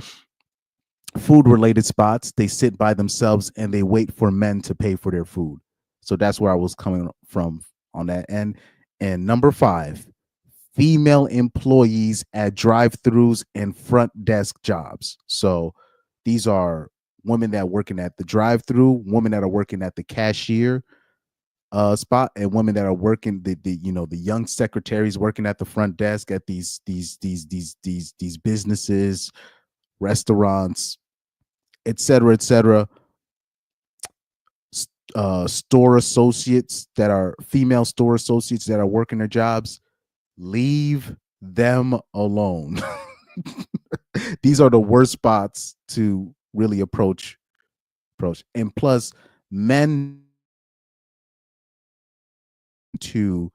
food related spots. They sit by themselves and they wait for men to pay for their food. So that's where I was coming from on that end. And number 5, female employees at drive-throughs and front desk jobs. So these are women that are working at the drive-through, women that are working at the cashier spot, and women that are working the young secretaries working at the front desk at these businesses, restaurants, etc. Store associates that are female store associates that are working their jobs. Leave them alone. These are the worst spots to really approach. And plus, men to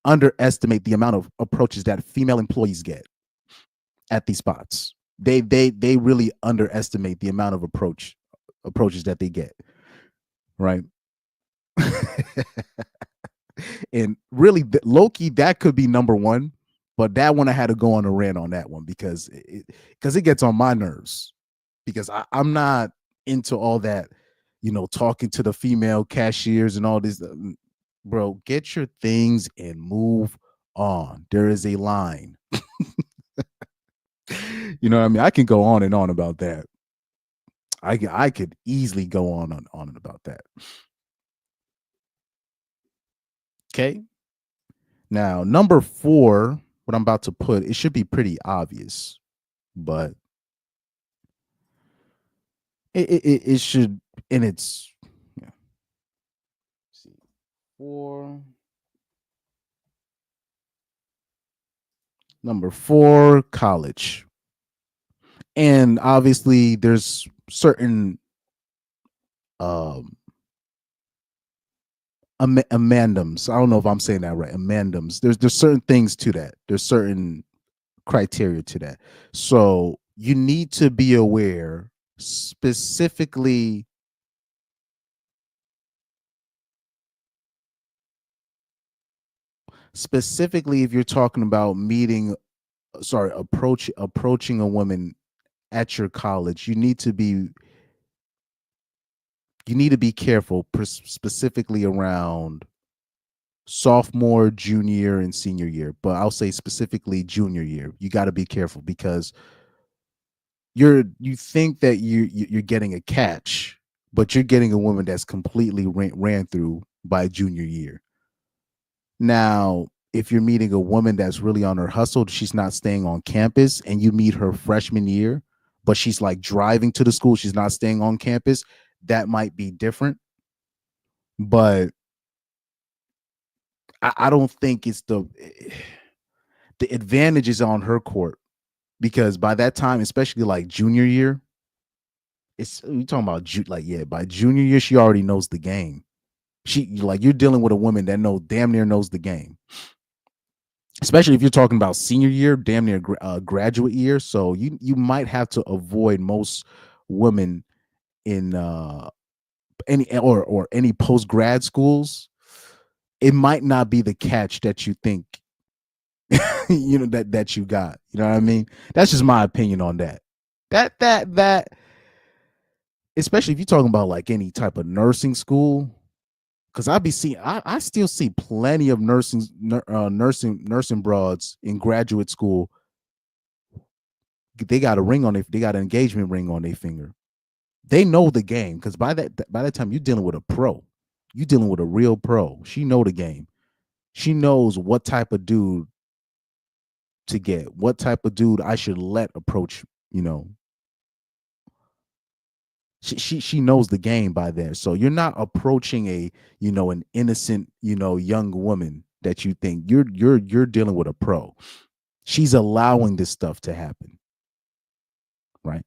underestimate the amount of approaches that female employees get at these spots. They really underestimate the amount of approaches that they get, right? And really, low-key, that could be number 1, but that one I had to go on a rant on that one because it gets on my nerves, because I'm not into all that, talking to the female cashiers and all this. Bro, get your things and move on. There is a line. You know what I mean? I can go on and on about that. I could easily go on and about that. Okay. Now, number 4, what I'm about to put, it should be pretty obvious, but it should, and it's, yeah. See, 4. Number 4, college. And obviously there's certain amendums. I don't know if I'm saying that right. Amendums. There's certain things to that. There's certain criteria to that. So you need to be aware specifically if you're talking about approaching a woman at your college. You need to be careful, specifically around sophomore, junior, and senior year. But I'll say specifically junior year. You got to be careful because you think that you're getting a catch, but you're getting a woman that's completely ran through by junior year. Now, if you're meeting a woman that's really on her hustle, she's not staying on campus, and you meet her freshman year, but she's like driving to the school, she's not staying on campus, that might be different. But I don't think it's the advantage is on her court, because by that time, especially like junior year, you're talking about by junior year, she already knows the game. You're dealing with a woman that damn near knows the game, especially if you're talking about senior year, damn near graduate year. So you might have to avoid most women in any post grad schools. It might not be the catch that you think that you got. You know what I mean? That's just my opinion on that. That especially if you're talking about like any type of nursing school. Because I still see plenty of nursing broads in graduate school. They got they got an engagement ring on their finger. They know the game, because by that time you're dealing with a pro. You're dealing with a real pro. She know the game. She knows what type of dude to get, what type of dude I should let approach, She knows the game by then. So you're not approaching an innocent, young woman that you think you're dealing with a pro. She's allowing this stuff to happen. Right?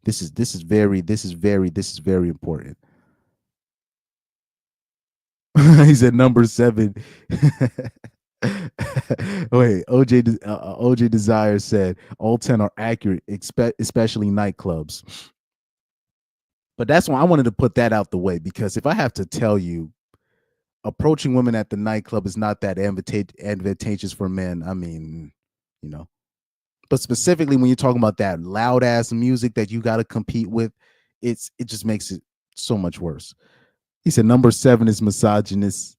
This is very important. He said number 7. Wait, OJ Desire said all 10 are accurate, especially nightclubs. But that's why I wanted to put that out the way, because if I have to tell you, approaching women at the nightclub is not that advantageous for men. I mean, but specifically when you're talking about that loud ass music that you got to compete with, it just makes it so much worse. He said number 7 is misogynist.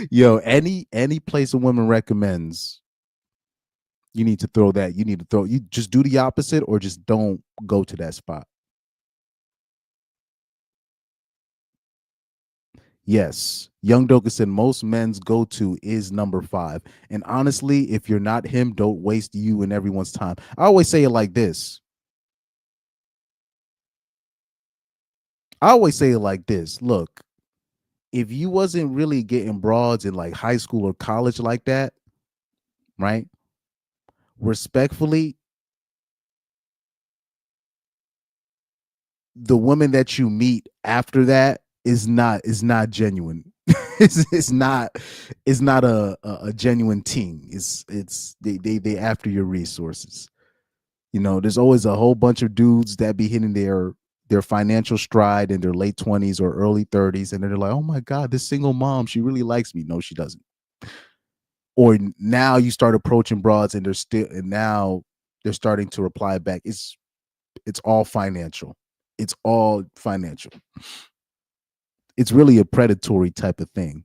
Yo, any place a woman recommends, you need to throw that. You just do the opposite, or just don't go to that spot. Yes. Young Doka said most men's go-to is number 5. And honestly, if you're not him, don't waste you and everyone's time. I always say it like this. Look, if you wasn't really getting broads in like high school or college like that, right? Respectfully, the woman that you meet after that is not genuine. it's not a genuine team. It's they after your resources. There's always a whole bunch of dudes that be hitting their financial stride in their late 20s or early 30s, and they're like, oh my God, this single mom, she really likes me. No, she doesn't. Or now you start approaching broads and now they're starting to reply back. It's all financial. It's all financial. It's really a predatory type of thing.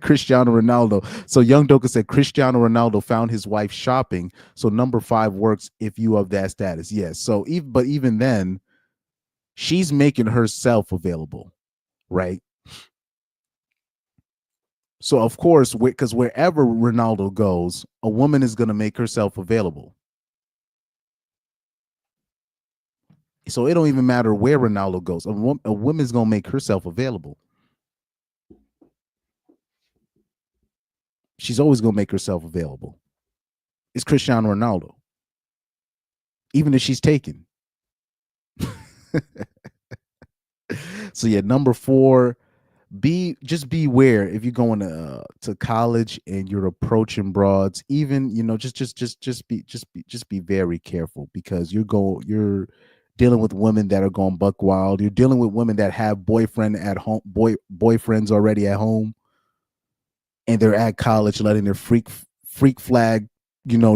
Cristiano Ronaldo. So Young Doka said Cristiano Ronaldo found his wife shopping. So number 5 works if you of that status. Yes. So even then, she's making herself available, right? So of course, because wherever Ronaldo goes, a woman is going to make herself available. So it don't even matter where Ronaldo goes. A woman's going to make herself available. She's always going to make herself available. It's Cristiano Ronaldo. Even if she's taken. So yeah, number 4, just beware if you're going to college and you're approaching broads. Even just be very careful, because you're dealing with women that are going buck wild. You're dealing with women that have boyfriends already at home, and they're at college letting their freak flag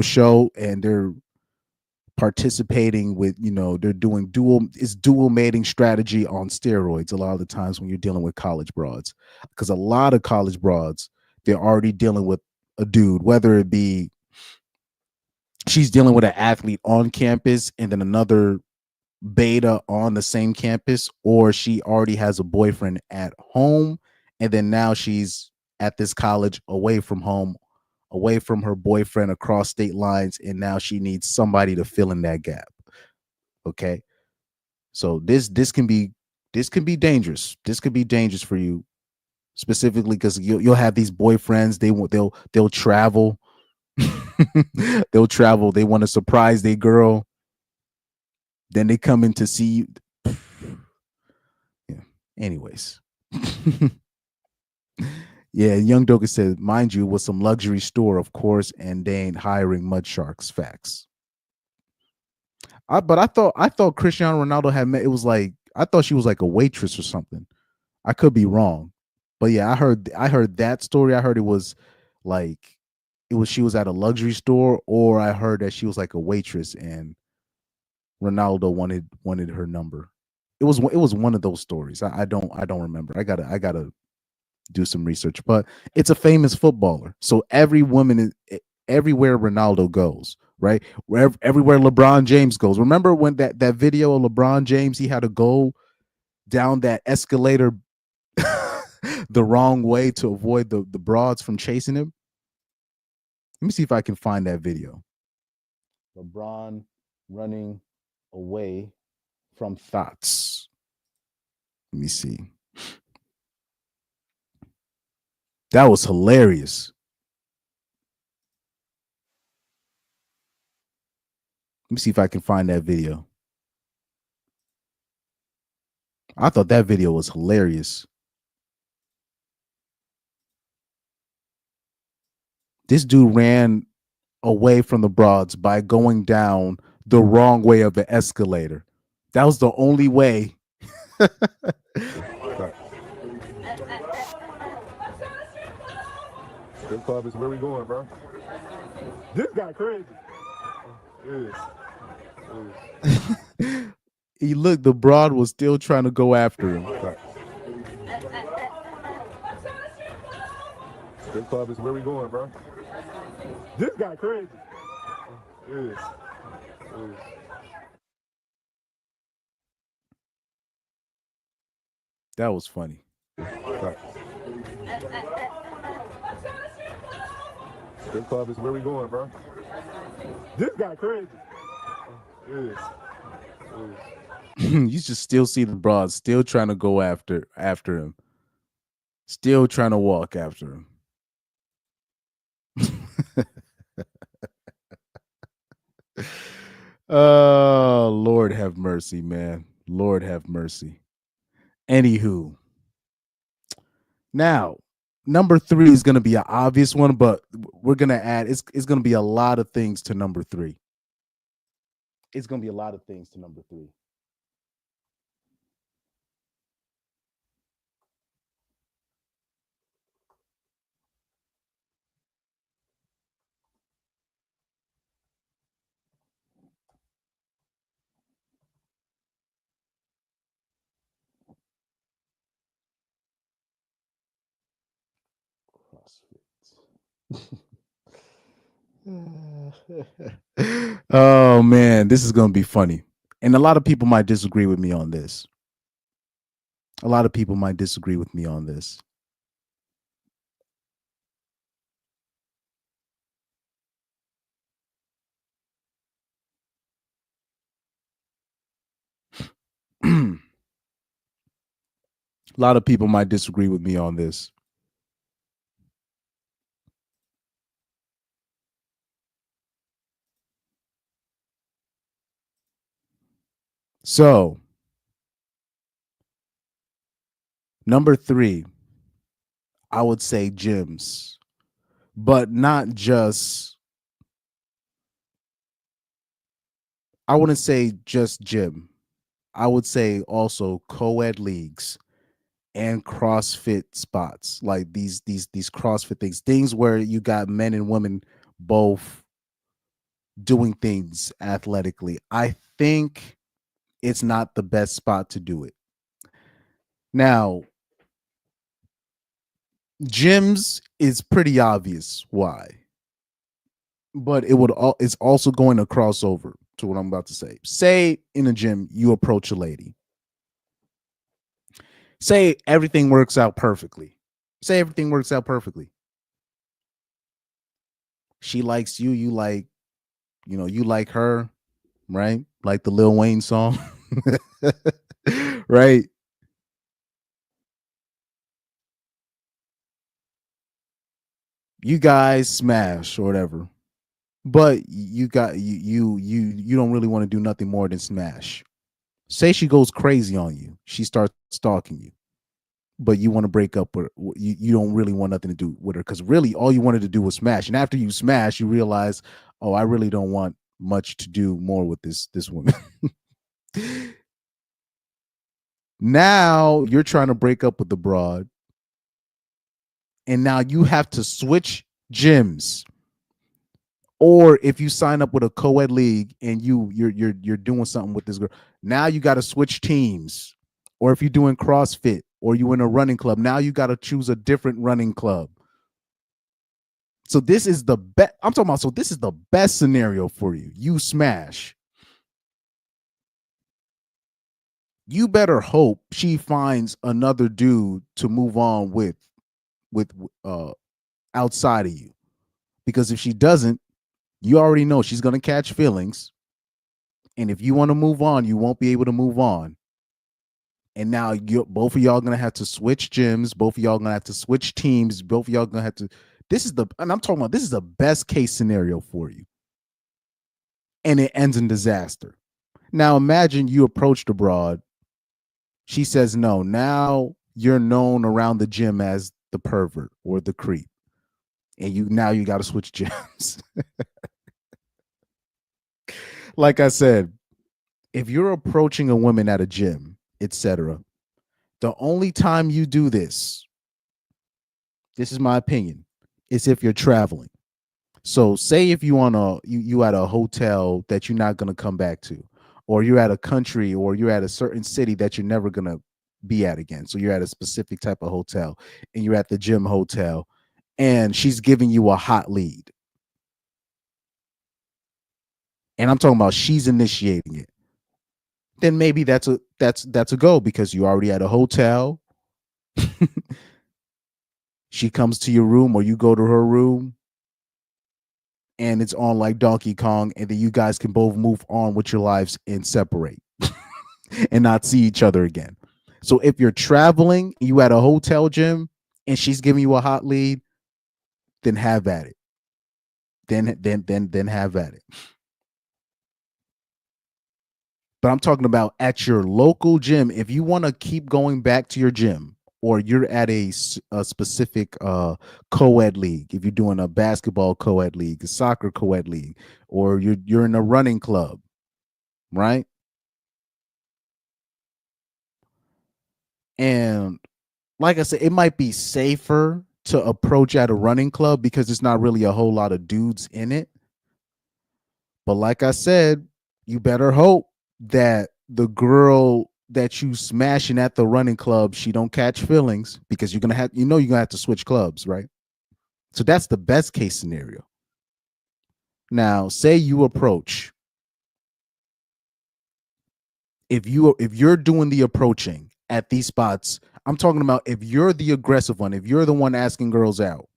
show, and they're participating with they're doing dual mating strategy on steroids a lot of the times when you're dealing with college broads, because a lot of college broads, they're already dealing with a dude, whether it be she's dealing with an athlete on campus and then another beta on the same campus, or she already has a boyfriend at home and then now she's at this college away from home, away from her boyfriend, across state lines, and now she needs somebody to fill in that gap. Okay, so this can be dangerous. This could be dangerous for you, specifically because you'll have these boyfriends. They'll travel. They'll travel. They want to surprise their girl. Then they come in to see you. Yeah. Anyways. Yeah, Young Doka said, mind you, with some luxury store, of course, and they ain't hiring mud sharks. Facts. But I thought Cristiano Ronaldo had met. It was like, I thought she was like a waitress or something. I could be wrong, but yeah, I heard that story. I heard it was she was at a luxury store, or I heard that she was like a waitress and Ronaldo wanted her number. It was one of those stories. I don't remember. I gotta do some research, but it's a famous footballer. So every woman is everywhere Ronaldo goes, right? Everywhere LeBron James goes. Remember when that video of LeBron James, he had to go down that escalator the wrong way to avoid the broads from chasing him? Let me see if I can find that video. LeBron running away from thoughts. Let me see. That was hilarious. Let me see if I can find that video. I thought that video was hilarious. This dude ran away from the broads by going down the wrong way of the escalator. That was the only way. Strip club is where we going, bro. This guy crazy. He looked, the broad was still trying to go after him. Strip club is where we going, bro. This guy crazy. That was funny. Strip club is where we going, bro. This guy crazy. You just still see the broad still trying to go after him. Still trying to walk after him. Oh, Lord have mercy, man. Lord have mercy. Anywho. Now, number 3 is going to be an obvious one, but we're going to add, it's going to be a lot of things to number 3. It's going to be a lot of things to number 3. Oh man, this is going to be funny. And a lot of people might disagree with me on this. A lot of people might disagree with me on this. A lot of people might disagree with me on this. So, number 3, I would say gyms, but not just, I wouldn't say just gym. I would say also co-ed leagues and CrossFit spots, like these CrossFit things where you got men and women both doing things athletically. I think it's not the best spot to do it. Now, gyms is pretty obvious why, but it's also going to cross over to what I'm about to say. Say in a gym, you approach a lady. Say everything works out perfectly. Say everything works out perfectly. She likes you, you like her, right? Like the Lil Wayne song, right? You guys smash or whatever, but you don't really want to do nothing more than smash. Say she goes crazy on you. She starts stalking you, but you want to break up with her. You don't really want nothing to do with her because really all you wanted to do was smash. And after you smash, you realize, oh, I really don't want much to do more with this woman. Now you're trying to break up with the broad. And now you have to switch gyms. Or if you sign up with a co-ed league and you're doing something with this girl, now you got to switch teams. Or if you're doing CrossFit or you in a running club, now you got to choose a different running club. So this is the best. I'm talking about. So this is the best scenario for you. You smash. You better hope she finds another dude to move on with outside of you, because if she doesn't, you already know she's gonna catch feelings And if you want to move on, you won't be able to move on. And now both of y'all gonna have to switch gyms. Both of y'all gonna have to switch teams. Both of y'all gonna have to. And I'm talking about this is the best case scenario for you. And it ends in disaster. Now imagine you approached abroad. She says no. Now you're known around the gym as the pervert or the creep. And you got to switch gyms. Like I said, if you're approaching a woman at a gym, etc., the only time you do this is my opinion, is if you're traveling. So say if you at a hotel that you're not going to come back to, or you're at a country, or you're at a certain city that you're never going to be at again. So you're at a specific type of hotel and you're at the gym hotel and she's giving you a hot lead. And I'm talking about she's initiating it. Then maybe that's a go, because you already at a hotel. She comes to your room or you go to her room and it's on like Donkey Kong, and then you guys can both move on with your lives and separate and not see each other again. So if you're traveling, you at a hotel gym and she's giving you a hot lead, then have at it. Then have at it. But I'm talking about at your local gym. If you want to keep going back to your gym, or you're at a specific co-ed league, if you're doing a basketball co-ed league, a soccer co-ed league, or you're in a running club, right? And like I said, it might be safer to approach at a running club because it's not really a whole lot of dudes in it. But like I said, you better hope that the girl that you smashing at the running club, she don't catch feelings, because you're gonna have to switch clubs, right? So that's the best case scenario. Now, say you approach. If you're doing the approaching at these spots, I'm talking about if you're the aggressive one, if you're the one asking girls out,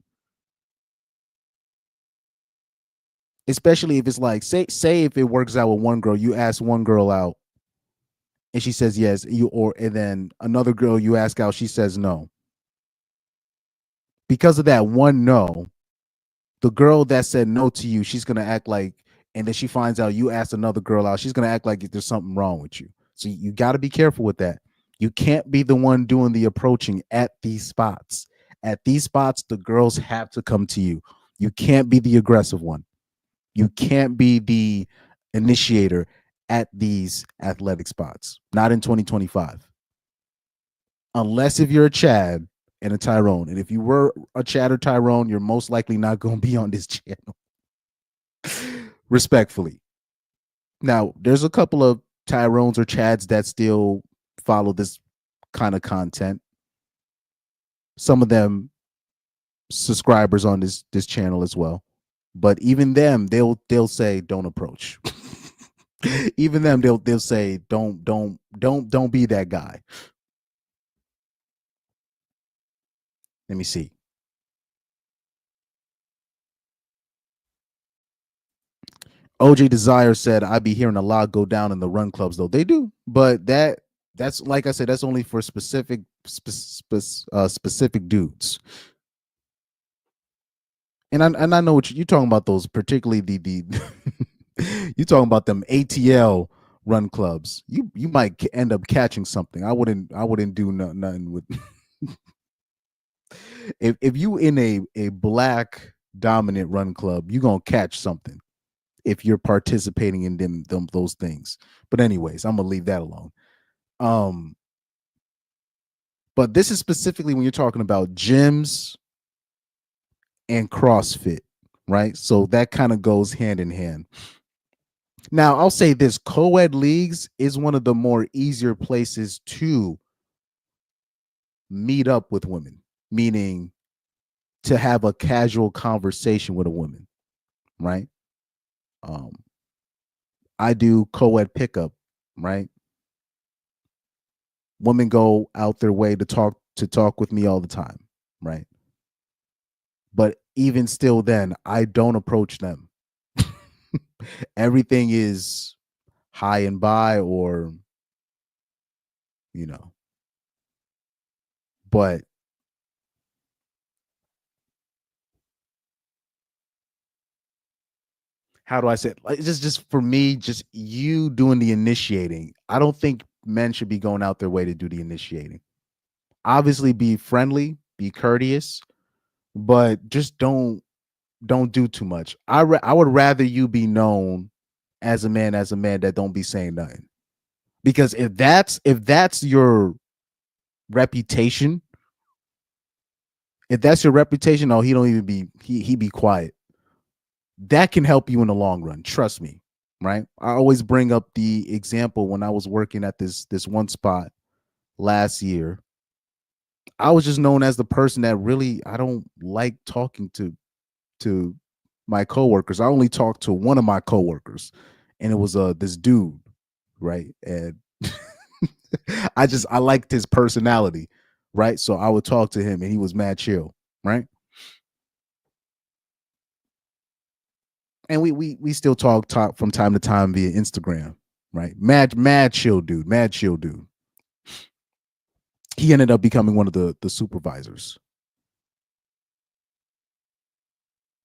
especially if it's like, say if it works out with one girl, you ask one girl out and she says yes, and then another girl you ask out, she says no. Because of that one no, the girl that said no to you, she's gonna act like, and then she finds out you asked another girl out, she's gonna act like there's something wrong with you. So you got to be careful with that. You can't be the one doing the approaching at these spots. At these spots, the girls have to come to you. You can't be the aggressive one. You can't be the initiator at these athletic spots. Not in 2025. Unless if you're a Chad and a Tyrone. And if you were a Chad or Tyrone, you're most likely not going to be on this channel. Respectfully. Now, there's a couple of Tyrones or Chads that still follow this kind of content. Some of them subscribers on this channel as well. But even them, they'll say don't approach. Even them, they'll say don't be that guy. Let me see. OJ Desire said, I be hearing a lot go down in the run clubs, though. They do, but that's like I said, that's only for specific dudes. And I know what you're talking about, those particularly the you're talking about them ATL run clubs. You might end up catching something. I wouldn't do nothing with. If you in a black dominant run club, you're gonna catch something if you're participating in those things. But anyways, I'm gonna leave that alone. But this is specifically when you're talking about gyms and CrossFit, right? So that kind of goes hand in hand. Now, I'll say this, co-ed leagues is one of the more easier places to meet up with women, meaning to have a casual conversation with a woman, right? I do co-ed pickup, right? Women go out their way to talk with me all the time, right? But even still then, I don't approach them. Everything is high and by, or but how do I say it? Like, it's just for me, just you doing the initiating. I don't think men should be going out their way to do the initiating. Obviously, be friendly, be courteous, but just don't do too much. I would rather you be known as a man that don't be saying nothing. Because if that's your reputation, oh, he don't even be he be quiet. That can help you in the long run. Trust me, right? I always bring up the example when I was working at this one spot last year. I was just known as the person that really I don't like talking to my coworkers. I only talked to one of my coworkers, and it was this dude, right? And I liked his personality, right? So I would talk to him, and he was mad chill, right? And we still talk from time to time via Instagram, right? Mad chill dude. He ended up becoming one of the supervisors.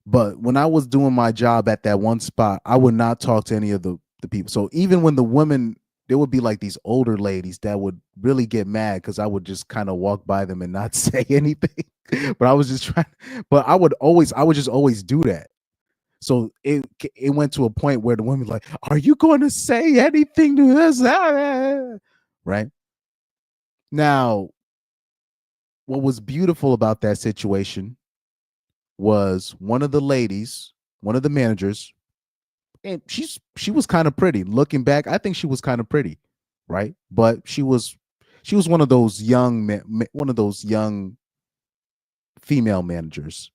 But when I was doing my job at that one spot, I would not talk to any of the people. So even when the women, there would be like these older ladies that would really get mad because I would just kind of walk by them and not say anything. But I was just trying, but I would just always do that. So it went to a point where the women like, are you going to say anything to us? Right? Now, what was beautiful about that situation was one of the ladies, one of the managers, and she was kind of pretty. Looking back, I think she was kind of pretty, right? But she was one of those young female managers.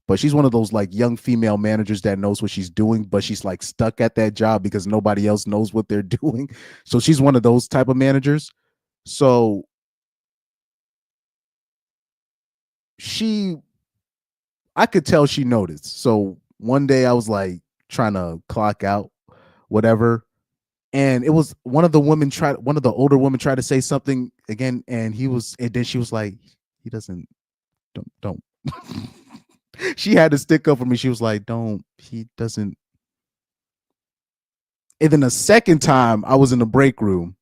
But she's one of those like young female managers that knows what she's doing, but she's like stuck at that job because nobody else knows what they're doing. So she's one of those type of managers. So I could tell she noticed. So one day I was like trying to clock out, whatever. And it was one of the older women tried to say something again. And then she was like, he doesn't, don't. She had to stick up for me. She was like, he doesn't. And then the second time I was in the break room,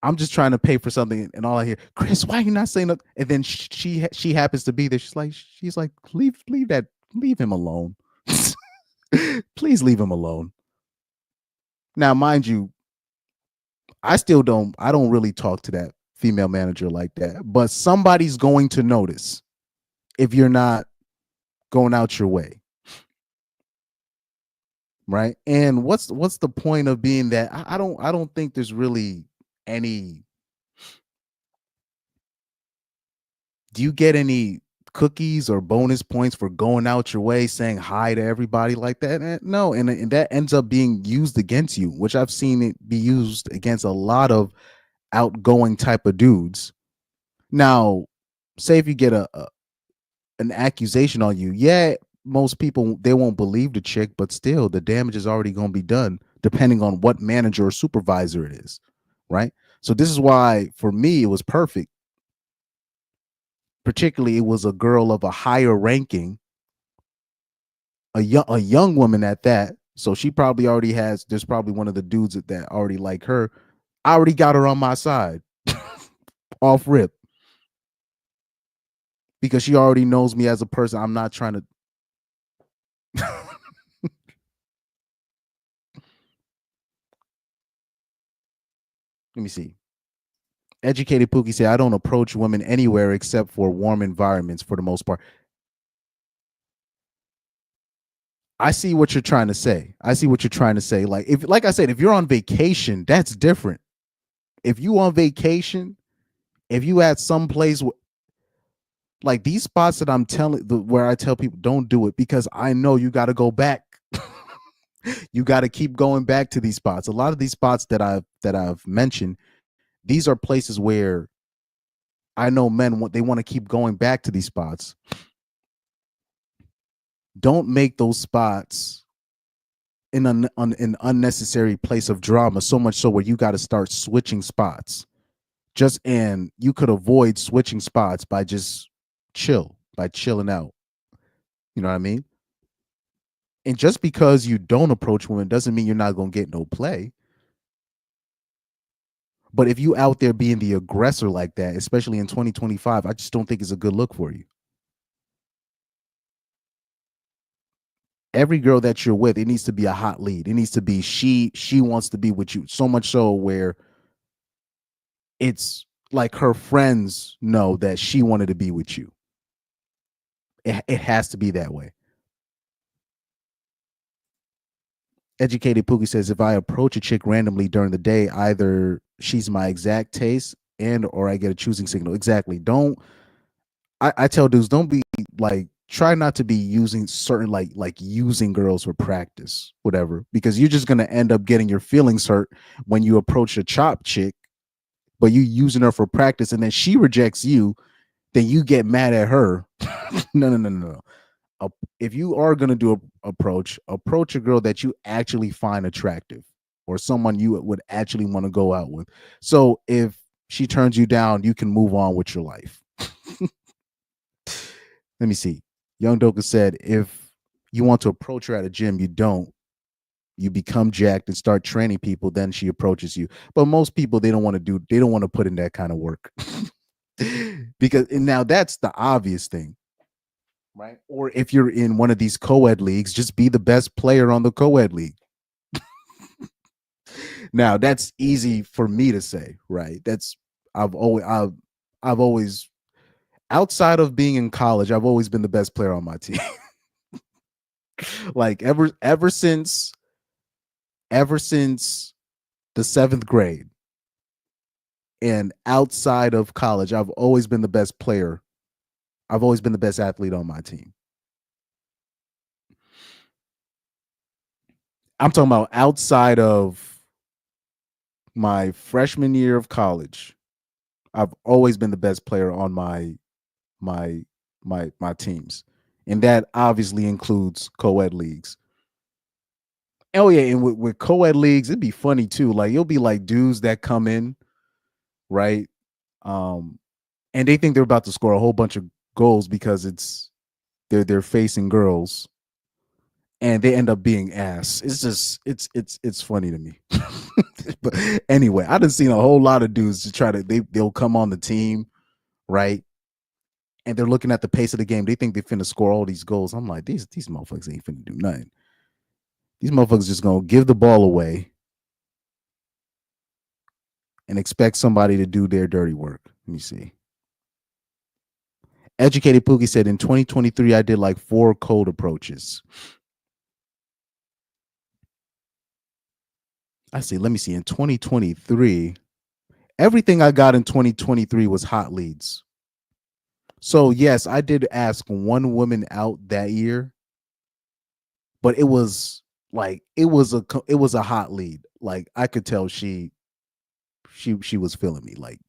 I'm just trying to pay for something, and all I hear, Chris, why are you not saying that? And then she happens to be there. She's like, leave him alone. Please leave him alone. Now, mind you, I don't really talk to that female manager like that, but somebody's going to notice if you're not going out your way. Right? And what's the point of being that? I don't think there's really any. Do you get any cookies or bonus points for going out your way, saying hi to everybody like that? No, and that ends up being used against you, which I've seen it be used against a lot of outgoing type of dudes. Now, say if you get an accusation on you, yeah, most people, they won't believe the chick, but still the damage is already going to be done depending on what manager or supervisor it is, right? So this is why for me it was perfect. Particularly, it was a girl of a higher ranking, a young woman at that. So she probably already has. There's probably one of the dudes that already like her. I already got her on my side, off rip, because she already knows me as a person. I'm not trying to. Let me see. Educated Pookie said, I don't approach women anywhere except for warm environments for the most part. I see what you're trying to say. Like I said, if you're on vacation, that's different. If you on vacation, if you at some place like these spots that I'm where I tell people don't do it, because I know you got to go back. You got to keep going back to these spots. A lot of these spots that I've mentioned, these are places where I know men they want to keep going back to these spots. Don't make those spots in an unnecessary place of drama, so much so where you got to start switching spots. And you could avoid switching spots by just chilling out. You know what I mean? And just because you don't approach women doesn't mean you're not going to get no play. But if you out there being the aggressor like that, especially in 2025, I just don't think it's a good look for you. Every girl that you're with, it needs to be a hot lead. It needs to be she wants to be with you, so much so where it's like her friends know that she wanted to be with you. It has to be that way. Educated Pookie says, if I approach a chick randomly during the day, either she's my exact taste or I get a choosing signal. Exactly. I tell dudes, don't be like, try not to be using certain like using girls for practice, whatever, because you're just going to end up getting your feelings hurt when you approach a chop chick, but you using her for practice and then she rejects you, then you get mad at her. No. If you are going to do approach a girl that you actually find attractive or someone you would actually want to go out with. So if she turns you down, you can move on with your life. Let me see. Young Doka said, if you want to approach her at a gym, you become jacked and start training people, then she approaches you. But most people, they don't want to put in that kind of work. Because now that's the obvious thing. Right? Or if you're in one of these co-ed leagues, just be the best player on the co-ed league. Now that's easy for me to say, right? I've always outside of being in college, I've always been the best player on my team. Like ever since the 7th grade and outside of college, I've always been the best player. I've always been the best athlete on my team. I'm talking about outside of my freshman year of college. I've always been the best player on my teams. And that obviously includes co-ed leagues. Oh yeah, and with co-ed leagues, it'd be funny too. Like you'll be like dudes that come in, right? And they think they're about to score a whole bunch of goals because they're facing girls, and they end up being ass. It's just it's funny to me. But anyway, I done seen a whole lot of dudes to they'll come on the team, right? And they're looking at the pace of the game. They think they finna score all these goals. I'm like, these motherfuckers ain't finna do nothing. These motherfuckers just gonna give the ball away and expect somebody to do their dirty work. Let me see. Educated Pookie said, in 2023, I did like 4 cold approaches. I see. Let me see. In 2023, everything I got in 2023 was hot leads. So yes, I did ask one woman out that year, but it was a hot lead. Like I could tell she was feeling me. Like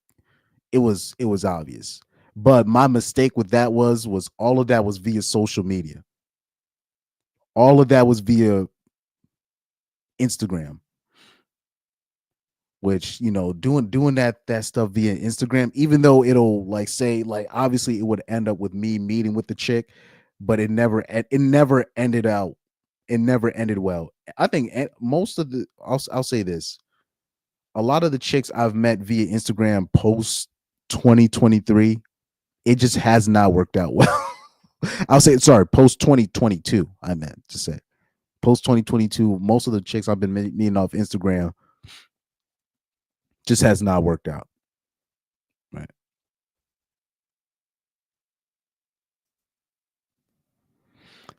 it was obvious. But my mistake with that was all of that was via social media. All of that was via Instagram. Which, you know, doing that stuff via Instagram, even though it'll like say like obviously it would end up with me meeting with the chick, but it never ended out. It never ended well. I think most of the I'll say this. A lot of the chicks I've met via Instagram post 2023, it just has not worked out well. I'll say post 2022. I meant to say post 2022. Most of the chicks I've been meeting off Instagram just has not worked out. Right.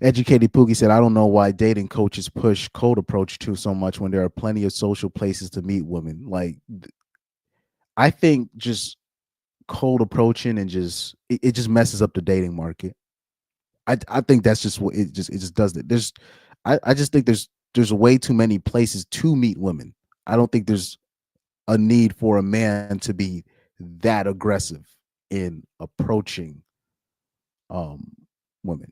Educated Pookie said, I don't know why dating coaches push cold approach to so much when there are plenty of social places to meet women. Like, I think just cold approaching and it just messes up the dating market. I think that's just what it just does it. I just think there's way too many places to meet women. I don't think there's a need for a man to be that aggressive in approaching women.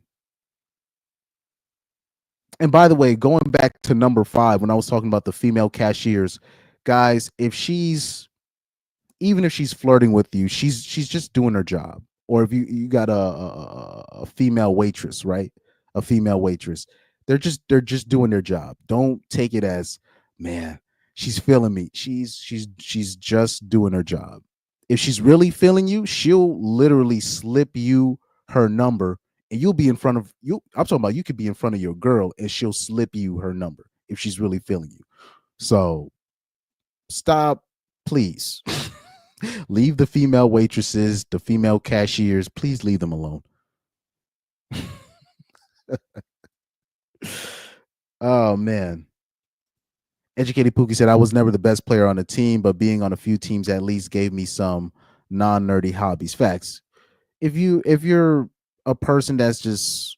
And by the way, going back to number 5, when I was talking about the female cashiers, guys, even if she's flirting with you, she's just doing her job. Or if you got a female waitress, right? A female waitress, they're just doing their job. Don't take it as, man, she's feeling me. She's just doing her job. If she's really feeling you, she'll literally slip you her number, and you'll be in front of you. I'm talking about you could be in front of your girl, and she'll slip you her number if she's really feeling you. So stop, please. Leave the female waitresses, the female cashiers, please leave them alone. Oh man. Educated Pookie said, I was never the best player on the team, but being on a few teams at least gave me some non-nerdy hobbies. Facts. If you're a person that's just,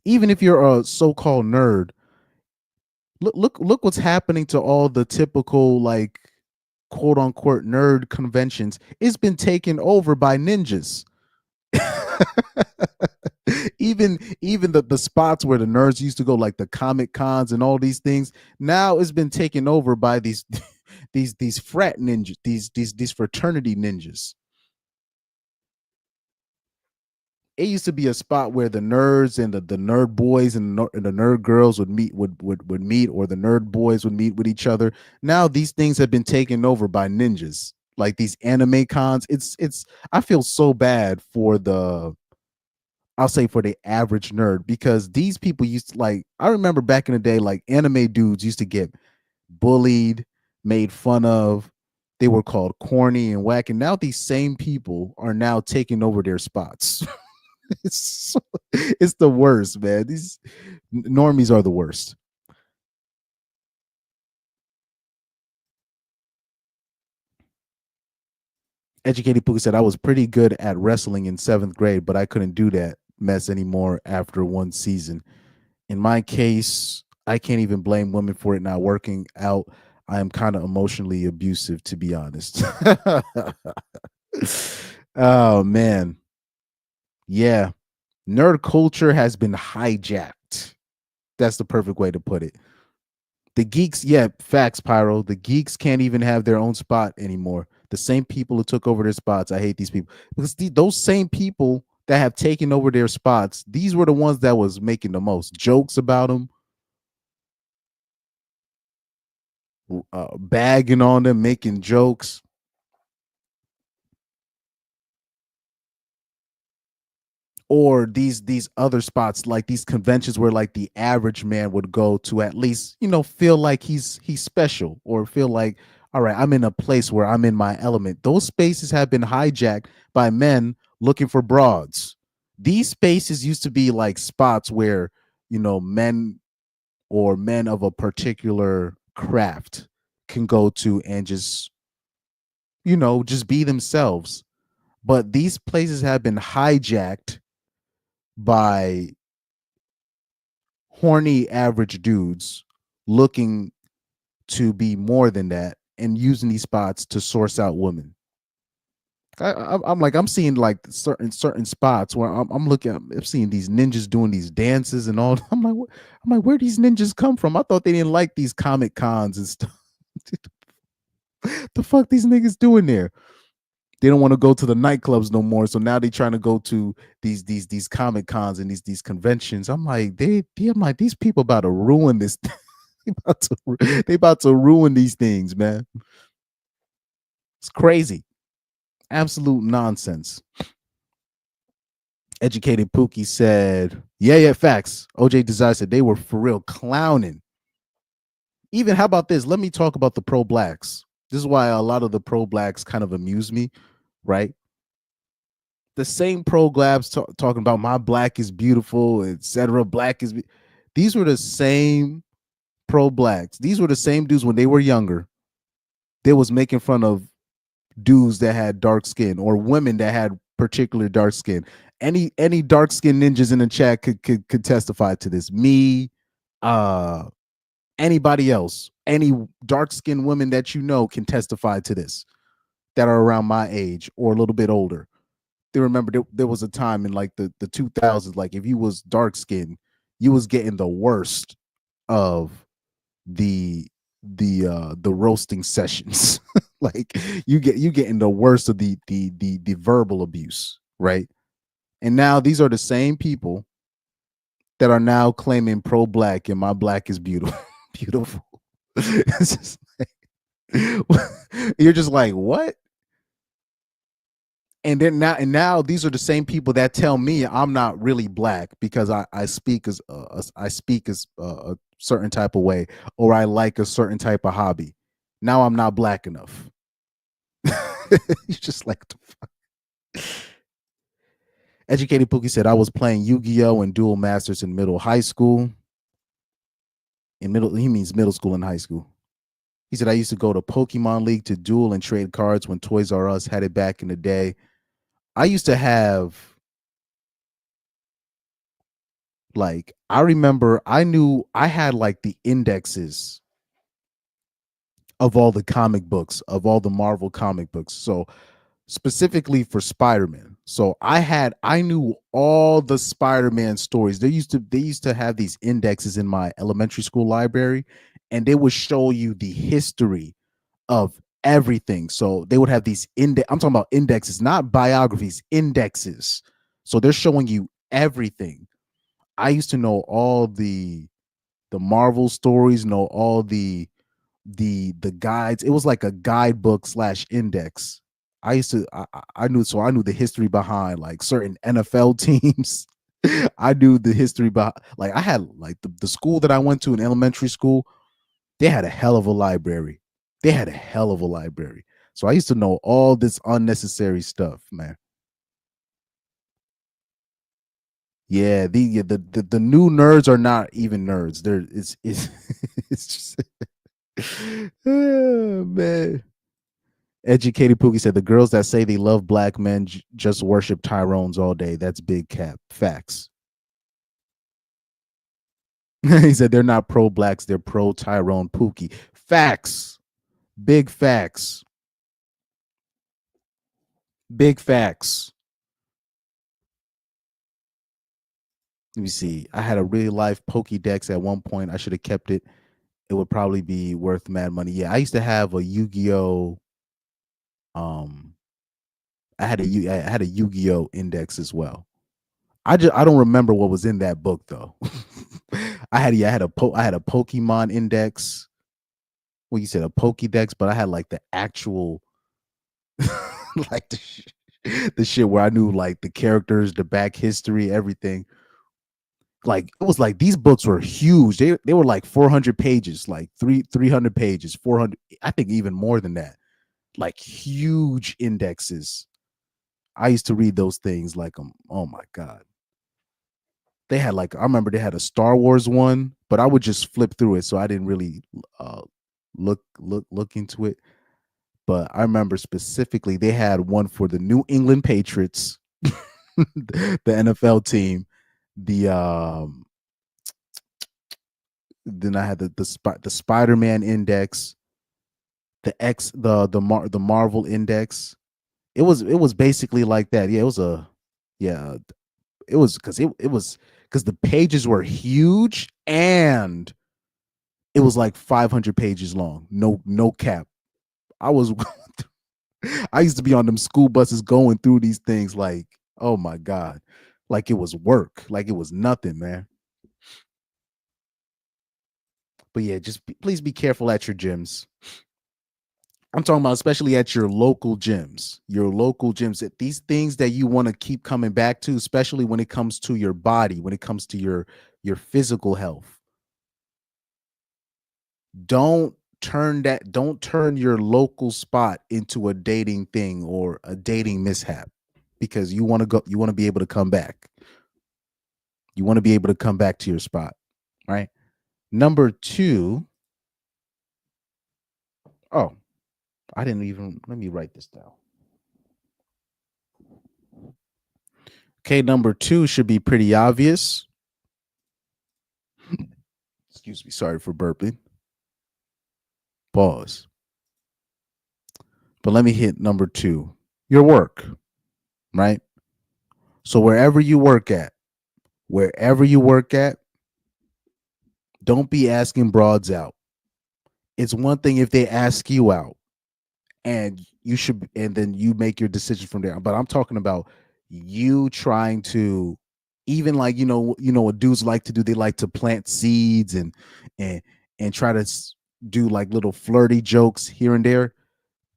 even if you're a so-called nerd, look what's happening to all the typical, like, quote unquote nerd conventions. It's been taken over by ninjas. even the spots where the nerds used to go, like the Comic Cons and all these things, now it's been taken over by these these frat ninjas, these fraternity ninjas. It used to be a spot where the nerds and the nerd boys and the nerd girls would meet, or the nerd boys would meet with each other. Now these things have been taken over by ninjas, like these anime cons. It's I feel so bad for the average nerd, because these people used to, like, I remember back in the day, like, anime dudes used to get bullied, made fun of. They were called corny and whack, and now these same people are now taking over their spots. It's the worst, man. These normies are the worst. Educated Pookie said, I was pretty good at wrestling in 7th grade, but I couldn't do that mess anymore after one season. In my case, I can't even blame women for it not working out. I am kind of emotionally abusive, to be honest. Oh, man. Yeah. Nerd culture has been hijacked. That's the perfect way to put it. The geeks, yeah, facts, Pyro. The geeks can't even have their own spot anymore. The same people who took over their spots. I hate these people, because those same people that have taken over their spots, these were the ones that was making the most jokes about them, bagging on them, making jokes. Or these other spots, like these conventions where, like, the average man would go to at least, feel like he's special, or feel like, all right, I'm in a place where I'm in my element. Those spaces have been hijacked by men looking for broads. These spaces used to be like spots where, men or men of a particular craft can go to and just be themselves. But these places have been hijacked by horny average dudes looking to be more than that and using these spots to source out women. I'm seeing like certain spots where I'm seeing these ninjas doing these dances and all. I'm like, where these ninjas come from? I thought they didn't like these Comic Cons and stuff. The fuck these niggas doing there? They don't want to go to the nightclubs no more, so now they trying to go to these Comic Cons and these conventions. I'm like, these people about to ruin this. They about to ruin these things, man. It's crazy. Absolute nonsense. Educated Pookie said, yeah, facts. OJ Desire said they were for real clowning. Even, how about this? Let me talk about the pro-blacks. This is why a lot of the pro-blacks kind of amuse me, right? The same pro-blacks talking about my black is beautiful, etc. These were the same pro-blacks. These were the same dudes when they were younger. They was making fun of dudes that had dark skin, or women that had particular dark skin. Any dark skin ninjas in the chat could testify to this. Me, anybody else, any dark skinned women that can testify to this, that are around my age or a little bit older. They remember there was a time in like the 2000s, like if you was dark skinned, you was getting the worst of the roasting sessions. Like you getting the worst of the verbal abuse, right? And now these are the same people that are now claiming pro-black and my black is beautiful. Beautiful. It's just like, you're just like, what? And then now these are the same people that tell me I'm not really black because I speak as a certain type of way, or I like a certain type of hobby. Now I'm not black enough. You're just like, the fuck? Educated Pookie said, I was playing Yu-Gi-Oh! And Duel Masters in high school. He means middle school and high school. He said, I used to go to Pokemon League to duel and trade cards when Toys R Us had it back in the day. I used to have, like, I remember I had like the indexes of all the comic books, of all the Marvel comic books. So specifically for Spider-Man. So I knew all the Spider-Man stories. They used to have these indexes in my elementary school library, and they would show you the history of everything. So they would have these I'm talking about indexes, not biographies, indexes. So they're showing you everything. I used to know all the Marvel stories, know all the guides. It was like a guidebook / index. I knew the history behind like certain NFL teams. I knew the history behind, like, I had like the school that I went to in elementary school, they had a hell of a library. So I used to know all this unnecessary stuff, man. Yeah, the new nerds are not even nerds. It's just oh, man. Educated Pookie said the girls that say they love black men just worship Tyrones all day. That's big cap. Facts. He said they're not pro blacks, they're pro Tyrone Pookie. Facts. Big facts. Big facts. Let me see. I had a real life Pokédex at one point. I should have kept it. It would probably be worth mad money. Yeah, I used to have a Yu-Gi-Oh! I had a Yu-Gi-Oh! Index as well. I don't remember what was in that book though. I had a Pokemon index. Well, you said a Pokédex, but I had like the actual like the shit where I knew like the characters, the back history, everything. Like it was like these books were huge. They were like 400 pages, like 300 pages, 400. I think even more than that. Like huge indexes. I used to read those things like oh my god. They had like, I remember they had a Star Wars one, but I would just flip through it, so I didn't really look into it. But I remember specifically they had one for the New England Patriots, the NFL team. Then I had the Spider-Man index, the Marvel index. It was basically like that. Yeah, it was because the pages were huge and it was like 500 pages long. No cap. I used to be on them school buses going through these things like, oh my god, like it was work, like it was nothing, man. But yeah, please be careful at your gyms. I'm talking about especially at your local gyms. These things that you want to keep coming back to, especially when it comes to your body, when it comes to your physical health. Don't turn your local spot into a dating thing or a dating mishap, because you want to be able to come back. You want to be able to come back to your spot, right? Number 2. Oh, let me write this down. Okay, number 2 should be pretty obvious. Excuse me, sorry for burping. Pause. But let me hit number 2. Your work, right? So wherever you work at, Don't be asking broads out. It's one thing if they ask you out, and you should, and then you make your decision from there. But I'm talking about you trying to, even like what dudes like to do. They like to plant seeds and try to do like little flirty jokes here and there.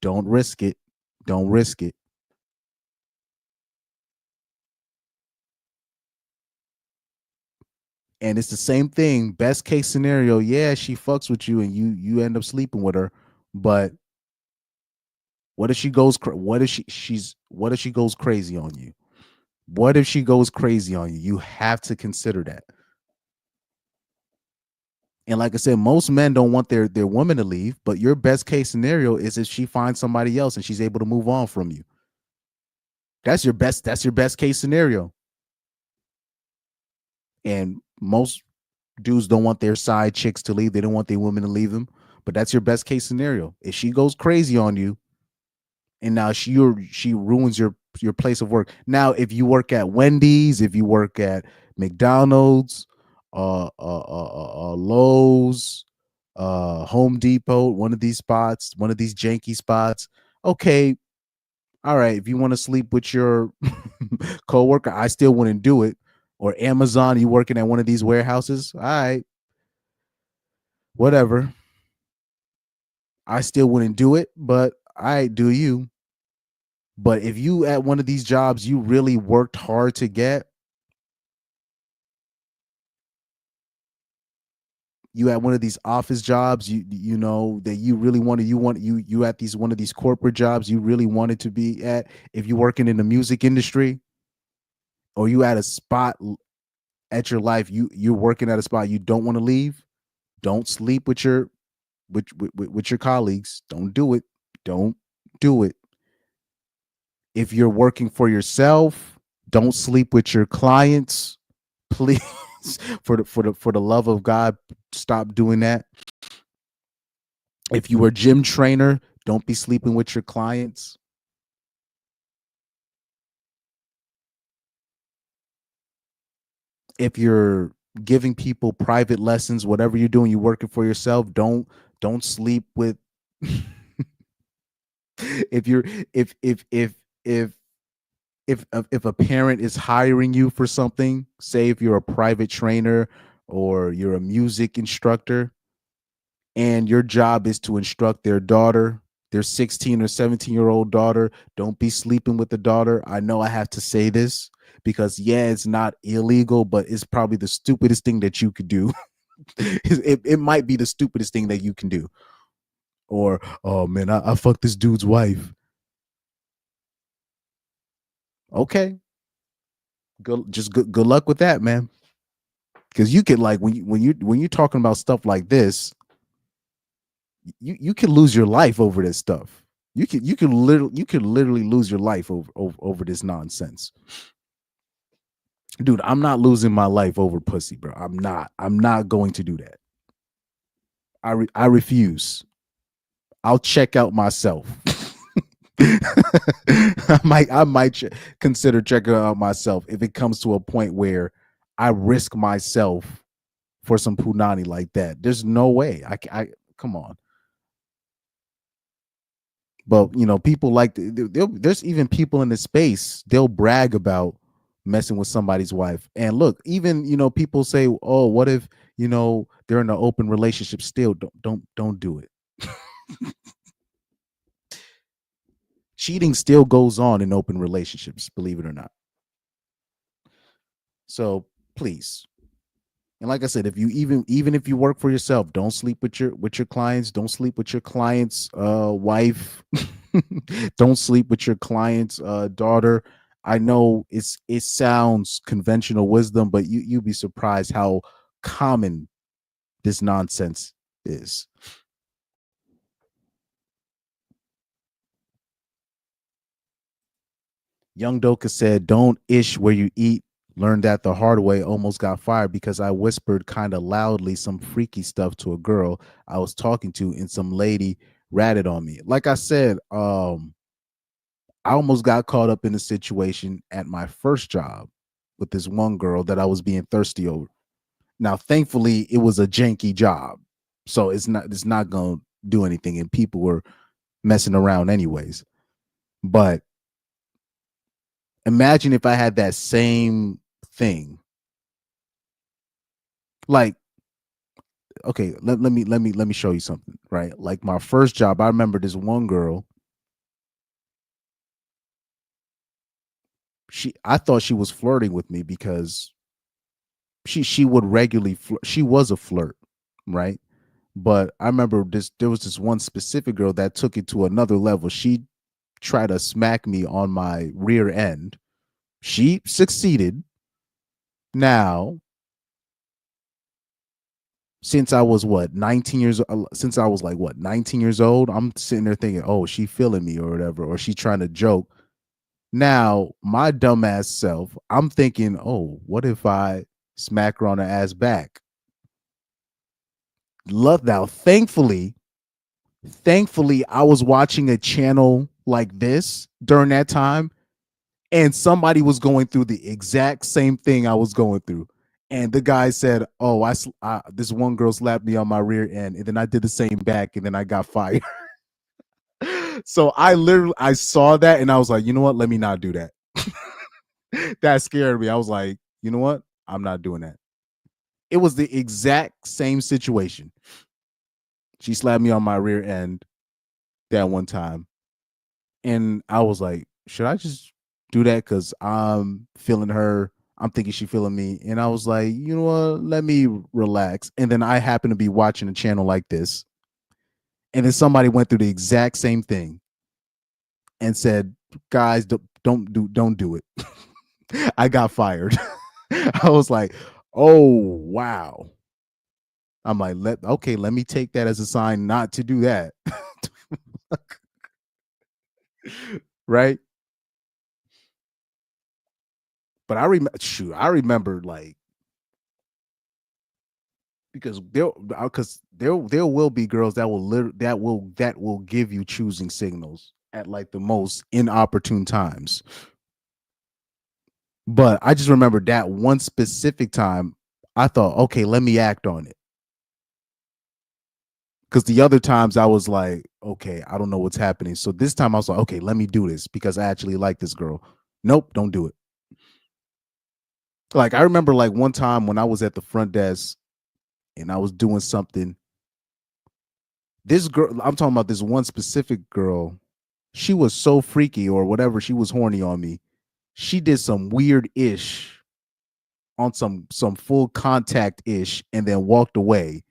Don't risk it. Don't risk it. And it's the same thing. Best case scenario, yeah, she fucks with you and you end up sleeping with her. But what if she goes? What if she goes crazy on you? What if she goes crazy on you? You have to consider that. And like I said, most men don't want their woman to leave. But your best case scenario is if she finds somebody else and she's able to move on from you. That's your best case scenario. And most dudes don't want their side chicks to leave. They don't want their women to leave them. But that's your best case scenario. If she goes crazy on you, and now she ruins your place of work. Now, if you work at Wendy's, if you work at McDonald's, Lowe's, Home Depot, one of these spots, one of these janky spots, okay, all right. If you want to sleep with your coworker, I still wouldn't do it. Or Amazon, you working at one of these warehouses, all right, whatever. I still wouldn't do it, but I do you. But if you at one of these jobs you really worked hard to get, you at one of these office jobs, you know that you really wanted, you at one of these corporate jobs you really wanted to be at. If you're working in the music industry, or you at a spot at your life, you're working at a spot you don't want to leave, don't sleep with your colleagues. Don't do it. Don't do it. If you're working for yourself, don't sleep with your clients. Please, for the love of God, stop doing that. If you are a gym trainer, don't be sleeping with your clients. If you're giving people private lessons, whatever you're doing, you're working for yourself, don't sleep with if a parent is hiring you for something, say if you're a private trainer or you're a music instructor and your job is to instruct their daughter, their 16 or 17-year-old daughter, don't be sleeping with the daughter. I know I have to say this because yeah, it's not illegal, but it's probably the stupidest thing that you could do. It might be the stupidest thing that you can do. Or, oh man, I fucked this dude's wife. Okay. Good luck with that, man. Because you can, like, when you're talking about stuff like this, you can lose your life over this stuff. You can literally lose your life over this nonsense. Dude, I'm not losing my life over pussy, bro. I'm not going to do that. I refuse. I'll check out myself. I might consider checking out myself if it comes to a point where I risk myself for some punani like that. There's no way. I come on. But you know, people like there's even people in the space, they'll brag about messing with somebody's wife. And look, even people say, oh, what if they're in an open relationship still? Don't do it. Cheating still goes on in open relationships, believe it or not. So please. And like I said, if you even if you work for yourself, don't sleep with your clients. Don't sleep with your client's wife. Don't sleep with your client's daughter. I know it sounds conventional wisdom, but you'd be surprised how common this nonsense is. Young Doka said, don't ish where you eat. Learned that the hard way. Almost got fired because I whispered kind of loudly some freaky stuff to a girl I was talking to, and some lady ratted on me. Like I said, I almost got caught up in a situation at my first job with this one girl that I was being thirsty over. Now, thankfully, it was a janky job, so it's not gonna do anything, and people were messing around anyways. But imagine if I had that same thing. Like, okay, let me show you something, right? Like my first job, I remember this one girl. I thought she was flirting with me because she would regularly she was a flirt, right? But I remember there was this one specific girl that took it to another level. She tried to smack me on my rear end. She succeeded. Now, since I was 19 years since I was like 19 years old, I'm sitting there thinking, oh, she feeling me or whatever, or she trying to joke. Now, my dumbass self, I'm thinking, oh, what if I smack her on her ass back? Now, thankfully, I was watching a channel like this during that time, and somebody was going through the exact same thing I was going through. And the guy said, oh, this one girl slapped me on my rear end, and then I did the same back, and then I got fired. So I saw that, and I was like, you know what? Let me not do that. That scared me. I was like, you know what? I'm not doing that. It was the exact same situation. She slapped me on my rear end that one time. And I was like, should I just do that? Because I'm feeling her. I'm thinking she feeling me. And I was like, you know what? Let me relax. And then I happened to be watching a channel like this. And then somebody went through the exact same thing and said, guys, don't do it. I got fired. I was like, oh, wow. I'm like, let me take that as a sign not to do that. Right? But I remember like, because there will be girls that will give you choosing signals at like the most inopportune times. But I just remember that one specific time I thought, okay, let me act on it. Because the other times I was like, okay, I don't know what's happening. So this time I was like, okay, let me do this because I actually like this girl. Nope, don't do it. Like I remember like one time when I was at the front desk and I was doing something. This girl, I'm talking about this one specific girl. She was so freaky or whatever. She was horny on me. She did some weird ish on some full contact ish and then walked away.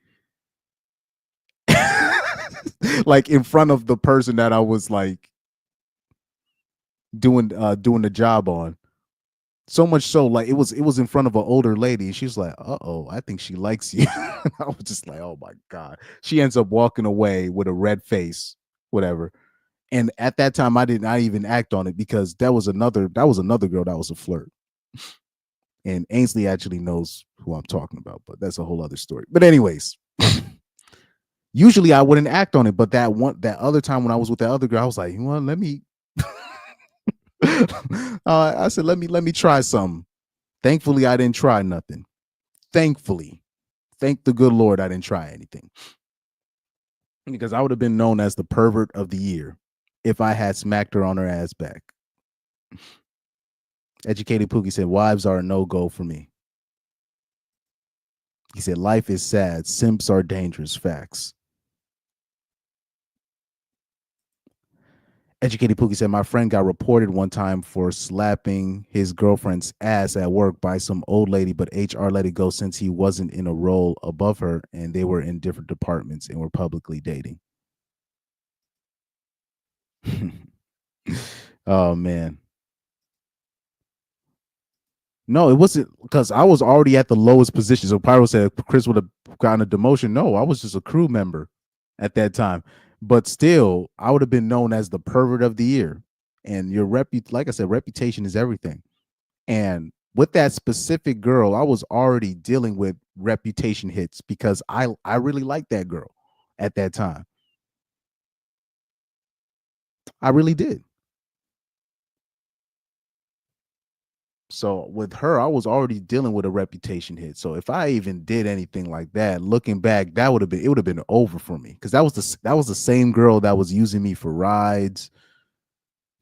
Like in front of the person that I was like doing the job on. So much so, like it was in front of an older lady. She's like, "Uh-oh, I think she likes you." I was just like, "Oh my god!" She ends up walking away with a red face, whatever. And at that time, I did not even act on it because that was another girl that was a flirt. And Ainsley actually knows who I'm talking about, but that's a whole other story. But anyways, usually I wouldn't act on it, but that other time when I was with that other girl, I was like, "Well, let me." I said, let me try something. Thankfully, I didn't try nothing. Thankfully, thank the good Lord I didn't try anything. Because I would have been known as the pervert of the year if I had smacked her on her ass back. Educated Pookie said, wives are a no-go for me. He said, life is sad. Simps are dangerous. Facts. Educated Pookie said, my friend got reported one time for slapping his girlfriend's ass at work by some old lady, but HR let it go since he wasn't in a role above her and they were in different departments and were publicly dating. Oh, man. No, it wasn't because I was already at the lowest position. So Pyro said Chris would have gotten a demotion. No, I was just a crew member at that time. But still, I would have been known as the pervert of the year. And your like I said, reputation is everything. And with that specific girl, I was already dealing with reputation hits because I really liked that girl at that time. I really did. So with her, I was already dealing with a reputation hit. So if I even did anything like that, looking back, it would have been over for me, because that was the same girl that was using me for rides,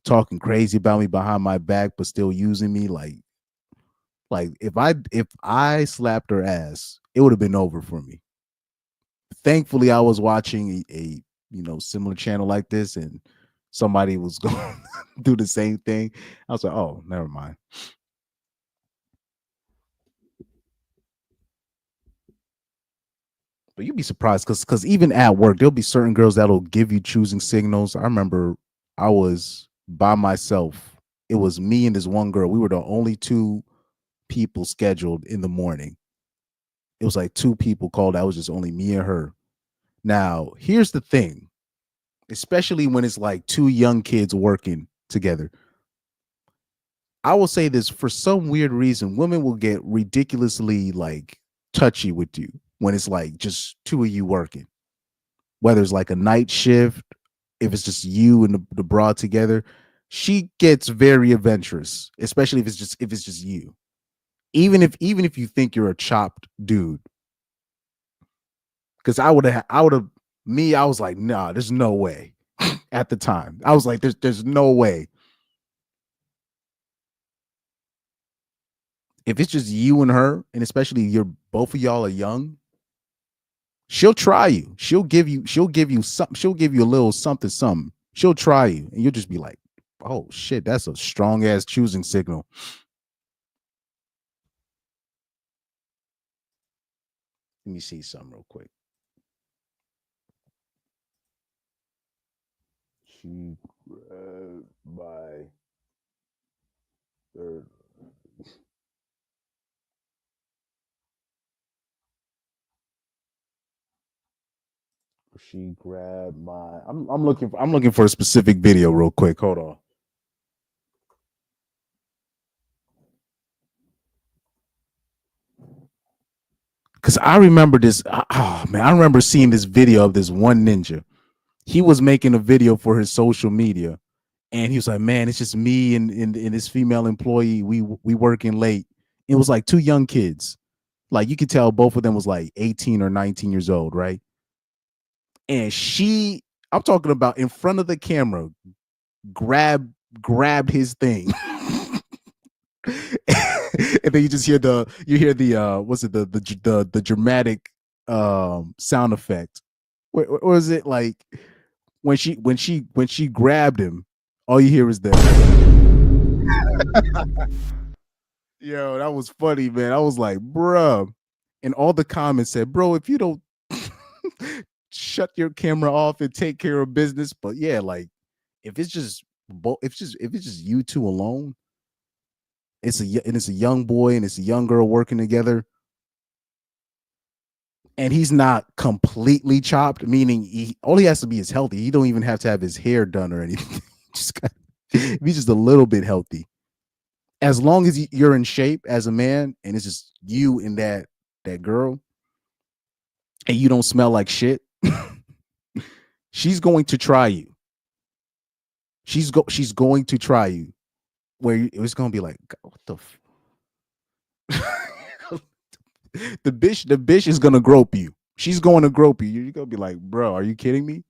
talking crazy about me behind my back, but still using me. Like if I slapped her ass, it would have been over for me. Thankfully, I was watching a similar channel like this, and somebody was going to do the same thing. I was like, oh, never mind. But you'd be surprised, because even at work, there'll be certain girls that'll give you choosing signals. I remember I was by myself. It was me and this one girl. We were the only two people scheduled in the morning. It was like two people called. That was just only me and her. Now, here's the thing, especially when it's like two young kids working together. I will say this, for some weird reason, women will get ridiculously like touchy with you when it's like just two of you working, whether it's like a night shift, if it's just you and the broad together. She gets very adventurous, especially if it's just you. Even if you think you're a chopped dude. Because I was like, nah, there's no way. At the time, I was like, there's no way. If it's just you and her, and especially both of y'all are young, she'll try you. She'll give you something. She'll give you a little something. She'll try you, and you'll just be like, oh shit, that's a strong ass choosing signal. Let me see something real quick. She grabbed my third. She grabbed my. I'm looking for a specific video real quick. Hold on. Because I remember this. Oh man, I remember seeing this video of this one ninja. He was making a video for his social media, and he was like, man, it's just me and this female employee. We working late. It was like two young kids. Like you could tell both of them was like 18 or 19 years old, right? And I'm talking about in front of the camera, grabbed his thing. And then you just hear the dramatic sound effect. What was it like when she grabbed him? All you hear is the yo, that was funny, man. I was like, bruh. And all the comments said, bro, if you don't shut your camera off and take care of business. But yeah, like if it's just you two alone, it's a young boy and it's a young girl working together, and he's not completely chopped, meaning all he has to be is healthy. He don't even have to have his hair done or anything. He's just a little bit healthy. As long as you're in shape as a man, and it's just you and that girl, and you don't smell like shit, she's going to try you. She's going to try you. Where it's going to be like, God, what the the bitch is going to grope you. She's going to grope you. You're going to be like, bro, are you kidding me?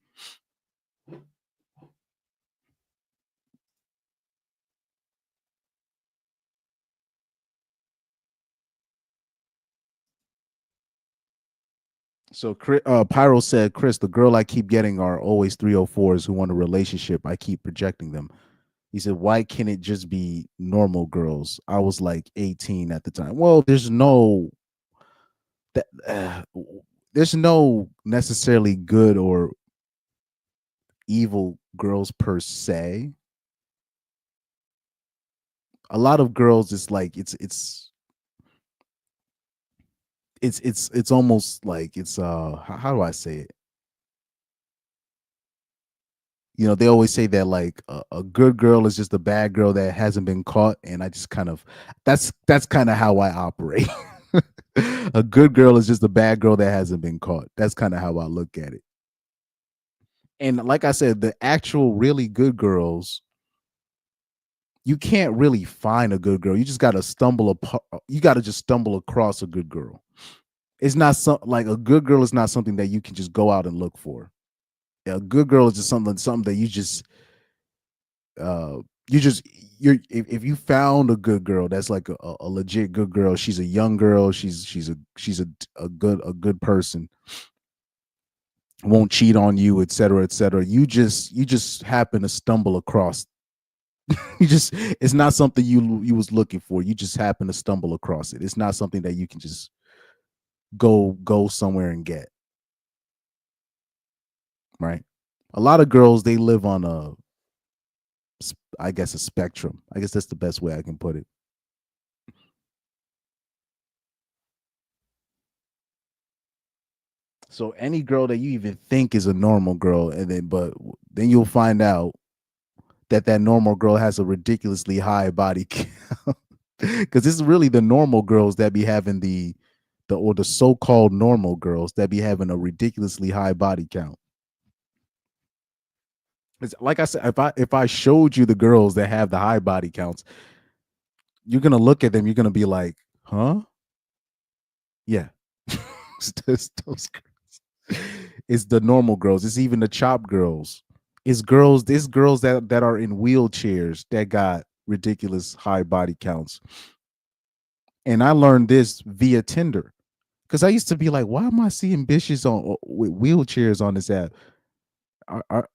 So Pyro said, Chris, the girl I keep getting are always 304s who want a relationship. I keep projecting them. He said, why can't it just be normal girls? I was like 18 at the time. Well, there's no necessarily good or evil girls per se. A lot of girls, it's like it's almost like it's how do I say it? You know, they always say that like a good girl is just a bad girl that hasn't been caught, and I just kind of that's kind of how I operate. A good girl is just a bad girl that hasn't been caught. That's kind of how I look at it. And like I said, the actual really good girls, you can't really find a good girl. You just got to just stumble across a good girl. It's not like a good girl is not something that you can just go out and look for. A good girl is just something that if you found a good girl, that's like a legit good girl. She's a young girl. She's a good person. Won't cheat on you, etc., etc. You just happen to stumble across. It's not something you was looking for. You just happen to stumble across it. It's not something that you can just go somewhere and get. Right? A lot of girls, they live on a spectrum. I guess that's the best way I can put it. So any girl that you even think is a normal girl, but then you'll find out that normal girl has a ridiculously high body count. Because it's really the normal girls that be having the so-called normal girls that be having a ridiculously high body count. It's, like I said, if I showed you the girls that have the high body counts, you're gonna look at them, you're gonna be like, huh? Yeah. It's those girls. It's the normal girls. It's even the chop girls. It's girls that are in wheelchairs that got ridiculous high body counts. And I learned this via Tinder, because I used to be like, why am I seeing bitches with wheelchairs on this app?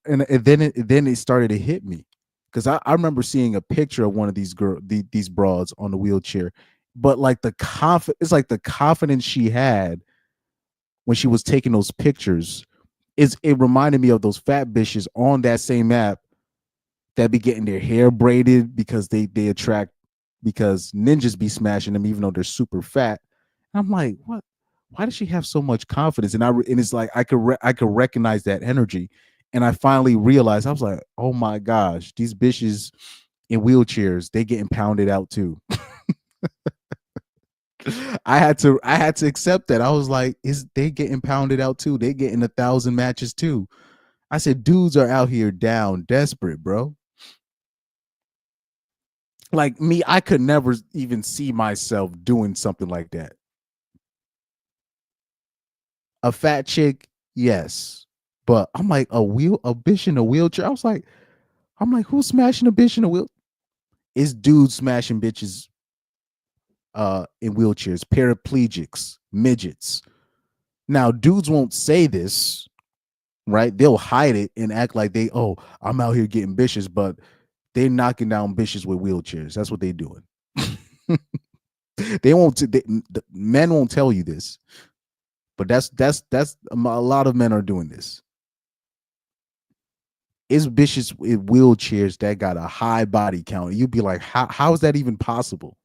And then it started to hit me, because I remember seeing a picture of one of these these broads on the wheelchair, but like it's like the confidence she had when she was taking those pictures. It reminded me of those fat bitches on that same app that be getting their hair braided because they attract, because ninjas be smashing them even though they're super fat. And I'm like, what? Why does she have so much confidence? And it's like I could recognize that energy. And I finally realized, I was like, oh my gosh, these bitches in wheelchairs, they getting pounded out too. I had to accept that. I was like, they getting pounded out too? They getting 1,000 matches too. I said, dudes are out here down, desperate, bro. Like me, I could never even see myself doing something like that. A fat chick, yes. But I'm like, a bitch in a wheelchair. I'm like, who's smashing a bitch in a wheel? It's dudes smashing bitches in wheelchairs, paraplegics, midgets. Now, dudes won't say this, right? They'll hide it and act like I'm out here getting bitches, but they're knocking down bitches with wheelchairs. That's what they're doing. Men won't tell you this, but that's a lot of men are doing this. It's bitches with wheelchairs that got a high body count. You'd be like, how is that even possible?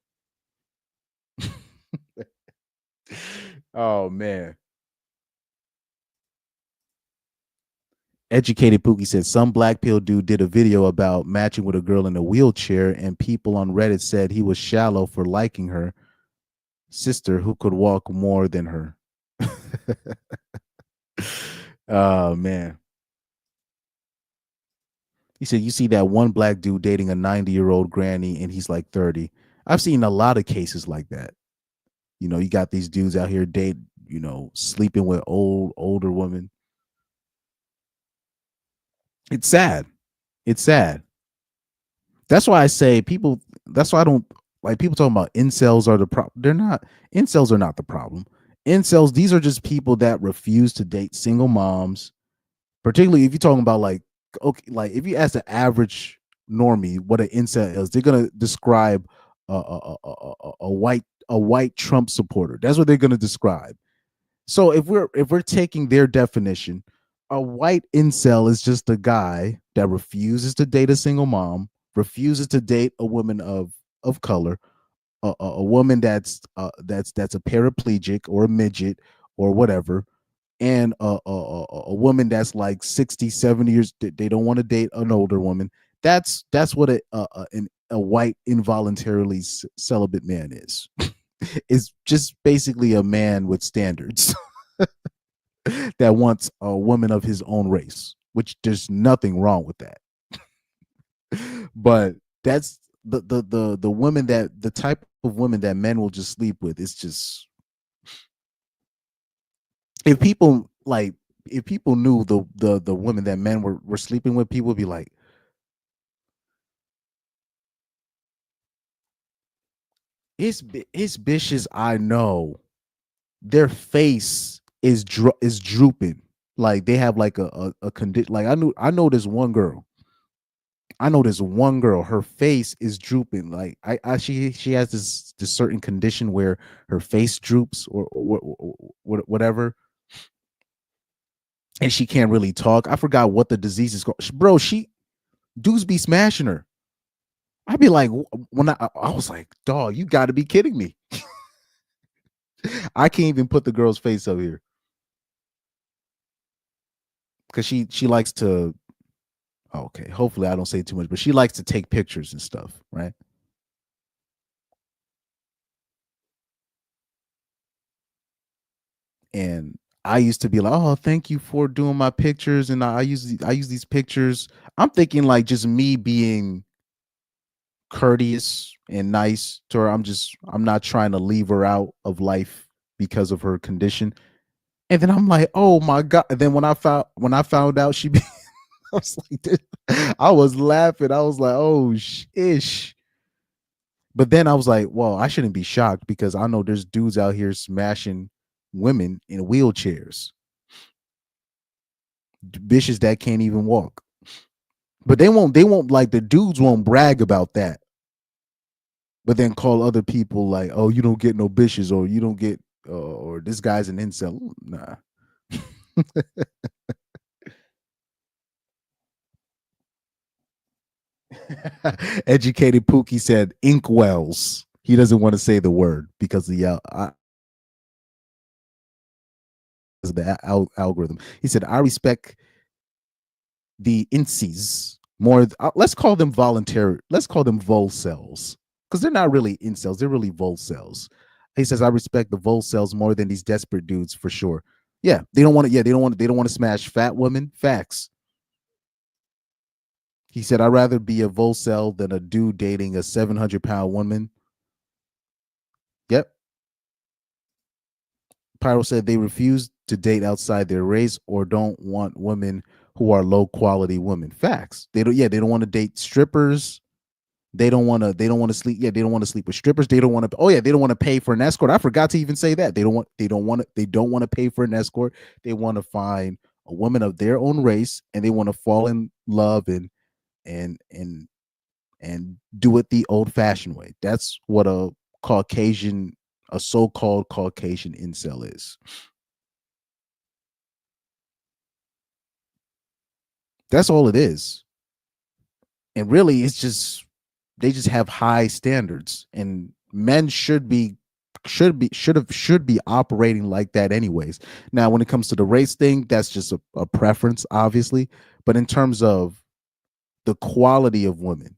Oh man. Educated Pookie said some black pill dude did a video about matching with a girl in a wheelchair, and people on Reddit said he was shallow for liking her sister who could walk more than her. Oh man. He said, you see that one black dude dating a 90-year-old granny and he's like 30. I've seen a lot of cases like that. You know, you got these dudes out here sleeping with older women. It's sad. It's sad. That's why I say that's why I don't like people talking about incels are the problem. They're not. Incels are not the problem. Incels, these are just people that refuse to date single moms, particularly if you're talking about like if you ask the average normie what an incel is, they're gonna describe a white Trump supporter. That's what they're gonna describe. So if we're taking their definition, a white incel is just a guy that refuses to date a single mom, refuses to date a woman of color, a woman that's a paraplegic or a midget or whatever, and a woman that's like 60, 70 years. They don't want to date an older woman. That's what a white involuntarily celibate man is. It's just basically a man with standards that wants a woman of his own race, which there's nothing wrong with that. But that's the women that the type of women that men will just sleep with, it's just, if people knew the women that men were sleeping with, people would be like, it's bitches I know, their face is drooping, like they have like a condition. Like I know this one girl. Her face is drooping. Like she has this certain condition where her face droops or whatever, and she can't really talk. I forgot what the disease is called, bro. Dudes be smashing her. I'd be like, when I was like, dog, you got to be kidding me. I can't even put the girl's face up here because she likes to. Okay, hopefully I don't say too much, but she likes to take pictures and stuff, right? And I used to be like, oh, thank you for doing my pictures, and I use these pictures. I'm thinking like just me being courteous and nice to her. I'm not trying to leave her out of life because of her condition. And then I'm like, oh my God. And then when I found out she I was like, I was laughing. I was like, oh ish. But then I was like, well, I shouldn't be shocked because I know there's dudes out here smashing women in wheelchairs. Bitches that can't even walk. But they won't like, the dudes won't brag about that. But then call other people like, oh, you don't get no bitches, or you don't get or this guy's an incel. Nah. Educated Pookie said inkwells. He doesn't want to say the word because the algorithm. He said, I respect the incies more. Let's call them voluntary. Let's call them volcels, because they're not really incels. They're really volcels. He says, I respect the volcels more than these desperate dudes for sure. Yeah, they don't want to. Yeah, they don't want to smash fat women. Facts. He said, I'd rather be a volcel than a dude dating a 700-pound woman. Yep. Pyro said they refuse to date outside their race or don't want women who are low quality women. Facts. They don't want to date strippers. They don't want to sleep. Yeah, they don't want to sleep with strippers. They don't want to. Oh yeah, they don't want to pay for an escort. I forgot to even say that. They don't want to pay for an escort. They want to find a woman of their own race, and they want to fall in love and do it the old-fashioned way. That's what a so-called Caucasian incel is. That's all it is. And really, it's just, they just have high standards, and men should be operating like that anyways. Now, when it comes to the race thing, that's just a preference, obviously. But in terms of the quality of women,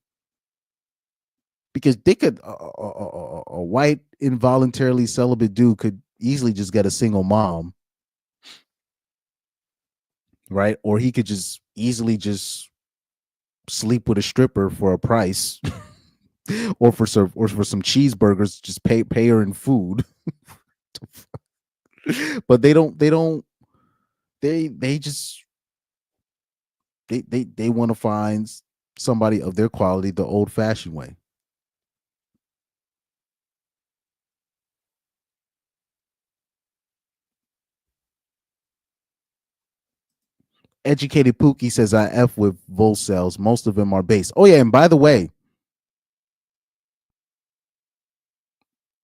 because they could a white involuntarily celibate dude could easily just get a single mom, right? Or he could just easily just sleep with a stripper for a price, or for some cheeseburgers, just pay her in food. But they want to find somebody of their quality the old-fashioned way. Educated Pookie says, I F with volcels. Most of them are base. Oh yeah, and by the way,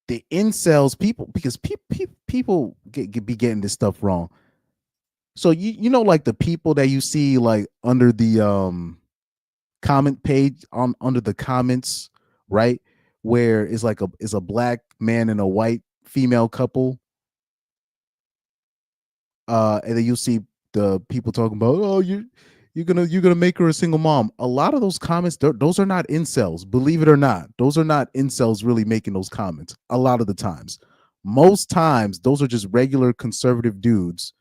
the incels, because people be getting this stuff wrong. So you know, like the people that you see like under the comment page under the comments, right, where it's like a black man and a white female couple, and then you'll see the people talking about, oh, you're gonna make her a single mom. A lot of those comments, those are not incels. Believe it or not, those are not incels really making those comments. A lot of the times, most times, those are just regular conservative dudes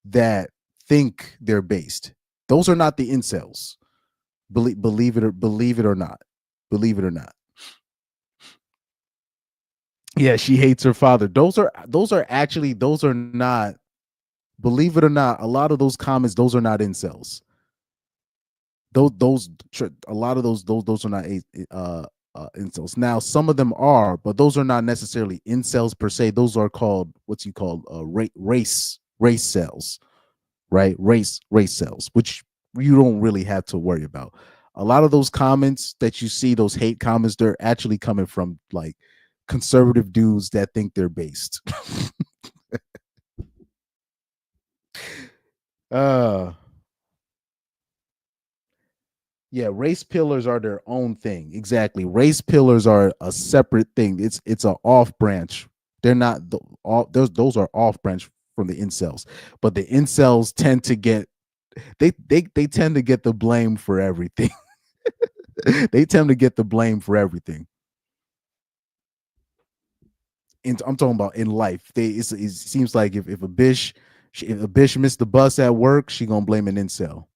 that think they're based. Those are not the incels. Believe it or not. believe it or not. Yeah, she hates her father. Those are not, believe it or not, a lot of those comments, those are not incels. A lot of those are not incels. Now, some of them are, but those are not necessarily incels per se. Those are called race cells, right? Race cells, which you don't really have to worry about. A lot of those comments that you see, those hate comments, they're actually coming from like conservative dudes that think they're based. Yeah, race pillars are their own thing. Exactly. Race pillars are a separate thing. It's an off branch. They're not those are off branch from the incels. But the incels tend to get they tend to get the blame for everything. They tend to get the blame for everything. And I'm talking about in life. It seems like if a bitch missed the bus at work, she gonna blame an incel.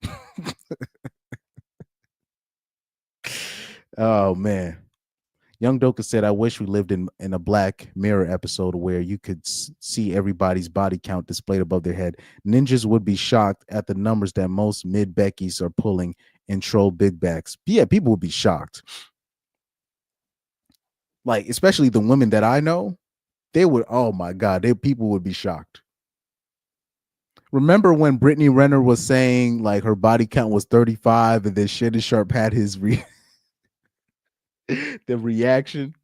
Oh man. Young Doka said, I wish we lived in a Black Mirror episode where you could see everybody's body count displayed above their head. Ninjas would be shocked at the numbers that most mid Beckies are pulling and troll big backs. Yeah, people would be shocked. Like, especially the women that I know, they would, oh my God, people would be shocked. Remember when Brittany Renner was saying like her body count was 35 and then Shannon Sharp had his the reaction?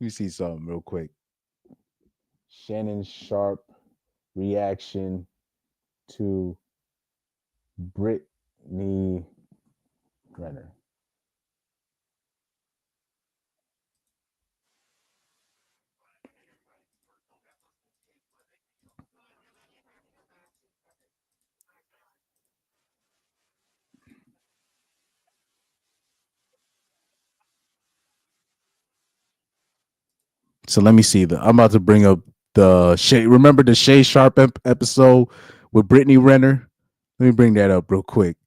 Let me see something real quick. Shannon Sharp reaction to Brittany Renner. So let me see. I'm about to bring up the Shay. Remember the Shay Sharp episode with Brittany Renner? Let me bring that up real quick.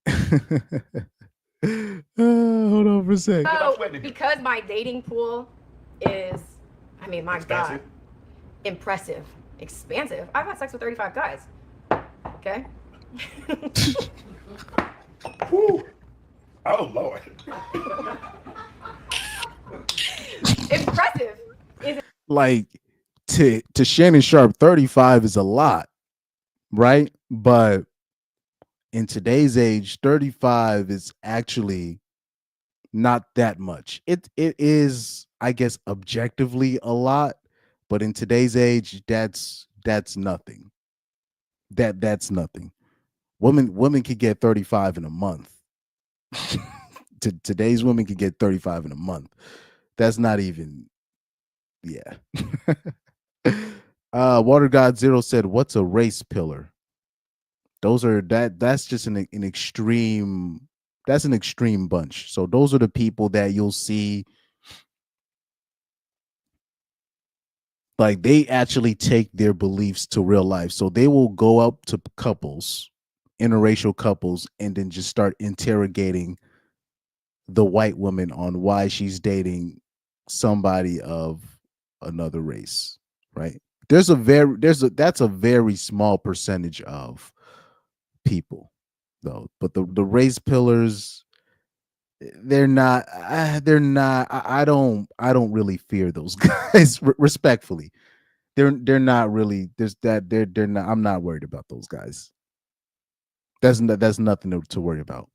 Hold on for a sec. So, because my dating pool is, I mean, my God, impressive, expansive. I've had sex with 35 guys. Okay. Woo. Oh Lord. Impressive. Like to Shannon Sharp, 35 is a lot, right? But in today's age, 35 is actually not that much. It is, I guess, objectively a lot, but in today's age, that's nothing. That's nothing. Women could get 35 in a month. Today's women could get 35 in a month. That's not even, yeah. Water God Zero said, what's a race pillar? Those are that's just an extreme, that's an extreme bunch. So those are the people that you'll see, like they actually take their beliefs to real life. So they will go up to couples, interracial couples, and then just start interrogating the white woman on why she's dating somebody of another race, right? That's a very small percentage of people though, but the race pillars, I don't really fear those guys. Respectfully, they're not really, they're not, I'm not worried about those guys. That's nothing to worry about.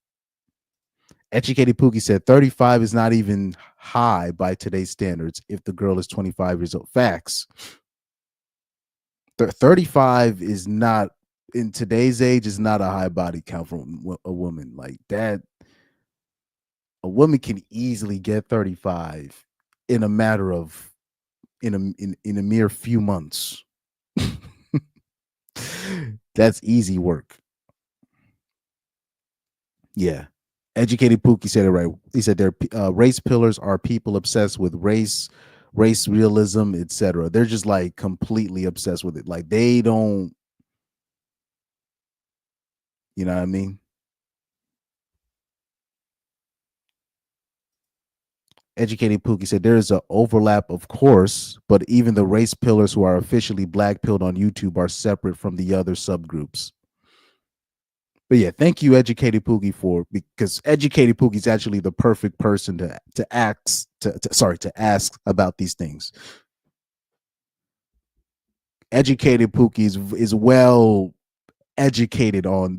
Educated Pookie said 35 is not even high by today's standards if the girl is 25 years old. Facts. 35 is not, in today's age, is not a high body count for a woman. Like that, a woman can easily get 35 in a matter of, in a mere few months. That's easy work. Yeah. Educated Pookie said it right. He said their race pillars are people obsessed with race realism, etc. They're just like completely obsessed with it. Like they don't, you know what I mean? Educated Pookie said there is an overlap, of course, but even the race pillars who are officially black pilled on YouTube are separate from the other subgroups. But yeah, thank you, Educated Pookie, because Educated Pookie is actually the perfect person to ask about these things. Educated Pookie is well educated on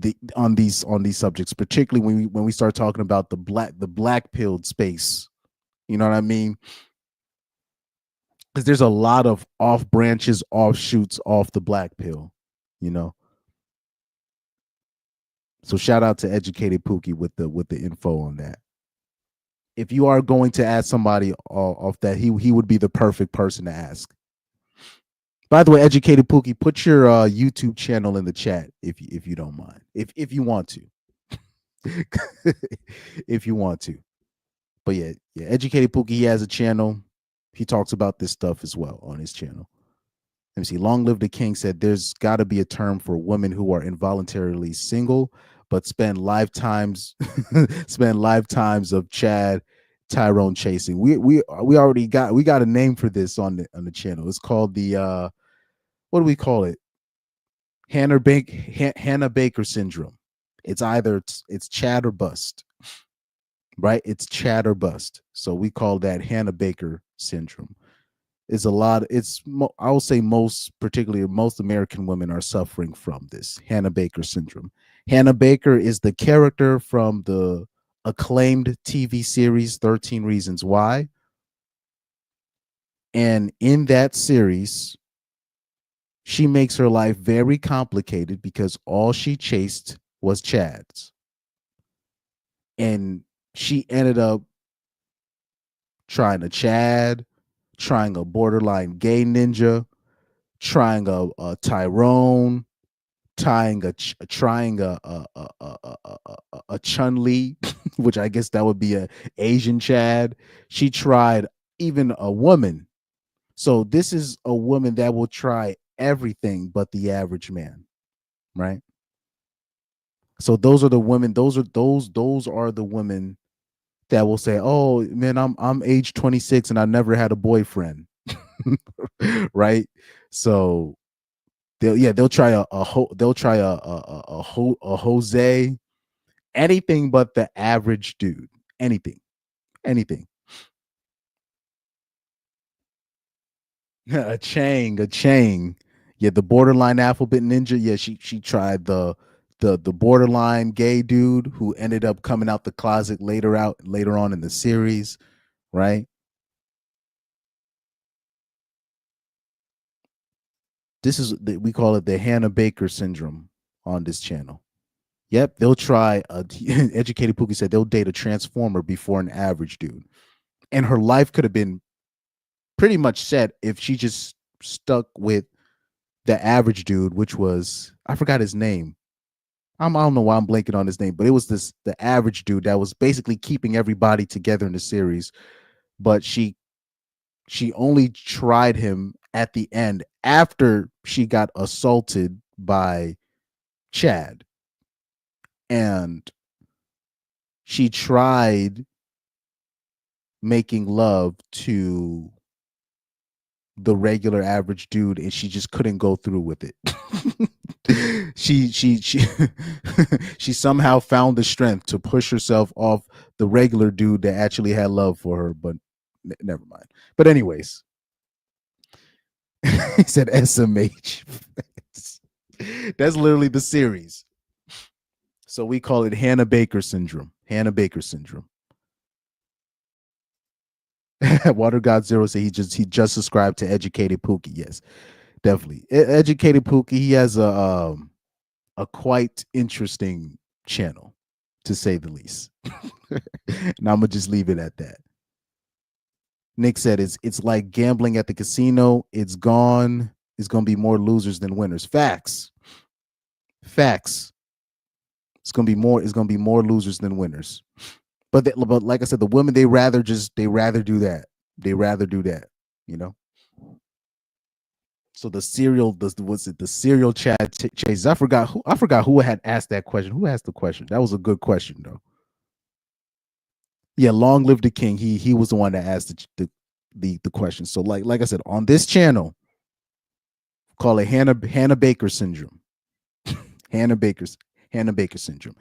these subjects, particularly when we start talking about the black pilled space. You know what I mean? Because there's a lot of off branches, offshoots off the black pill, you know. So shout out to Educated Pookie with the info on that. If you are going to ask somebody off that, he would be the perfect person to ask. By the way, Educated Pookie, put your YouTube channel in the chat if you don't mind. If you want to. If you want to. But yeah, Educated Pookie, he has a channel. He talks about this stuff as well on his channel. Let me see. Long Live the King said there's got to be a term for women who are involuntarily single but spend lifetimes of Chad Tyrone chasing. We already got a name for this on the channel. It's called the what do we call it? Hannah Baker syndrome. It's either it's Chad or bust. Right? It's Chad or bust. So we call that Hannah Baker syndrome. It's a lot. I will say particularly most American women are suffering from this Hannah Baker syndrome. Hannah Baker is the character from the acclaimed TV series 13 Reasons Why. And in that series, she makes her life very complicated because all she chased was Chads. And she ended up trying a Chad, trying a borderline gay ninja, trying a Tyrone, trying a Chun-Li, which I guess that would be a Asian Chad. She tried even a woman. So this is a woman that will try everything but the average man, right? So those are the women. Those are the women that will say, "Oh man, I'm age 26 and I never had a boyfriend," right? So they'll try a Jose, anything but the average dude, anything. a Chang. Yeah, the borderline alphabet ninja. Yeah, she tried the borderline gay dude who ended up coming out the closet later on in the series, right? We call it the Hannah Baker syndrome on this channel. Yep, they'll try. Educated Pookie said they'll date a transformer before an average dude, and her life could have been pretty much set if she just stuck with the average dude, which was, I forgot his name. I don't know why I'm blanking on his name, but it was the average dude that was basically keeping everybody together in the series. But she only tried him at the end after she got assaulted by Chad. And she tried making love to the regular average dude, and she just couldn't go through with it. she somehow found the strength to push herself off the regular dude that actually had love for her, but never mind. But anyways, he said SMH. That's literally the series. So we call it Hannah Baker syndrome. Hannah Baker syndrome. Water God Zero said he just subscribed to Educated Pookie. Yes, definitely. Educated Pookie, he has a quite interesting channel, to say the least. And I'm gonna just leave it at that. Nick said it's like gambling at the casino. It's gone. It's gonna be more losers than winners. Facts. It's gonna be more losers than winners. But like I said, the women, they rather do that. They rather do that, you know. So the serial Chad chase. I forgot who had asked that question. Who asked the question? That was a good question though. Yeah, long live the king. He was the one that asked the question. So like I said, on this channel, call it Hannah Baker syndrome. Hannah Baker syndrome.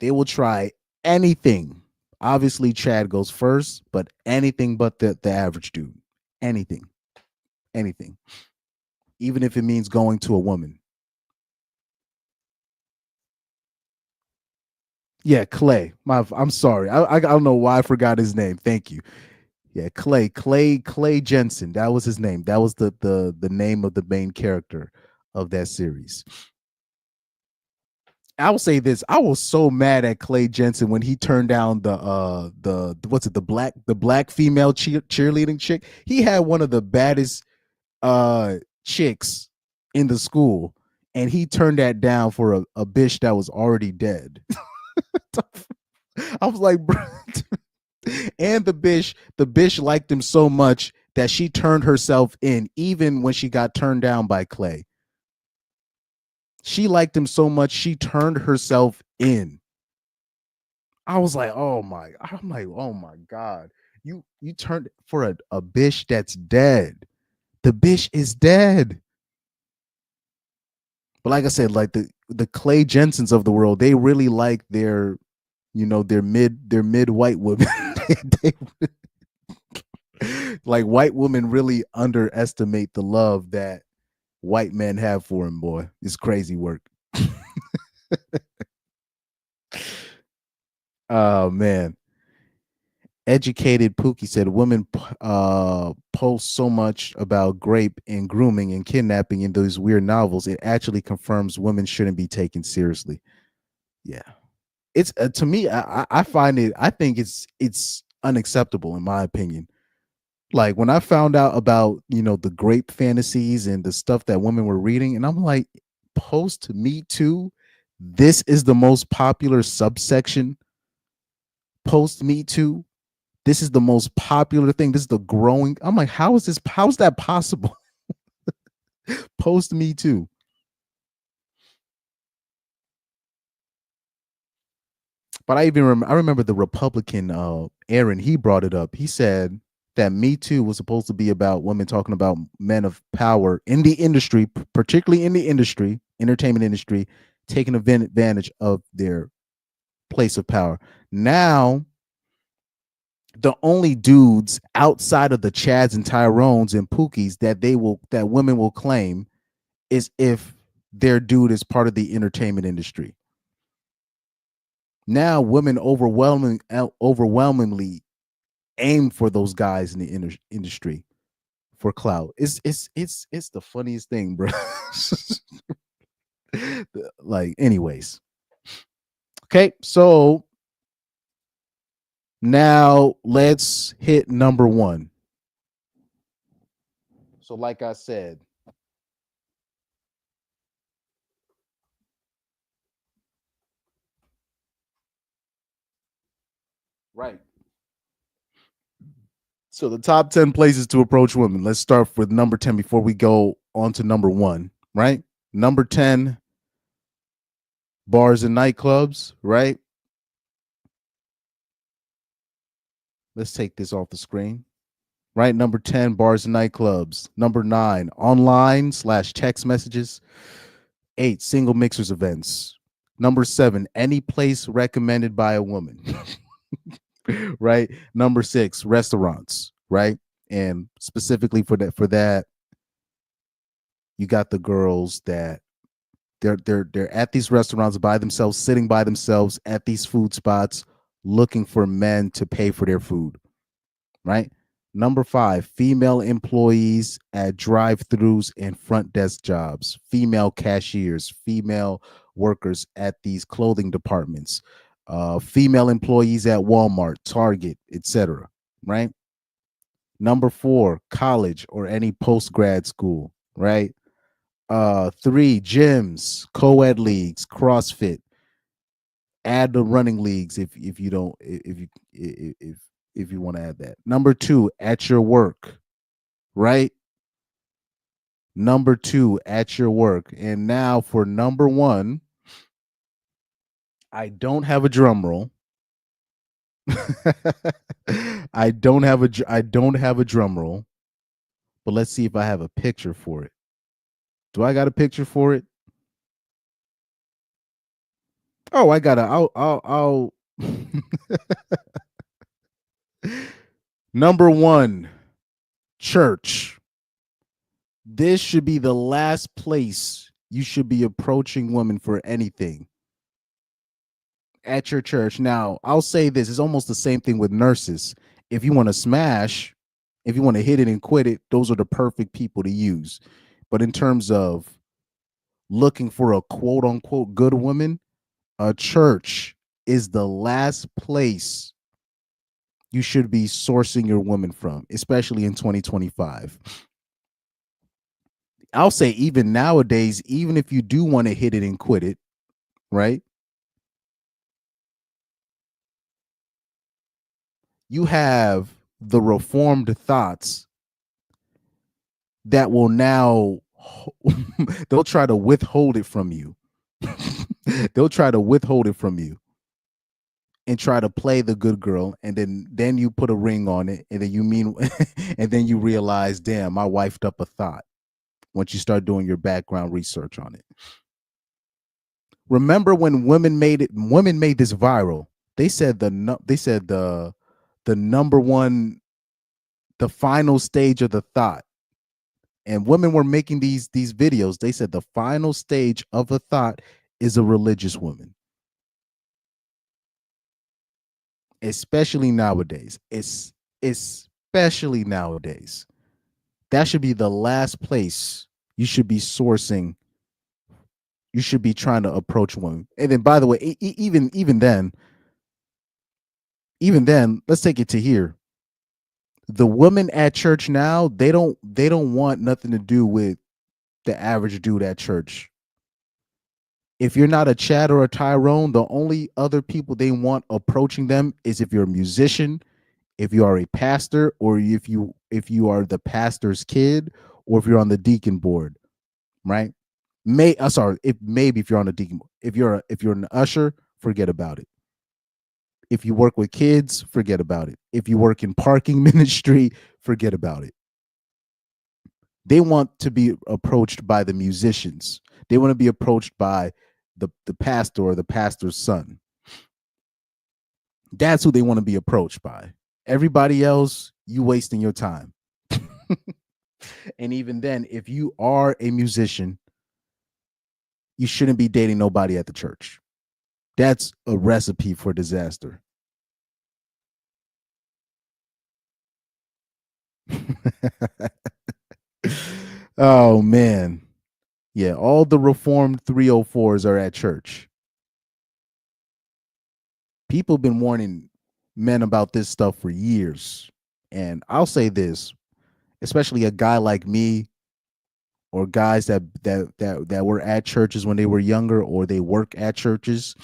They will try anything. Obviously, Chad goes first, but anything but the average dude. Anything. Even if it means going to a woman. Yeah, Clay. I'm sorry. I don't know why I forgot his name. Thank you. Yeah, Clay Jensen. That was his name. That was the name of the main character of that series. I will say this. I was so mad at Clay Jensen when he turned down the black female cheerleading chick. He had one of the baddest chicks in the school, and he turned that down for a bitch that was already dead. I was like, bro. And the bitch liked him so much that she turned herself in, even when she got turned down by Clay. She liked him so much she turned herself in. I'm like, oh my God. You turned for a bitch that's dead. The bitch is dead. But like I said, like the Clay Jensens of the world, they really like their mid white women. Like white women really underestimate the love that white men have for him, boy. It's crazy work. Oh man. Educated Pookie said women post so much about grape and grooming and kidnapping in those weird novels. It actually confirms women shouldn't be taken seriously. Yeah. It's to me, I find it, I think it's unacceptable in my opinion. Like when I found out about, the grape fantasies and the stuff that women were reading, and I'm like, post Me Too, this is the most popular subsection. Post Me Too, this is the most popular thing. This is the growing. I'm like, how's that possible? Post Me Too. But I remember the Republican Aaron, he brought it up. He said that Me Too was supposed to be about women talking about men of power in the industry, particularly in the entertainment industry, taking advantage of their place of power. Now, the only dudes outside of the Chads and Tyrones and Pookies that women will claim is if their dude is part of the entertainment industry. Now, women overwhelmingly aim for those guys in the industry for clout. It's the funniest thing, bro. Like, anyways. Okay, so now let's hit number one. So, like I said, right. So the top 10 places to approach women. Let's start with number 10 before we go on to number 1, right? Number 10, bars and nightclubs, right? Let's take this off the screen. Right, number 10, bars and nightclubs. Number 9, online/text messages. 8, single mixers events. Number 7, any place recommended by a woman. Right. Number 6, restaurants. Right, and specifically for that, you got the girls that they're at these restaurants by themselves, sitting by themselves at these food spots, looking for men to pay for their food. Right. Number 5, female employees at drive-thrus and front desk jobs, female cashiers, female workers at these clothing departments, female employees at Walmart, Target, etc. Right. Number 4, college or any post-grad school. Right. 3, gyms, co-ed leagues, CrossFit. Add the running leagues if you want to add that. Number 2, at your work, right? Number 2, at your work. And now for number 1, I don't have a drum roll. I don't have a drum roll. But let's see if I have a picture for it. Do I got a picture for it? Oh, I got I'll Number 1, church. This should be the last place you should be approaching women for anything. At your church. Now, I'll say this, it's almost the same thing with nurses. If you want to smash, if you want to hit it and quit it, those are the perfect people to use. But in terms of looking for a quote unquote good woman, a church is the last place you should be sourcing your woman from, especially in 2025. I'll say even nowadays, even if you do want to hit it and quit it, right? You have the reformed thoughts that will now, they'll try to withhold it from you. They'll try to withhold it from you and try to play the good girl, and then you put a ring on it, and then and then you realize, damn, I wifed up a thought. Once you start doing your background research on it. Remember when women made this viral? They said the number one, the final stage of the thought. And women were making these videos. They said the final stage of a thought is a religious woman. Especially nowadays. Especially nowadays. That should be the last place you should be sourcing. You should be trying to approach women. And then, by the way, even then, let's take it to here. The women at church now, they don't want nothing to do with the average dude at church. If you're not a Chad or a Tyrone, the only other people they want approaching them is if you're a musician, if you are a pastor, or if you are the pastor's kid, or if you're on the deacon board, right? Maybe if you're on the deacon board. If you're an usher, forget about it. If you work with kids, forget about it. If you work in parking ministry, forget about it. They want to be approached by the musicians. They want to be approached by the pastor or the pastor's son. That's who they want to be approached by. Everybody else, you wasting your time. And even then, if you are a musician, you shouldn't be dating nobody at the church. That's a recipe for disaster. Oh, man. Yeah, all the reformed 304s are at church. People have been warning men about this stuff for years. And I'll say this, especially a guy like me, or guys that were at churches when they were younger, or they work at churches.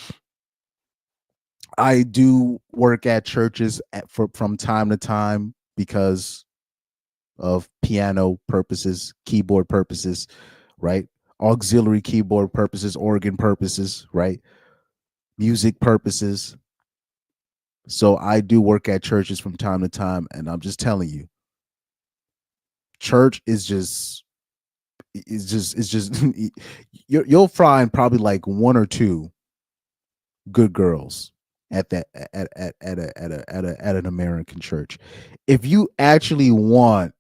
I do work at churches from time to time because of piano purposes, keyboard purposes, right? Auxiliary keyboard purposes, organ purposes, right? Music purposes. So I do work at churches from time to time, and I'm just telling you, church is just you'll find probably like one or two good girls at an American church. If you actually want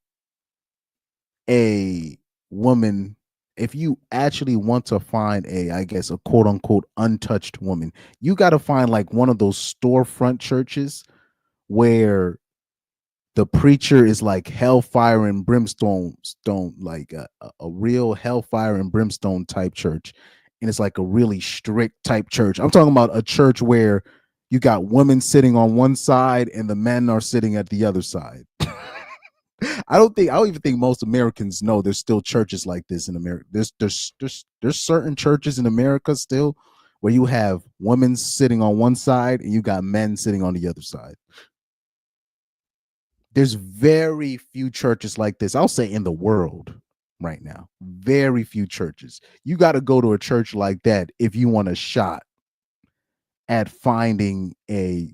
a woman, if you actually want to find I guess a quote unquote untouched woman, you got to find like one of those storefront churches where the preacher is like hellfire and brimstone, like a real hellfire and brimstone type church. And it's like a really strict type church. I'm talking about a church where you got women sitting on one side and the men are sitting at the other side. I don't even think most Americans know there's still churches like this in America. There's certain churches in America still where you have women sitting on one side and you got men sitting on the other side. There's very few churches like this, I'll say, in the world right now. Very few churches. You got to go to a church like that if you want a shot at finding a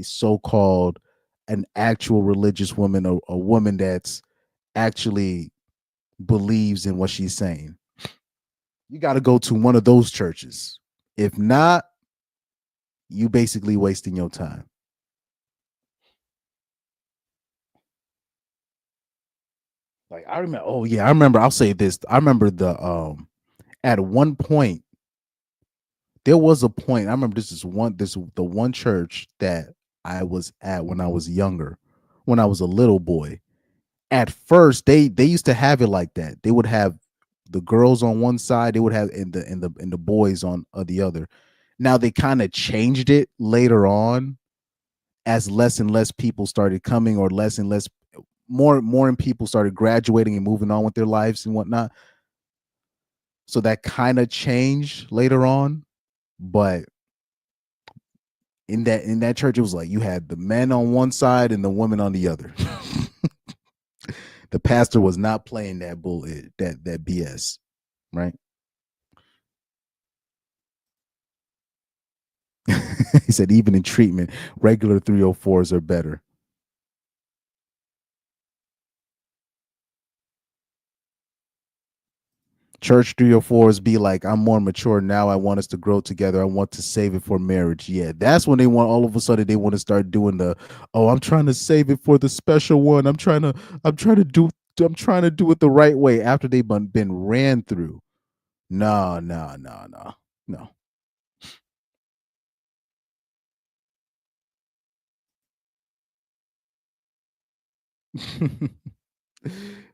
so-called an actual religious woman, a woman that's actually believes in what she's saying. You got to go to one of those churches. If not, you basically wasting your time. Like I remember, I'll say this. I remember at one point, there was a point. I remember the one church that I was at when I was younger, when I was a little boy. At first, they used to have it like that. They would have the girls on one side, they would have and the boys on the other. Now they kind of changed it later on as less and less people started coming, or less and less more people started graduating and moving on with their lives and whatnot. So that kind of changed later on. But in that church, it was like you had the men on one side and the women on the other. The pastor was not playing that that BS, right? He said even in treatment, regular 304s are better. Church 304s be like, I'm more mature now. I want us to grow together. I want to save it for marriage. Yeah, that's when they want, all of a sudden they want to start doing I'm trying to save it for the special one. I'm trying to do it the right way after they've been ran through. No.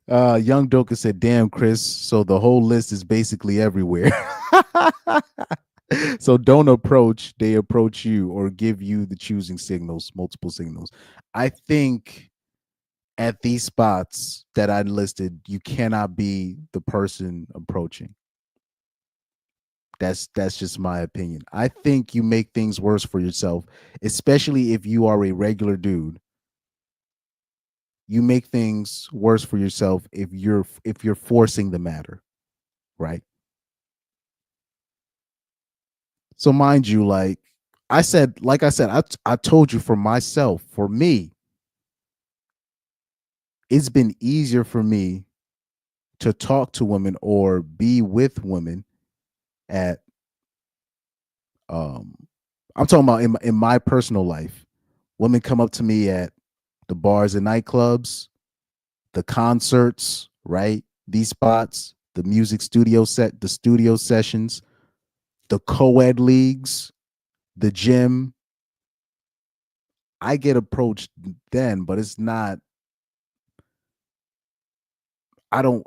Young Doka said, damn, Chris, so the whole list is basically everywhere. So don't approach, they approach you or give you the choosing signals, multiple signals. I think at these spots that I listed, you cannot be the person approaching. That's just my opinion. I think you make things worse for yourself, especially if you are a regular dude. You make things worse for yourself if you're forcing the matter, right? So mind you, like I said, I told you, for myself, for me, it's been easier for me to talk to women or be with women at I'm talking about in my personal life. Women come up to me at the bars and nightclubs, the concerts, right? These spots, the music studio the studio sessions, the co-ed leagues, the gym. I get approached then, but it's not, I don't,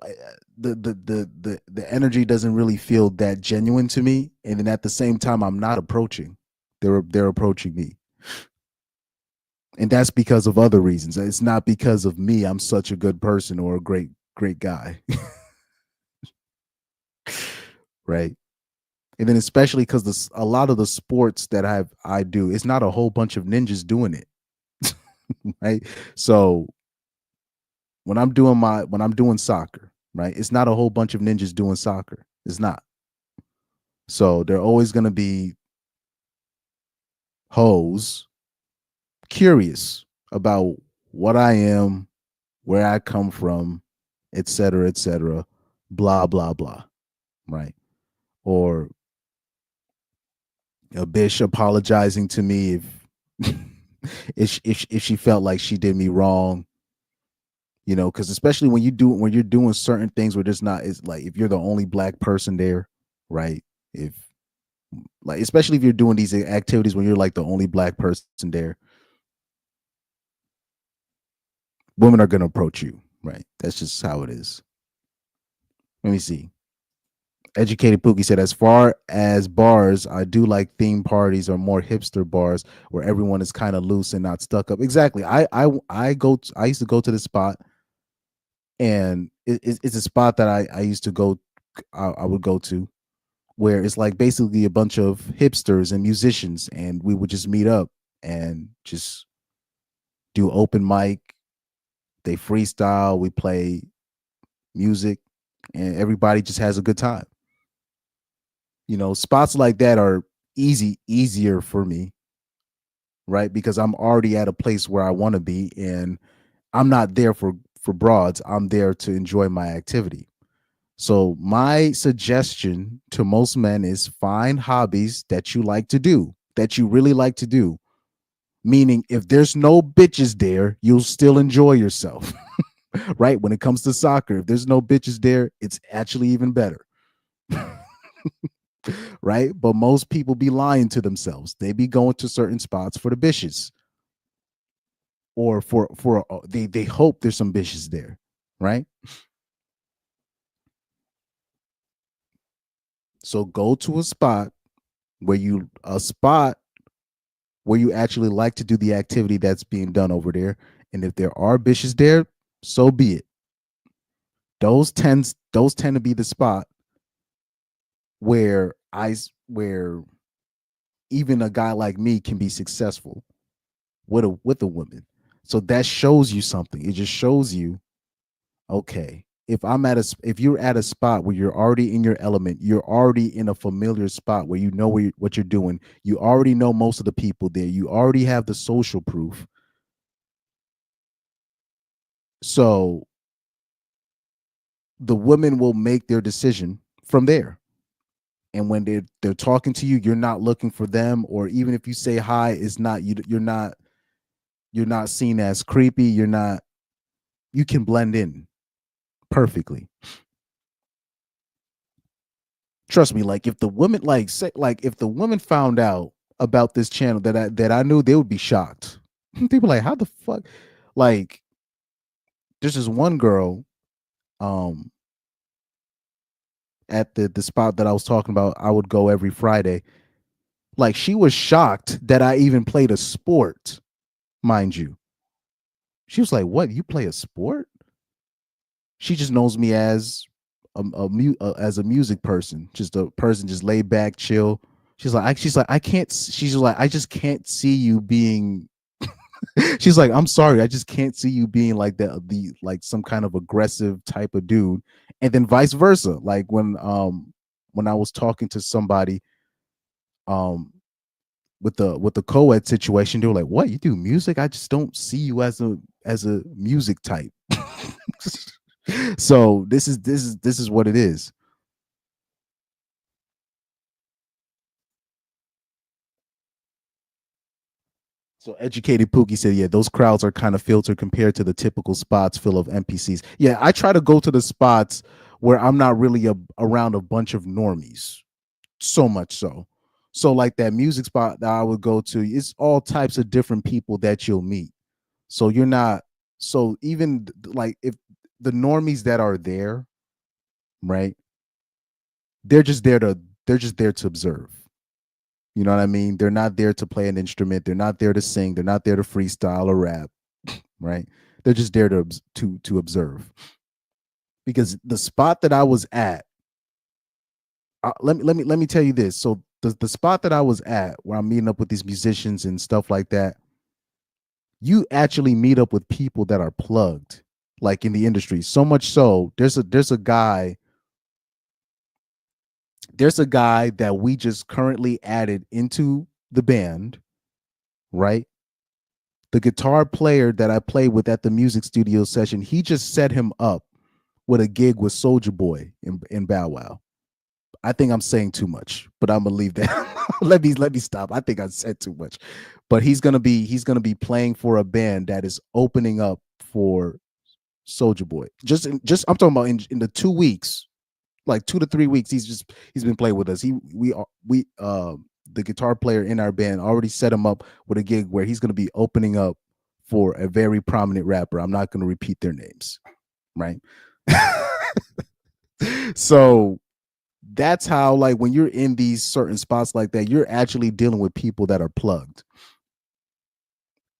the energy doesn't really feel that genuine to me. And then at the same time, I'm not approaching. They're approaching me. And that's because of other reasons. It's not because of me. I'm such a good person or a great guy. Right. And then especially because a lot of the sports that I do, it's not a whole bunch of ninjas doing it. Right. So when I'm doing soccer, right, it's not a whole bunch of ninjas doing soccer. It's not. So they're always going to be hoes curious about what I am, where I come from, etc., blah, blah, blah. Right. Or a bitch apologizing to me if she felt like she did me wrong, because especially when you're doing certain things where there's not, it's like if you're the only black person there, right? If like, especially if you're doing these activities when you're like the only black person there, women are going to approach you, right? That's just how it is. Let me see. Educated Pookie said, as far as bars, I do like theme parties or more hipster bars where everyone is kind of loose and not stuck up. Exactly. I used to go to this spot, and it's a spot that I used to go. I would go to, where it's like basically a bunch of hipsters and musicians, and we would just meet up and just do open mic. They freestyle, we play music, and everybody just has a good time. Spots like that are easier for me, right? Because I'm already at a place where I want to be, and I'm not there for broads. I'm there to enjoy my activity. So my suggestion to most men is find hobbies that you like to do, that you really like to do. Meaning, if there's no bitches there, you'll still enjoy yourself, right? When it comes to soccer, if there's no bitches there, it's actually even better, right? But most people be lying to themselves. They be going to certain spots for the bitches, or they hope there's some bitches there, right? So go to a spot where you actually like to do the activity that's being done over there. And if there are bitches there, so be it. Those tend to be the spot where even a guy like me can be successful with a woman. So that shows you something. It just shows you, okay, if you're at a spot where you're already in your element, you're already in a familiar spot where you know what you're doing, you already know most of the people there, you already have the social proof. So the women will make their decision from there. And when they're talking to you, you're not looking for them, or even if you say hi, it's not you're not seen as creepy. You can blend in perfectly. Trust me, like if the women if the women found out about this channel that I knew, they would be shocked. People like, how the fuck? Like, there's this one girl at the spot that I was talking about. I would go every Friday. Like, she was shocked that I even played a sport, mind you. She was like, what, you play a sport? She just knows me as a music person, just a person just laid back, chill. She's like, I just can't see you being she's like, I'm sorry, I just can't see you being like the some kind of aggressive type of dude. And then vice versa. Like when I was talking to somebody with the co-ed situation, they were like, what, you do music? I just don't see you as a music type. So this is what it is. So Educated Pookie said, yeah, those crowds are kind of filtered compared to the typical spots full of NPCs. Yeah, I try to go to the spots where I'm not really around a bunch of normies. So much so. So like that music spot that I would go to, it's all types of different people that you'll meet. So you're not, so even like if the normies that are there, right, they're just there to observe. You know what I mean? They're not there to play an instrument. They're not there to sing. They're not there to freestyle or rap, right? They're just there to observe. Because the spot that I was at, let me tell you this. So the spot that I was at, where I'm meeting up with these musicians and stuff like that, you actually meet up with people that are plugged, like in the industry. So much so, there's a guy that we just currently added into the band, right? The guitar player that I played with at the music studio session, he just set him up with a gig with Soulja Boy in Bow Wow. I think I'm saying too much, but I'm gonna leave that. let me stop. I think I said too much. But he's gonna be playing for a band that is opening up for Soulja Boy. Just I'm talking about in the 2 weeks. Like 2 to 3 weeks, he's been playing with us. The guitar player in our band already set him up with a gig where he's going to be opening up for a very prominent rapper. I'm not going to repeat their names, right? So that's how, like, when you're in these certain spots like that, you're actually dealing with people that are plugged.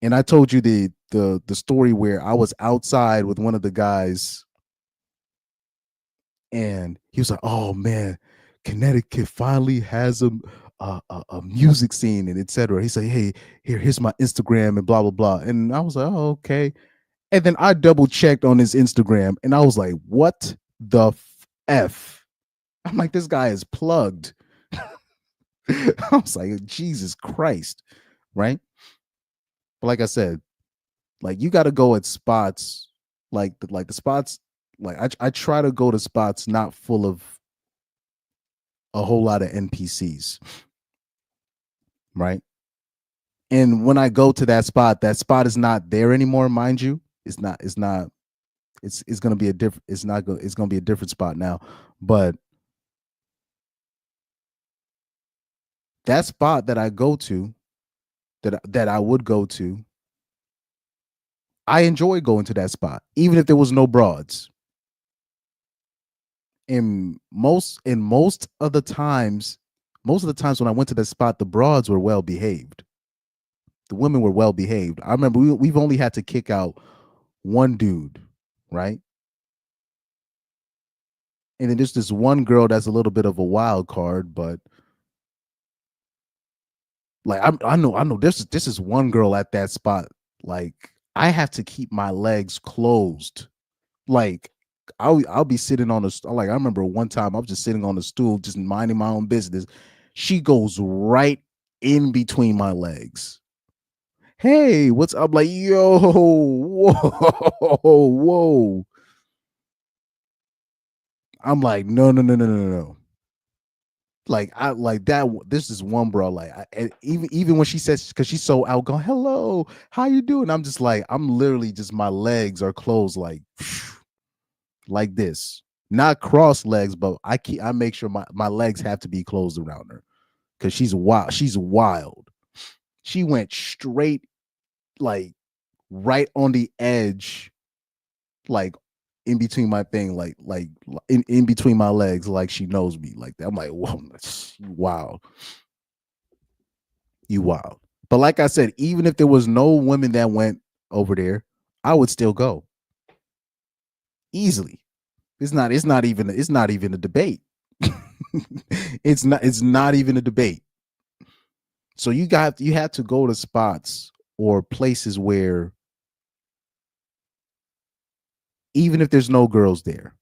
And I told you the story where I was outside with one of the guys, and he was like, "Oh man, Connecticut finally has a music scene and etc." He said, "Hey, here's my Instagram and blah blah blah." And I was like, "Oh, okay." And then I double checked on his Instagram, and I was like, "What the f?" I'm like, "This guy is plugged." I was like, Jesus Christ, right? But like I said, like you got to go at spots, like the spots. Like I try to go to spots not full of a whole lot of NPCs, right? And when I go to that spot is not there anymore, mind you. It's not. It's gonna be a different. It's gonna be a different spot now, but that spot that I go to, that I would go to, I enjoy going to that spot, even if there was no broads. In most of the times when I went to that spot, the broads were well behaved. The women were well behaved. I remember we've only had to kick out one dude, right? And then there's this one girl that's a little bit of a wild card, but like I know this is one girl at that spot. Like I have to keep my legs closed. Like I'll be sitting on like I remember one time I was just sitting on the stool, just minding my own business. She goes right in between my legs. Hey, what's up? Like, yo, whoa. I'm like, no. Like I like that. This is one bro. Like even when she says, because she's so outgoing, hello, how you doing? I'm just like, I'm literally just, my legs are closed like this, not cross legs, but I make sure my legs have to be closed around her because she's wild. She went straight, like right on the edge, like in between my thing, like in between my legs, like she knows me like that. I'm like, whoa, you wild. But like I said, even if there was no women that went over there, I would still go easily. It's not even a debate. It's not even a debate. So you have to go to spots or places where even if there's no girls there,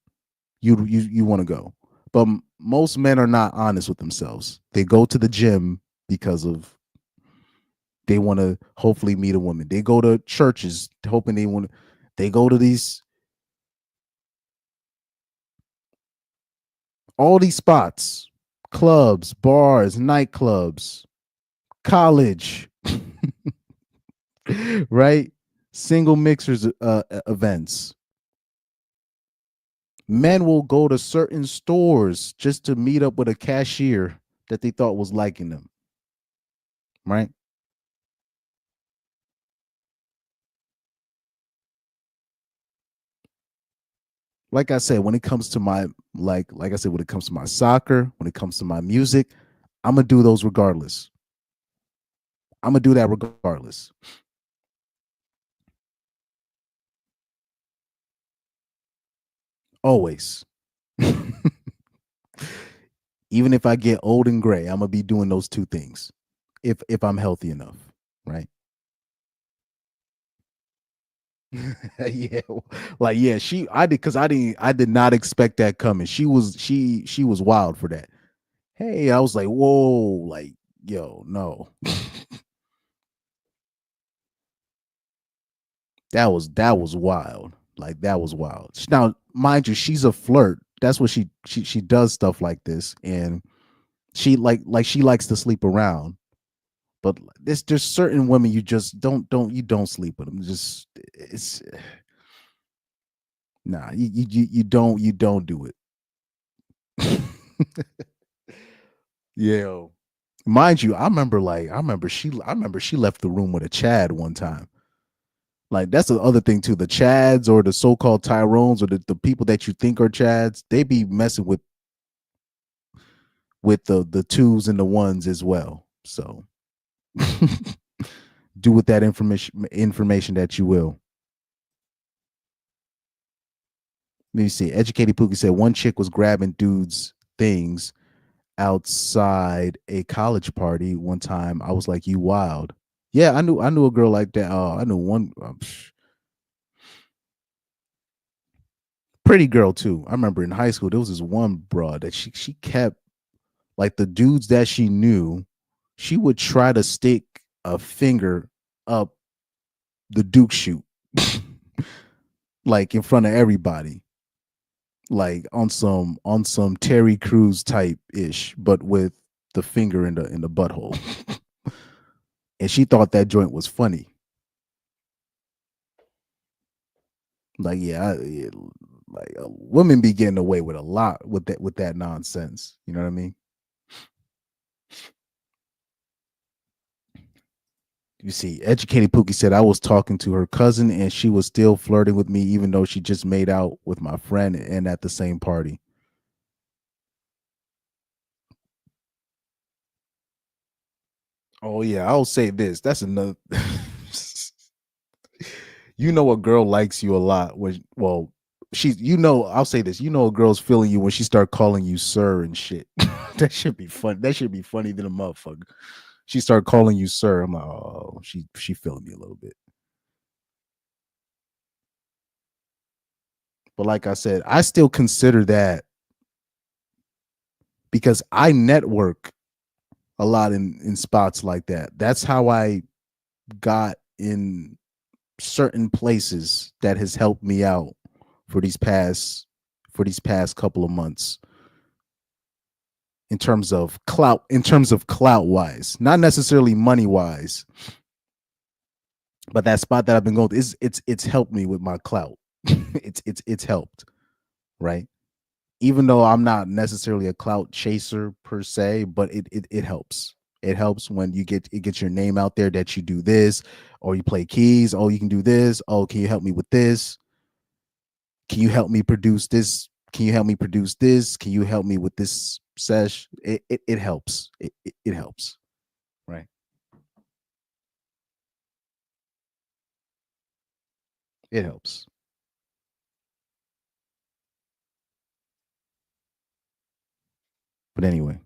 you want to go. But most men are not honest with themselves. They go to the gym because of they want to hopefully meet a woman. They go to churches hoping they go to all these spots, clubs, bars, nightclubs, college, right? Single mixers events. Men will go to certain stores just to meet up with a cashier that they thought was liking them, right? Like I said, when it comes to my when it comes to my soccer, when it comes to my music, I'm gonna do those regardless. I'm gonna do that regardless. Always. Even if I get old and gray, I'm gonna be doing those two things if I'm healthy enough, right? Yeah, like yeah, I did not expect that coming. She was wild for that. Hey, I was like, whoa, like yo, no. that was wild. Like that was wild. Now, mind you, she's a flirt. That's what she does stuff like this, and she she likes to sleep around. But there's certain women you just don't sleep with them. Just it's nah, you don't do it. Yeah. Mind you, I remember she left the room with a Chad one time. Like that's the other thing too. The Chads or the so-called Tyrones or the people that you think are Chads, they be messing with the twos and the ones as well. So do with that information that you will. Let me see. Educated Pookie said one chick was grabbing dudes' things outside a college party one time. I was like, you wild. Yeah, I knew a girl like that. I knew one pretty girl too. I remember in high school there was this one broad that she kept like the dudes that she knew, she would try to stick a finger up the Duke chute, like in front of everybody, like on some Terry Crews type ish, but with the finger in the butthole. And she thought that joint was funny. Like, like women be getting away with a lot with that nonsense. You know what I mean? You see, Educated Pookie said I was talking to her cousin and she was still flirting with me, even though she just made out with my friend and at the same party. Oh yeah, I'll say this. That's another. You know, a girl likes you a lot when, well, she's, you know, I'll say this. You know, a girl's feeling you when she start calling you sir and shit. That should be fun. That should be funny than a motherfucker. She started calling you sir. I'm like, oh, she feeling me a little bit. But like I said, I still consider that, because I network a lot in spots like that. That's how I got in certain places that has helped me out for these past couple of months. In terms of clout wise, not necessarily money wise, but that spot that I've been going to, it's helped me with my clout. it's helped, right? Even though I'm not necessarily a clout chaser per se, but it helps. It helps when it gets your name out there that you do this, or you play keys. Oh, you can do this. Oh, can you help me with this? Can you help me produce this? Can you help me produce this? Can you help me with this sesh? It helps. It helps, right? It helps. But anyway,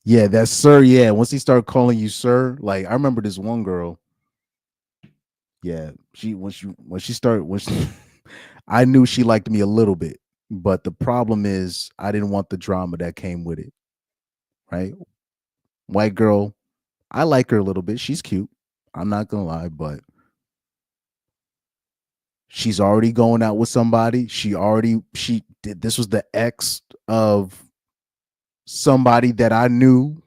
yeah, that's sir. Yeah, once he started calling you sir, like I remember this one girl. Yeah, I knew she liked me a little bit, but the problem is I didn't want the drama that came with it. Right? White girl, I like her a little bit. She's cute. I'm not gonna lie, but she's already going out with somebody. This was the ex of somebody that I knew.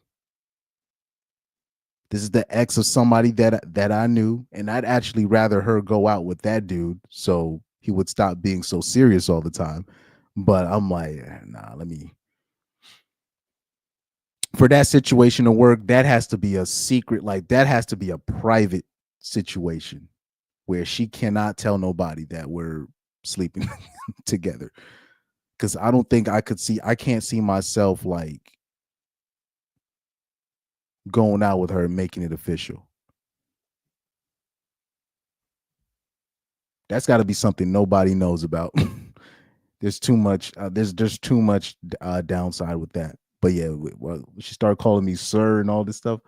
This is the ex of somebody that I knew, and I'd actually rather her go out with that dude so he would stop being so serious all the time. But I'm like, nah, for that situation to work, that has to be a secret, like that has to be a private situation where she cannot tell nobody that we're sleeping together. Because I don't think I can't see myself like going out with her and making it official. That's got to be something nobody knows about. There's too much. There's too much downside with that. But yeah, well, she started calling me sir and all this stuff.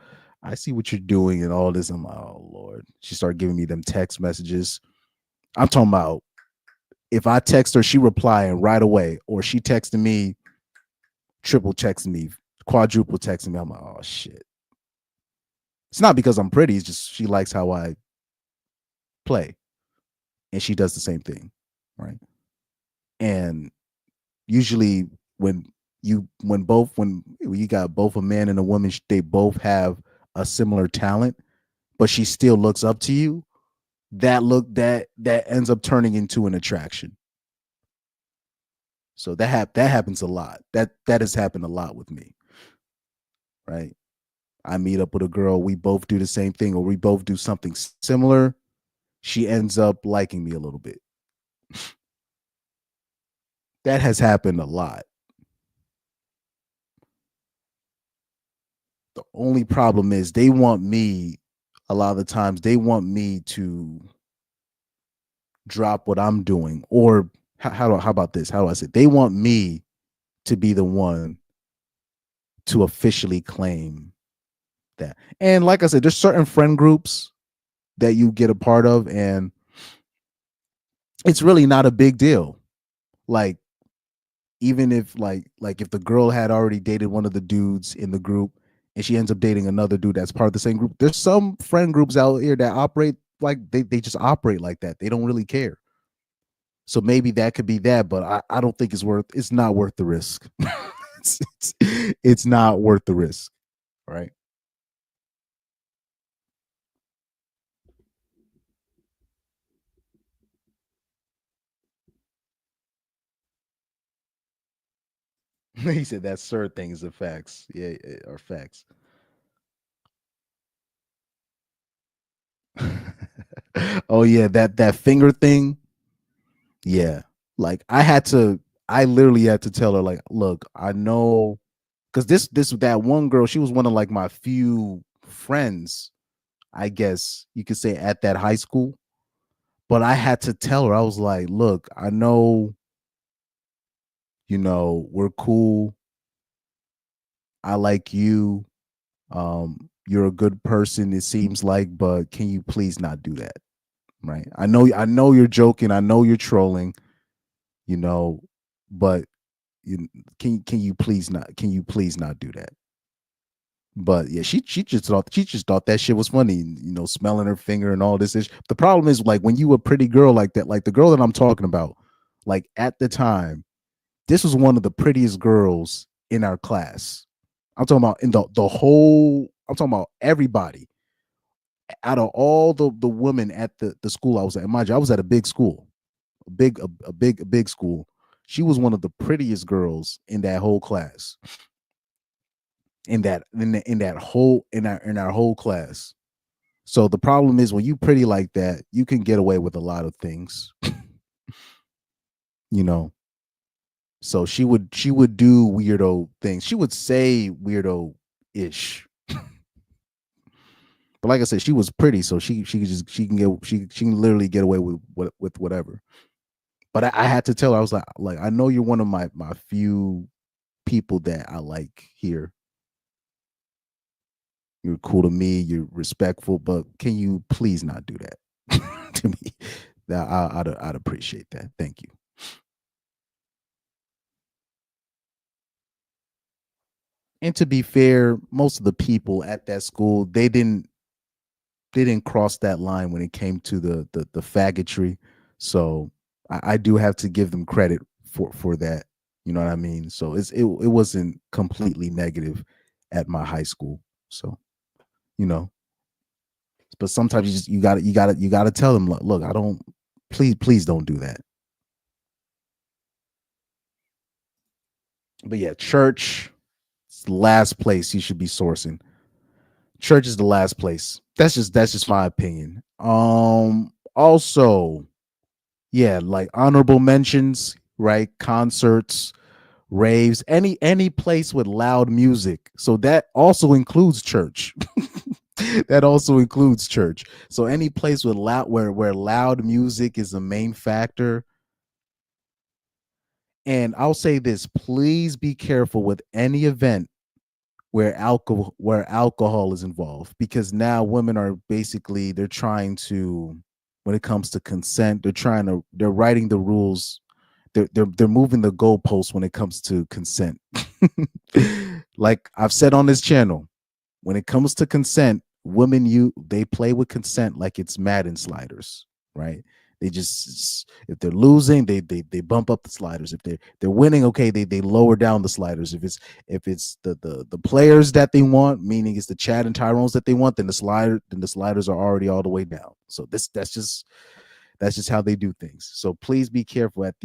I see what you're doing and all this. I'm like, oh Lord. She started giving me them text messages. I'm talking about if I text her, she replying right away, or she texting me, triple texting me, quadruple texting me. I'm like, oh shit. It's not because I'm pretty. It's just she likes how I play, and she does the same thing, right? And usually when you got both a man and a woman, they both have a similar talent, but she still looks up to you. That ends up turning into an attraction. So that happens a lot. That has happened a lot with me, right? I meet up with a girl, we both do the same thing, or we both do something similar. She ends up liking me a little bit. That has happened a lot. The only problem is a lot of the times they want me to drop what I'm doing, or how about this? How do I say? They want me to be the one to officially claim that. And like I said, there's certain friend groups that you get a part of, and it's really not a big deal. Like even if if the girl had already dated one of the dudes in the group and she ends up dating another dude that's part of the same group, there's some friend groups out here that operate like they just operate like that. They don't really care. So maybe that could be that, but I don't think it's not worth the risk. It's not worth the risk, right? He said that sir thing is a facts. Yeah, are facts. Oh yeah, that finger thing. Yeah. Like I literally had to tell her, like, look, I know, because that one girl, she was one of like my few friends, I guess you could say, at that high school. But I had to tell her, I was like, look, I know, we're cool. I like you. You're a good person, it seems like, but can you please not do that? Right. I know you're joking. I know you're trolling, but can you please not do that? But yeah, she just thought that shit was funny, smelling her finger and all this ish. The problem is, like, when you a pretty girl like that, like the girl that I'm talking about, like at the time, this was one of the prettiest girls in our class. I'm talking about in the whole, I'm talking about everybody. Out of all the women at the school I was at, and mind you, I was at a big school, a big school. She was one of the prettiest girls in that whole class. In our whole class. So the problem is, when you pretty like that, you can get away with a lot of things. So she would do weirdo things. She would say weirdo-ish. But like I said, she was pretty, so she can literally get away with whatever. But I had to tell her, I was like, I know you're one of my few people that I like here. You're cool to me, you're respectful, but can you please not do that to me? That I'd appreciate that. Thank you. And to be fair, most of the people at that school, they didn't cross that line when it came to the faggotry. So I do have to give them credit for that. You know what I mean? So it wasn't completely negative at my high school. So, but sometimes you gotta tell them, look, I don't, please don't do that. But yeah, church, it's the last place you should be sourcing. Church is the last place. That's just my opinion. Also, yeah, like honorable mentions, right? Concerts, raves, any place with loud music. So that also includes church. That also includes church. So any place with where loud music is the main factor. And I'll say this, please be careful with any event where alcohol is involved, because now women are basically, they're trying to, when it comes to consent, they're writing the rules. They're moving the goalposts when it comes to consent. Like I've said on this channel, when it comes to consent, women, they play with consent like it's Madden sliders, right? They just, if they're losing, they bump up the sliders. If they're winning, okay, they lower down the sliders. If it's the players that they want, meaning it's the Chad and Tyrones that they want, then the sliders are already all the way down. So that's just how they do things. So please be careful at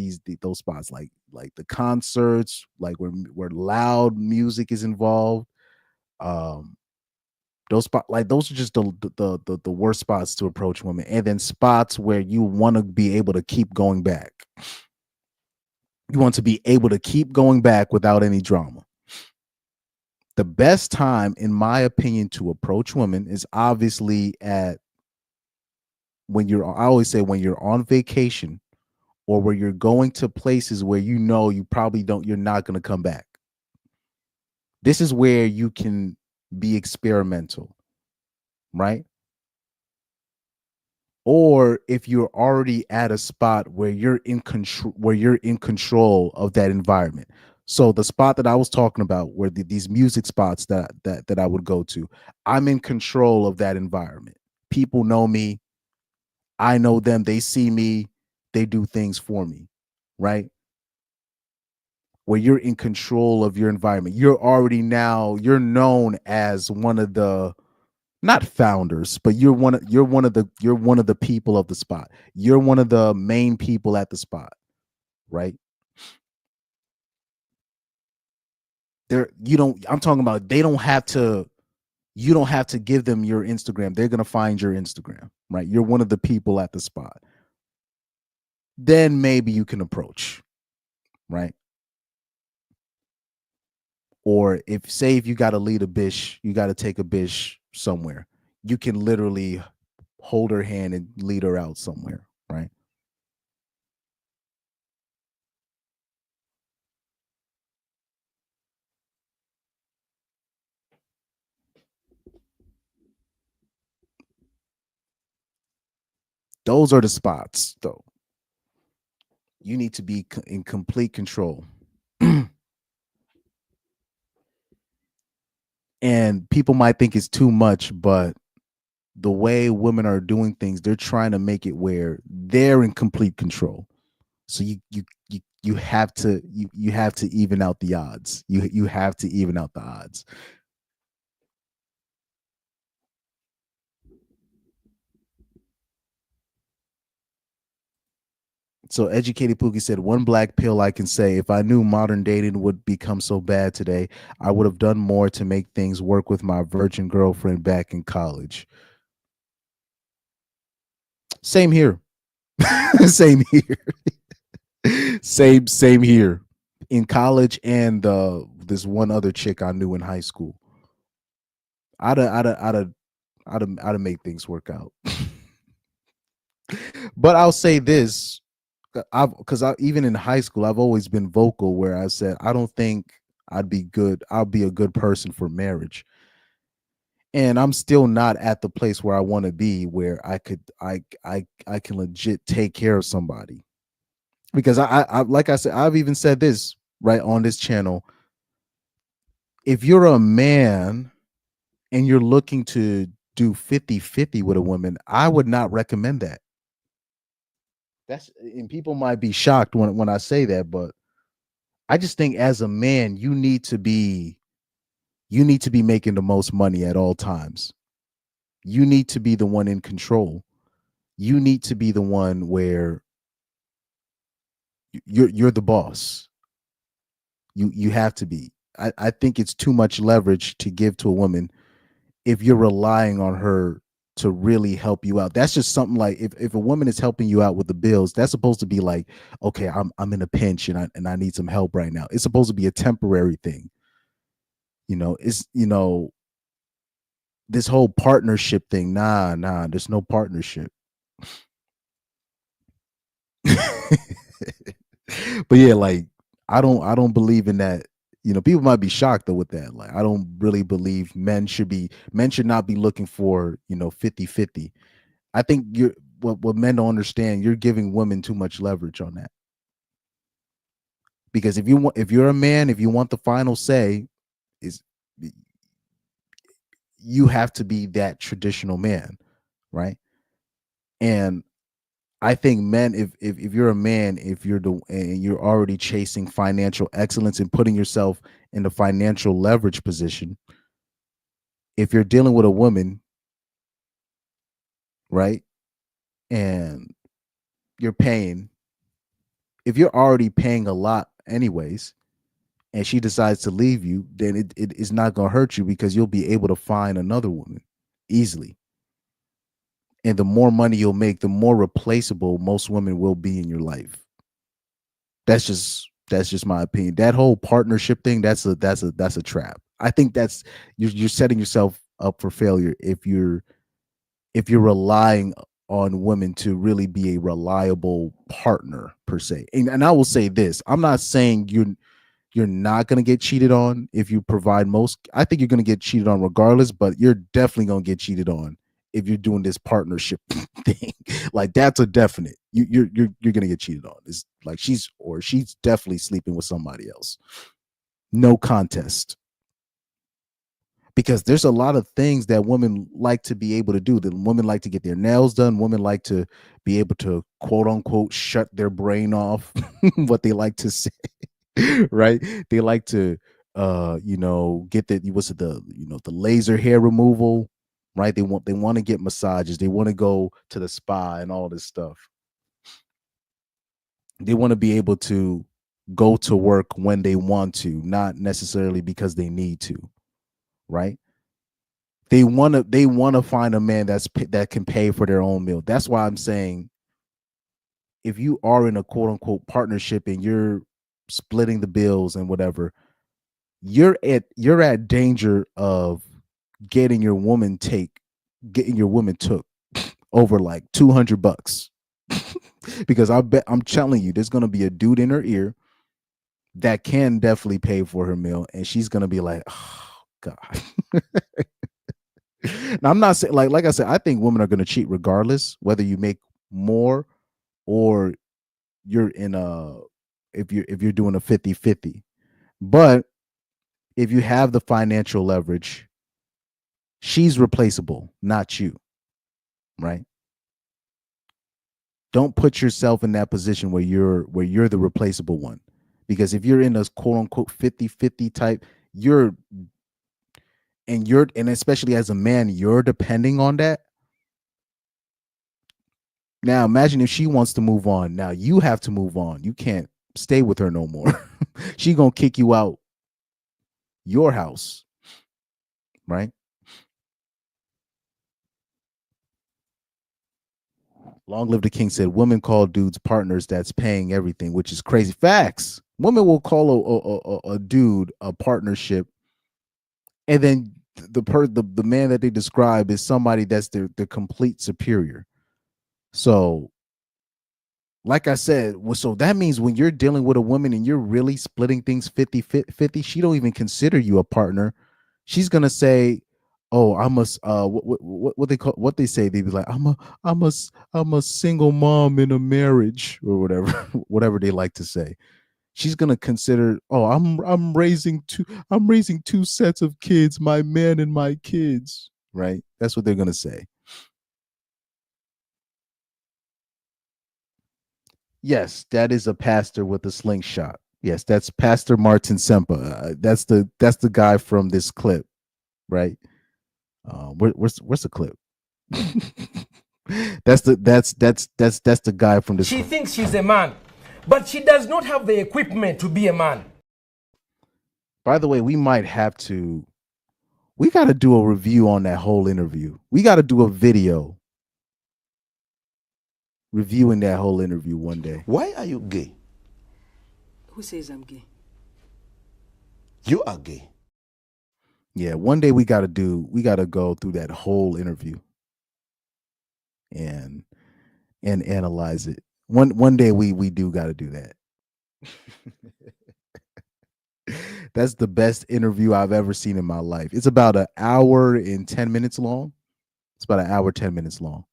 those spots, like the concerts, like where loud music is involved. Those are just the worst spots to approach women. And then spots where you want to be able to keep going back. You want to be able to keep going back without any drama. The best time, in my opinion, to approach women is obviously I always say when you're on vacation, or where you're going to places where you're not going to come back. This is where you can be experimental, right? or if you're already at a spot where you're in control of that environment. So the spot that I was talking about, where these music spots that I would go to, I'm in control of that environment. People know me, I know them, they see me, they do things for me, right? Where you're in control of your environment. You're known as one of the, not founders, but you're one of the people of the spot. You're one of the main people at the spot, right? I'm talking about, you don't have to give them your Instagram. They're going to find your Instagram, right? You're one of the people at the spot. Then maybe you can approach, right? Or if you got to lead a bish, you got to take a bish somewhere, you can literally hold her hand and lead her out somewhere, right? Those are the spots, though. You need to be in complete control. And people might think it's too much, but the way women are doing things, they're trying to make it where they're in complete control. So you have to even out the odds. You have to even out the odds. So Educated Pookie said, one black pill I can say, if I knew modern dating would become so bad today, I would have done more to make things work with my virgin girlfriend back in college. Same here. Same here. Same here. In college, and this one other chick I knew in high school. I'd have made things work out. But I'll say this, because even in high school, I've always been vocal where I said, I don't think I'll be a good person for marriage. And I'm still not at the place where I want to be, where I can legit take care of somebody. Because I like I said, I've even said this right on this channel. If you're a man and you're looking to do 50-50 with a woman, I would not recommend that. And people might be shocked when I say that, but I just think as a man, you need to be making the most money at all times. You need to be the one in control. You need to be the one where you're the boss. You have to be. I think it's too much leverage to give to a woman if you're relying on her to really help you out. That's just something like, if a woman is helping you out with the bills, that's supposed to be like, okay, I'm in a pinch and I need some help right now. It's supposed to be a temporary thing. It's this whole partnership thing. Nah, there's no partnership. But yeah, like I don't believe in that. People might be shocked though with that. Like, I don't really believe men should not be looking for 50-50. I think what men don't understand, you're giving women too much leverage on that. Because if you're a man, if you want the final say, you have to be that traditional man, right? And I think men, if you're a man, and you're already chasing financial excellence and putting yourself in the financial leverage position, if you're dealing with a woman, right, and you're paying, if you're already paying a lot anyways, and she decides to leave you, then it is not going to hurt you, because you'll be able to find another woman easily. And the more money you'll make, the more replaceable most women will be in your life. That's just my opinion. That whole partnership thing, that's a trap. I think you're setting yourself up for failure if you're relying on women to really be a reliable partner per se. And I will say this, I'm not saying you're not going to get cheated on if you provide most. I think you're going to get cheated on regardless, but you're definitely going to get cheated on if you're doing this partnership thing. Like that's a definite. You're gonna get cheated on. It's like she's definitely sleeping with somebody else. No contest. Because there's a lot of things that women like to be able to do. That women like to get their nails done. Women like to be able to quote unquote shut their brain off. What they like to say, right? They like to get the laser hair removal, right? They want to get massages. They want to go to the spa and all this stuff. They want to be able to go to work when they want to, not necessarily because they need to. Right? They want to find a man that can pay for their own meal. That's why I'm saying, if you are in a quote unquote partnership and you're splitting the bills and whatever, you're at danger of getting your woman took over like $200. Because I'm telling you, there's gonna be a dude in her ear that can definitely pay for her meal, and she's gonna be like, oh, God. Now, I'm not saying like I said, I think women are going to cheat regardless, whether you make more or you're in if you're doing a 50-50. But if you have the financial leverage, she's replaceable, not you. Right? Don't put yourself in that position where you're the replaceable one. Because if you're in a quote unquote 50-50 type, and especially as a man, you're depending on that. Now imagine if she wants to move on. Now you have to move on. You can't stay with her no more. She gonna kick you out your house, right? Long Live the King said, women call dudes partners that's paying everything, which is crazy. Facts. Women will call a dude a partnership, and then the man that they describe is somebody that's the complete superior. So, like I said, so that means when you're dealing with a woman and you're really splitting things 50-50, she don't even consider you a partner. She's gonna say, "Oh, I'm a what they say." They be like, "I'm a single mom in a marriage," or whatever they like to say. She's gonna consider, "Oh, I'm raising two sets of kids, my man and my kids." Right? That's what they're gonna say. Yes, that is a pastor with a slingshot. Yes, that's Pastor Martin Sempa. That's the guy from this clip, right? Where's the clip? That's the guy from this. She thinks she's a man, but she does not have the equipment to be a man. By the way, we got to do a review on that whole interview. We got to do a video reviewing that whole interview one day. Why are you gay? Who says I'm gay? You are gay. Yeah, one day we got to go through that whole interview and analyze it. One day we do got to do that. That's the best interview I've ever seen in my life. It's about an hour and 10 minutes long. It's about an hour, 10 minutes long.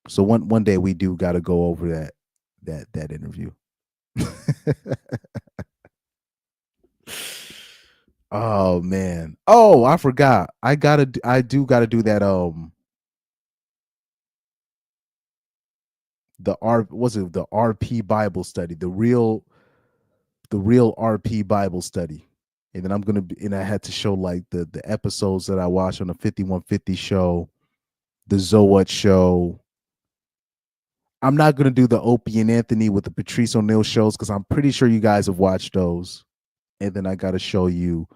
So one day we do got to go over that interview. Oh man. Oh, I forgot. I do gotta do that. The RP Bible study, the real RP Bible study. And then I had to show like the episodes that I watched on the 5150 show, the Zowat show. I'm not gonna do the Opie and Anthony with the Patrice O'Neal shows because I'm pretty sure you guys have watched those. And then I gotta show you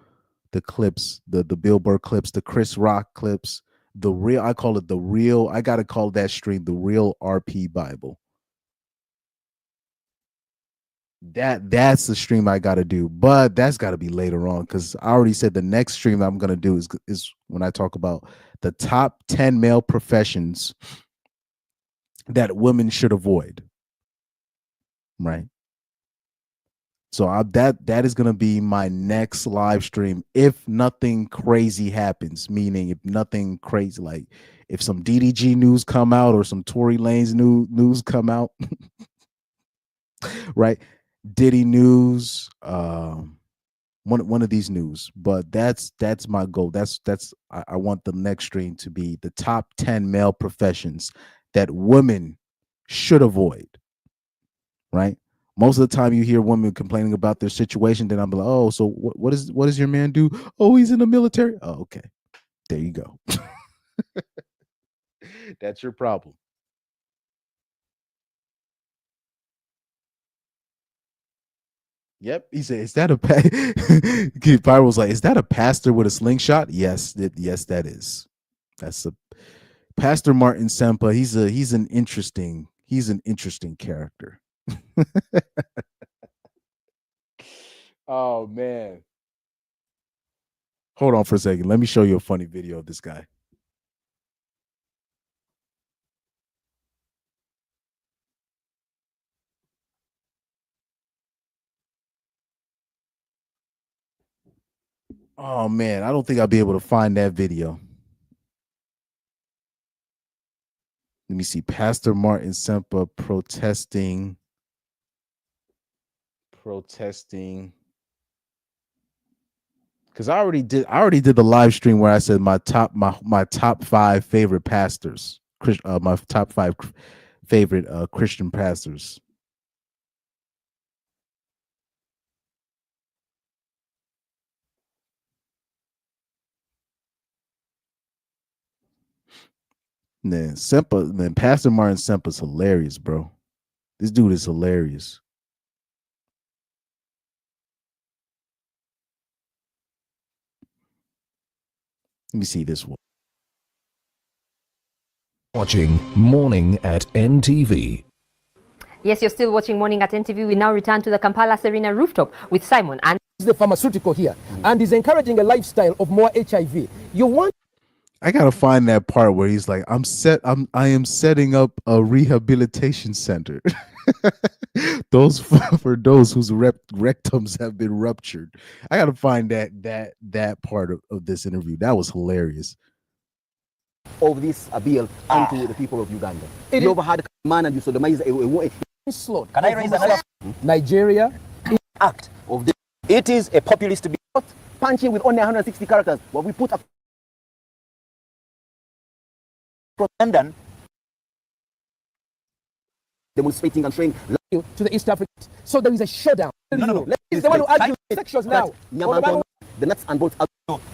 the clips, the Bill Burr clips, the Chris Rock clips, I gotta call that stream the real RP Bible. That's the stream I gotta do, but that's gotta be later on because I already said the next stream I'm gonna do is when I talk about the top 10 male professions that women should avoid. Right. So that is gonna be my next live stream if nothing crazy happens. Meaning, if nothing crazy, like if some DDG news come out or some Tory Lanez news come out, right? Diddy news, one of these news. But that's my goal. I want the next stream to be the top 10 male professions that women should avoid. Right? Most of the time you hear women complaining about their situation, then I'm like, oh, so what does your man do? Oh, he's in the military. Oh, okay. There you go. That's your problem. Yep. He said, is that a Pyro was like, is that a pastor with a slingshot? Yes, yes, that is. That's a Pastor Martin Sempa. He's an interesting character. Oh man. Hold on for a second. Let me show you a funny video of this guy. Oh man, I don't think I'll be able to find that video. Let me see. Pastor Martin Sempa protesting. Because I already did the live stream where I said my top 5 favorite pastors, my top 5 favorite Christian pastors. Then Pastor Martin Sempa's hilarious, bro. This dude is hilarious. Let me see this one. Watching Morning at NTV. Yes, you're still watching Morning at NTV. We now return to the Kampala Serena rooftop with Simon and the pharmaceutical here and is encouraging a lifestyle of more HIV. You want I gotta find that part where he's like, I am setting up a rehabilitation center. Those for those whose rectums have been ruptured. I gotta find that part of this interview. That was hilarious. Of this bill unto the people of Uganda. You ever had a man and you sodomize a woman? Slot. Can I raise another? Nigeria Act of the. It is a populist bill. Punching with only 160 characters. What we put up. London demonstrating and showing to the East Africa. So there is a showdown. No. He's the one who argues sections now. The nuts and bolts.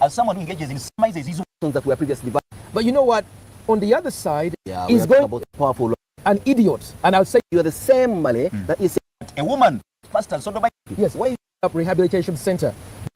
As someone who engages in smizes, these ones that were previously divided. But you know what? On the other side, is going about powerful an idiot, and I'll say you are the same money that is a woman, pastor, sodomite. Yes, why up rehabilitation center?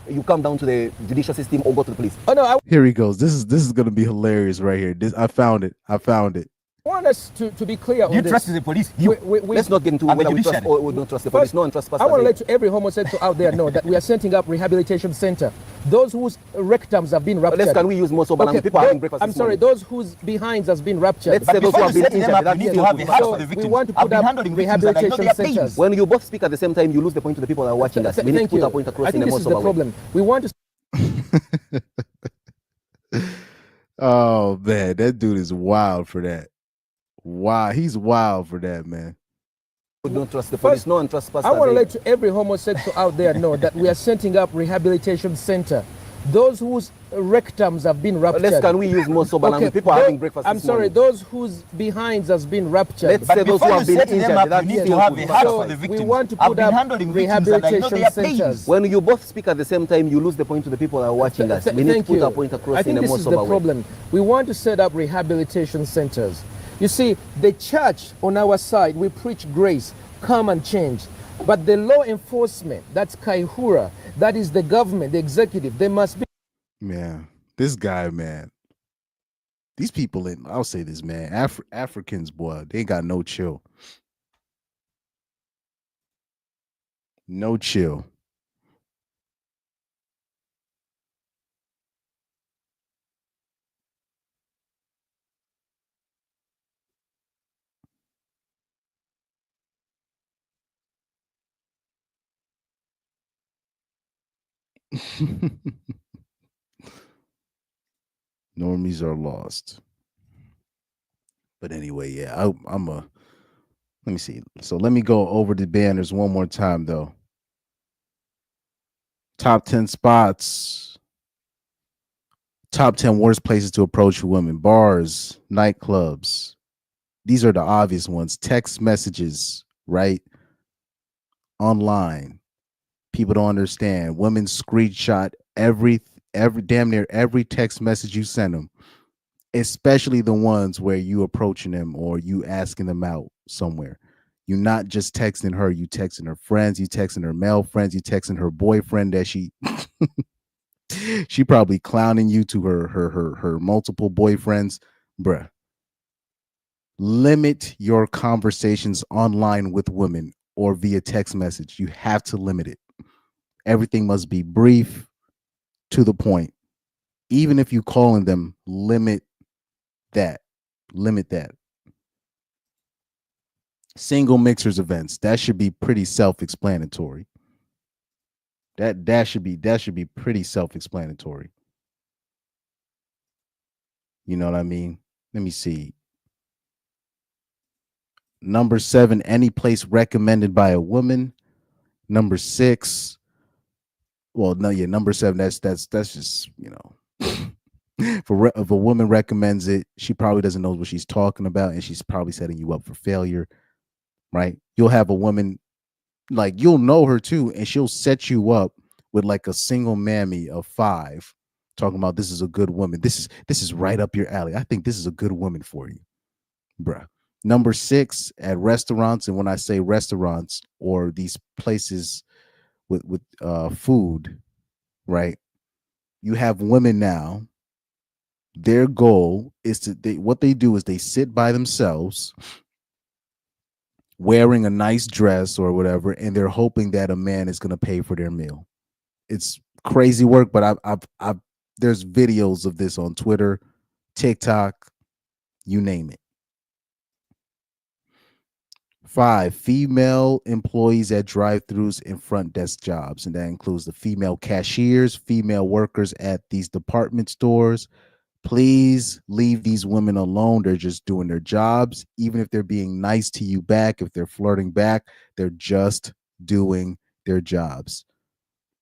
You come down to the judicial system or go to the police. Oh no! Here he goes. This is gonna be hilarious right here. I found it. I want us to be clear. You trust the police? Let's not get into whether we trust or we don't trust the police. No one trusts pastor. I want to let every homosexual out there know that we are setting up rehabilitation center. Those whose rectums have been ruptured. Can we use more sober language? People having breakfast. I'm sorry. Those whose behinds has been ruptured. Let's say those who have been injured. We need to have a heart for the victims. We want to put up rehabilitation centers. When you both speak at the same time, you lose the point to the people that are watching us. We need to put our point across in a more sober way. Problem. We want to. Oh man, that dude is wild for that. Wow, he's wild for that, man. We don't trust the police. No one trusts pastor. I want to let every homosexual out there know that we are setting up rehabilitation center. Those whose rectums have been ruptured. Can we use more sober language? People are having breakfast. I'm sorry, those whose behinds has been ruptured. Let's say those who have been injured. You need to have a heart for the victims. We want to put up rehabilitation centers. When you both speak at the same time, you lose the point to the people that are watching us. We need to put our point across in a more sober way. I think this is the problem. We want to set up rehabilitation centers. You see, the church on our side, we preach grace, come and change. But the law enforcement, that's Kaihura, that is the government, the executive, they must be. Man, this guy, man. These people, I'll say this, man. Africans, boy, they ain't got no chill. No chill. Normies are lost. But anyway, yeah, I'm a. Let me see. So let me go over the banners one more time, though. Top 10 spots. Top 10 worst places to approach women: bars, nightclubs. These are the obvious ones. Text messages, right? Online. People don't understand. Women screenshot every damn near every text message you send them, especially the ones where you approaching them or you asking them out somewhere. You're not just texting her, you texting her friends, you texting her male friends, you texting her boyfriend that she she probably clowning you to her multiple boyfriends. Bruh. Limit your conversations online with women or via text message. You have to limit it. Everything must be brief, to the point. Even if you calling them, limit that. Limit that. Single mixers events. That should be pretty self-explanatory. That should be pretty self-explanatory. You know what I mean? Let me see. Number 7, any place recommended by a woman. Number 6. Well, no, yeah, number 7. That's just, you know, if a woman recommends it, she probably doesn't know what she's talking about, and she's probably setting you up for failure, right? You'll have a woman, like, you'll know her too, and she'll set you up with like a single mammy of 5, talking about this is a good woman. This is right up your alley. I think this is a good woman for you, bruh. Number 6, at restaurants, and when I say restaurants or these places with food, right? You have women now. Their goal is what they do is they sit by themselves wearing a nice dress or whatever, and they're hoping that a man is going to pay for their meal. It's crazy work, but I've there's videos of this on Twitter, TikTok, you name it. 5, female employees at drive-thrus and front desk jobs, and that includes the female cashiers, female workers at these department stores. Please leave these women alone. They're just doing their jobs. Even if they're being nice to you back, if they're flirting back, they're just doing their jobs.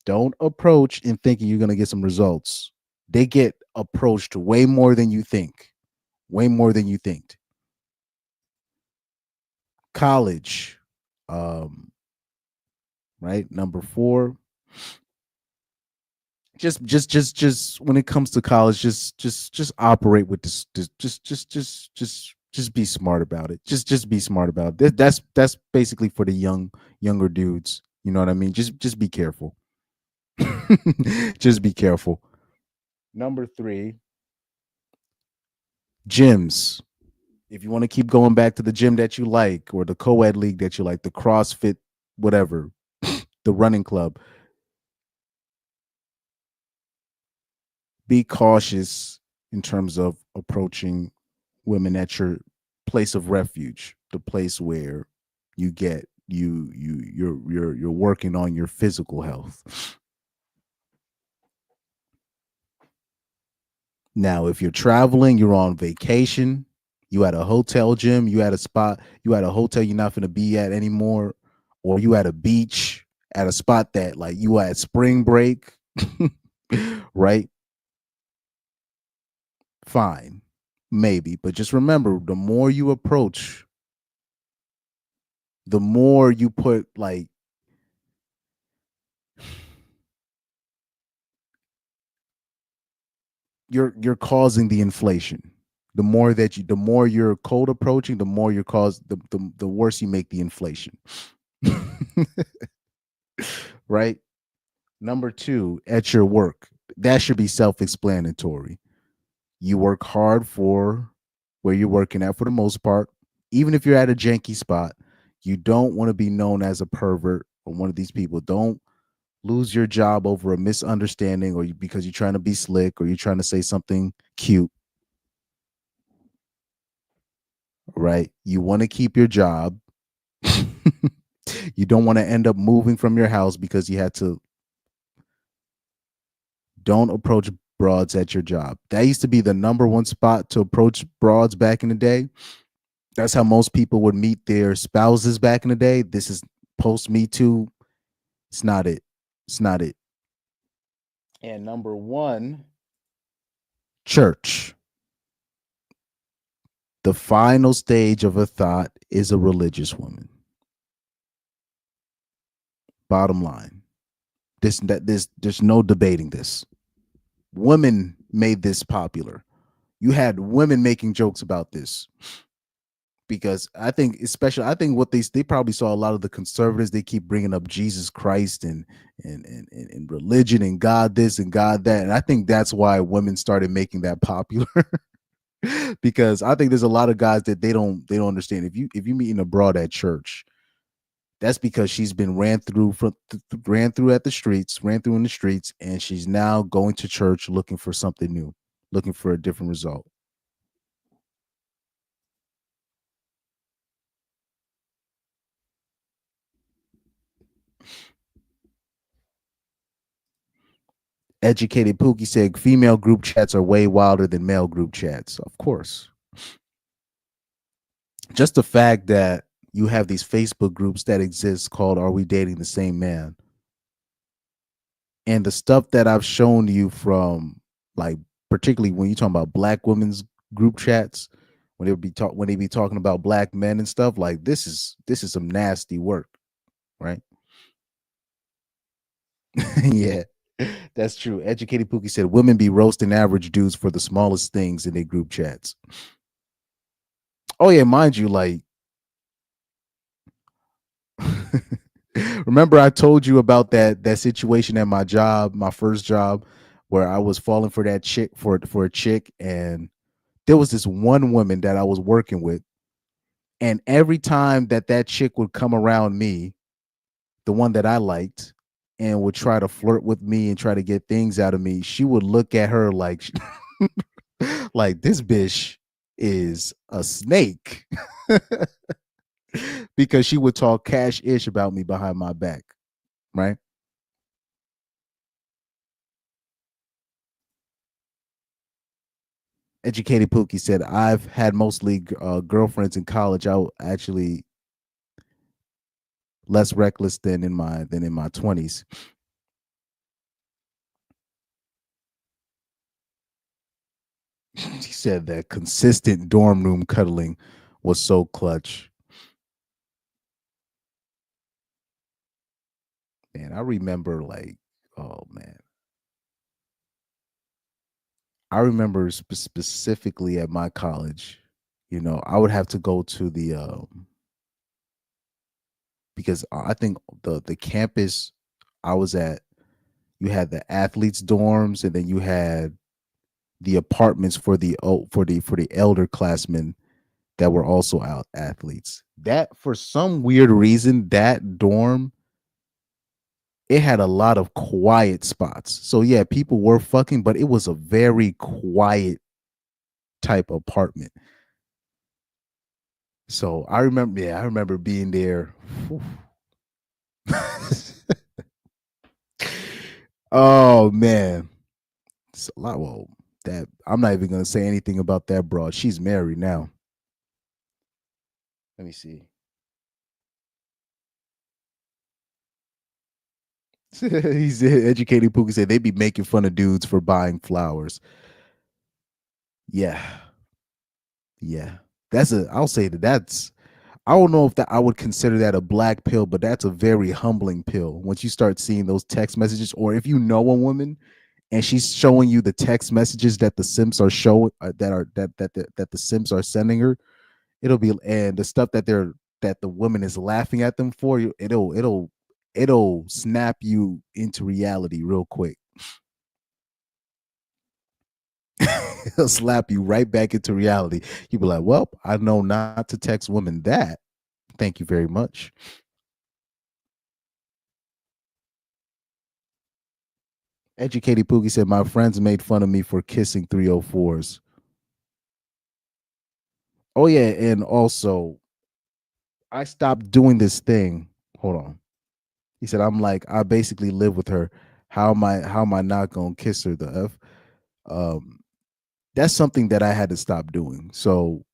Don't approach and thinking you're going to get some results. They get approached way more than you think. Way more than you think. College, right? Number 4. Just when it comes to college, just operate with this. Just be smart about it. Just be smart about it. That's basically for the younger dudes. You know what I mean? Just be careful. Just be careful. Number 3, gyms. If you want to keep going back to the gym that you like, or the co-ed league that you like, the CrossFit, whatever, the running club, be cautious in terms of approaching women at your place of refuge, the place where you get you're working on your physical health. Now, if you're traveling, you're on vacation, you at a hotel gym, you at a spot, you at a hotel you're not going to be at anymore, or you at a beach at a spot that like you at spring break, right? Fine, maybe, but just remember, the more you approach, the more you put like you're causing the inflation. The more you're cold approaching, the more you're the worse you make the inflation. Right? Number 2, at your work. That should be self-explanatory. You work hard for where you're working at for the most part. Even if you're at a janky spot, you don't want to be known as a pervert or one of these people. Don't lose your job over a misunderstanding or because you're trying to be slick or you're trying to say something cute. Right? You want to keep your job. You don't want to end up moving from your house because you had to Don't approach broads at your job. That used to be the number one spot to approach broads back in the day. That's how most people would meet their spouses back in the day. This is post Me Too. It's not it. It's not it. And number one, church. The final stage of a thought is a religious woman. Bottom line. There's no debating this. Women made this popular. You had women making jokes about this. Because I think what they probably saw a lot of the conservatives, they keep bringing up Jesus Christ and religion and God this and God that. And I think that's why women started making that popular. Because I think there's a lot of guys that they don't understand. If you meeting a broad at church, that's because she's been ran through in the streets, and she's now going to church looking for something new, looking for a different result. Educated Pookie said female group chats are way wilder than male group chats. Of course. Just the fact that you have these Facebook groups that exist called Are We Dating the Same Man? And the stuff that I've shown you from, like, particularly when you're talking about black women's group chats, when they be talking about black men and stuff, like this is some nasty work, right? Yeah. That's true. Educated Pookie said women be roasting average dudes for the smallest things in their group chats. Oh yeah, mind you, like remember I told you about that situation at my job, my first job, where I was falling for that chick for a chick, and there was this one woman that I was working with, and every time that chick would come around me, the one that I liked, and would try to flirt with me and try to get things out of me, she would look at her like like this bitch is a snake. Because she would talk cash-ish about me behind my back, right? Educated Pookie said, I've had mostly girlfriends in college. I actually less reckless than in my 20s. She said that consistent dorm room cuddling was so clutch. Man, I remember I remember specifically at my college, I would have to go to the because I think the campus I was at, you had the athletes dorms, and then you had the apartments for the elder classmen that were also out athletes. That, for some weird reason, that dorm, it had a lot of quiet spots. So yeah, people were fucking, but it was a very quiet type apartment. So I remember being there. Oh man. It's a lot. Well, that I'm not even gonna say anything about that broad. She's married now. Let me see. He's Educated Pookie said they be making fun of dudes for buying flowers. Yeah. I'll say that's I don't know if that I would consider that a black pill, but that's a very humbling pill. Once you start seeing those text messages, or if you know a woman and she's showing you the text messages that the simps are showing that the simps are sending her, it'll be, and the stuff that the woman is laughing at them for, it'll snap you into reality real quick. It'll slap you right back into reality. You'll be like, well, I know not to text women that. Thank you very much. Educated Pookie said, my friends made fun of me for kissing 304s. Oh, yeah. And also, I stopped doing this thing. Hold on. He said, I basically live with her. How am I not gonna kiss her? The F. That's something that I had to stop doing. So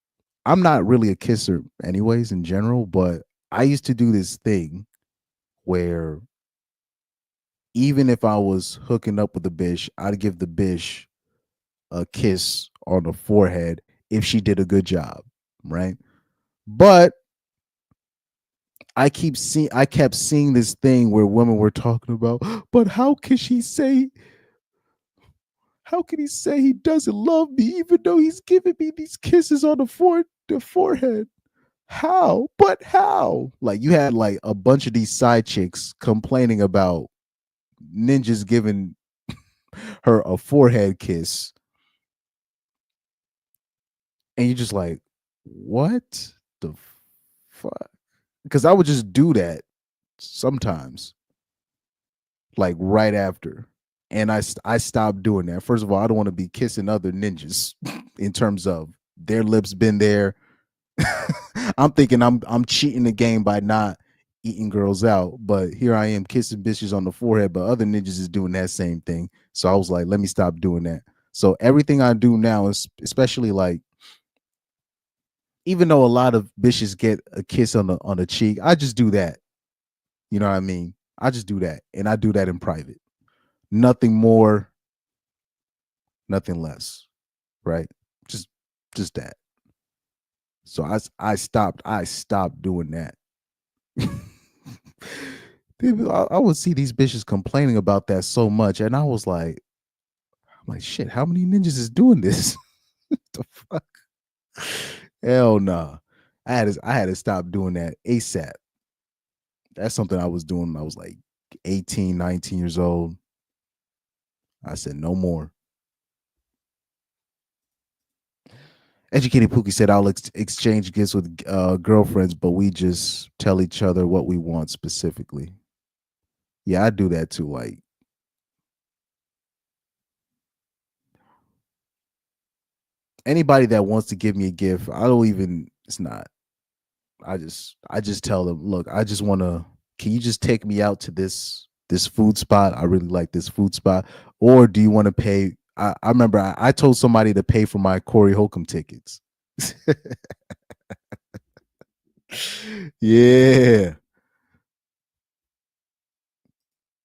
I'm not really a kisser, anyways, in general. But I used to do this thing where even if I was hooking up with a bitch, I'd give the bitch a kiss on the forehead if she did a good job, right? But I kept seeing this thing where women were talking about, but how can he say he doesn't love me even though he's giving me these kisses on the forehead? How? But how? Like you had like a bunch of these side chicks complaining about ninjas giving her a forehead kiss. And you're just like, what the fuck? Because I would just do that sometimes, like right after. And I stopped doing that. First of all, I don't want to be kissing other ninjas in terms of their lips been there. I'm thinking I'm cheating the game by not eating girls out, but here I am kissing bitches on the forehead, but other ninjas is doing that same thing. So I was like, let me stop doing that. So everything I do now is, especially like, even though a lot of bitches get a kiss on the cheek, I just do that. You know what I mean? I just do that, and I do that in private. Nothing more, nothing less, right? Just that. So I stopped doing that. I would see these bitches complaining about that so much, and I was like, I'm like, shit, how many ninjas is doing this? What the fuck? Hell nah. I had to stop doing that ASAP. That's something I was doing when I was like 18, 19 years old. I said no more. Educated Pookie said, I'll exchange gifts with girlfriends, but we just tell each other what we want specifically. Yeah, I do that too. Like, anybody that wants to give me a gift, I don't even, it's not. I just tell them, look, I just want to, can you just take me out to this food spot? I really like this food spot. Or do you want to pay? I remember I told somebody to pay for my Corey Holcomb tickets. Yeah.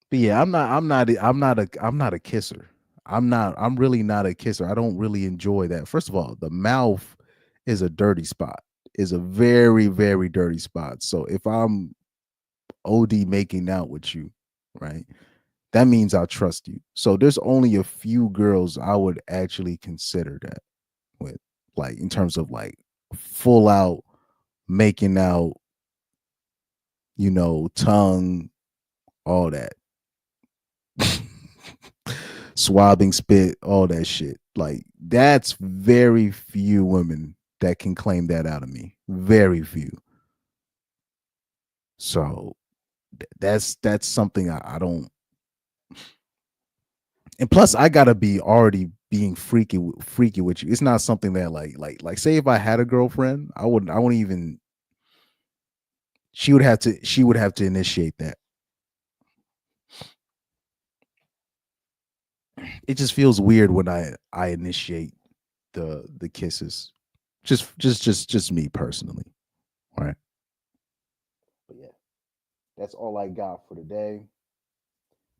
But yeah, I'm not a kisser. I'm really not a kisser. I don't really enjoy that. First of all, the mouth is a dirty spot. Is a very, very dirty spot. So if I'm OD making out with you, right, that means I trust you. So there's only a few girls I would actually consider that with, like in terms of like full out making out, you know, tongue, all that. Swabbing, spit, all that shit. Like that's very few women that can claim that out of me. Very few. So that's something I don't. And plus, I gotta be already being freaky with you. It's not something that like say if I had a girlfriend, I wouldn't even. She would have to initiate that. It just feels weird when I initiate the kisses. Just me personally. All right. But yeah, that's all I got for today.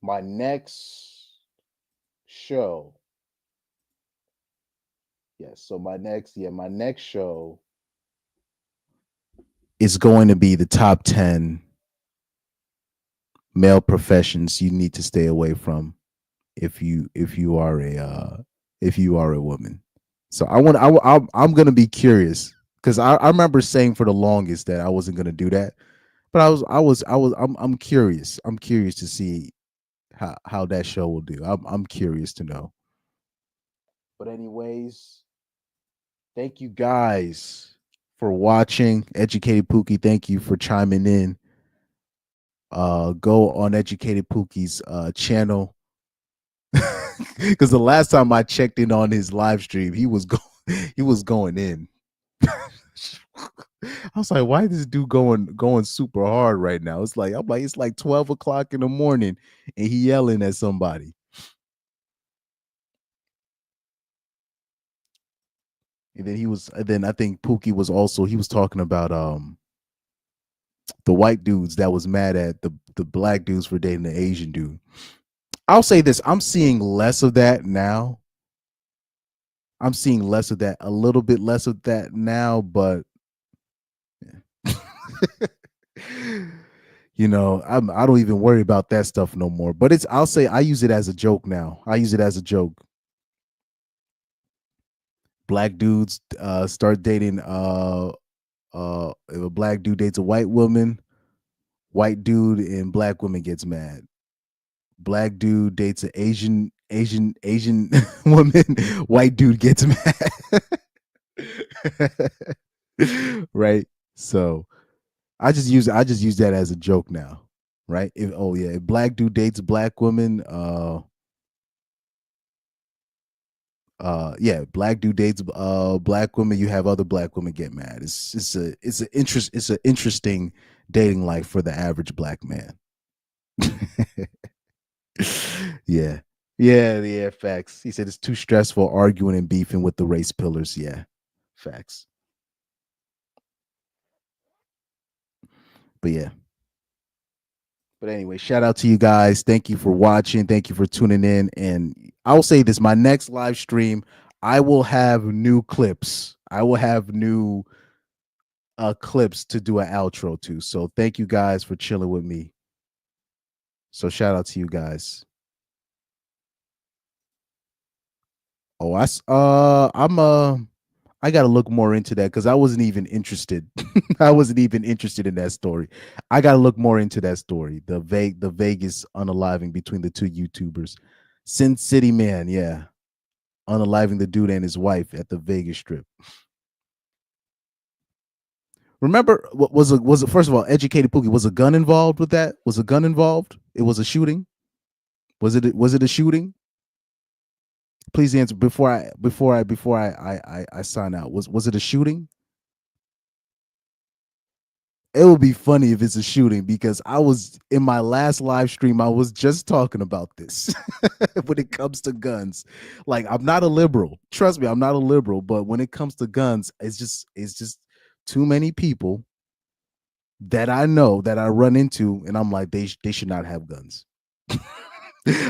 My next show. Yes, so my next show is going to be the top 10 male professions you need to stay away from if you are a woman. So I'm gonna be curious because I remember saying for the longest that I wasn't gonna do that, but I'm curious. I'm curious to see how that show will do. I'm curious to know. But anyways, thank you guys for watching. Educated Pookie, thank you for chiming in. Go on Educated Pookie's channel. Because the last time I checked in on his live stream, he was going in. I was like, why is this dude going super hard right now? It's like it's like 12 o'clock in the morning and he yelling at somebody. And then I think Pookie was talking about the white dudes that was mad at the black dudes for dating the Asian dude. I'll say this, I'm seeing less of that now. I'm seeing less of that, a little bit less of that now, but yeah. You know, I don't even worry about that stuff no more. But I'll say I use it as a joke now. I use it as a joke. Black dudes start dating if a black dude dates a white woman, white dude and black woman gets mad. Black dude dates an Asian woman, white dude gets mad. Right? So I just use that as a joke now, right? If black dude dates black woman, black dude dates black women, you have other black women get mad. It's an interesting dating life for the average black man. Yeah, facts. He said it's too stressful arguing and beefing with the race pillars. Yeah, facts. But yeah. But anyway, shout out to you guys. Thank you for watching. Thank you for tuning in. And I'll say this, my next live stream, I will have new clips. I will have new clips to do an outro to. So thank you guys for chilling with me. So shout out to you guys. Oh, I got to look more into that because I wasn't even interested. I wasn't even interested in that story. I got to look more into that story. The Vegas unaliving between the two YouTubers. Sin City Man, yeah. Unaliving the dude and his wife at the Vegas Strip. Remember, was it first of all, Educated Pookie, was a gun involved with that? Was a gun involved? It was a shooting? Was it a shooting? Please answer before I sign out. Was it a shooting? It would be funny if it's a shooting because I was in my last live stream. I was just talking about this when it comes to guns. Like, I'm not a liberal. Trust me, I'm not a liberal. But when it comes to guns, it's just too many people that I know that I run into, and I'm like, they should not have guns.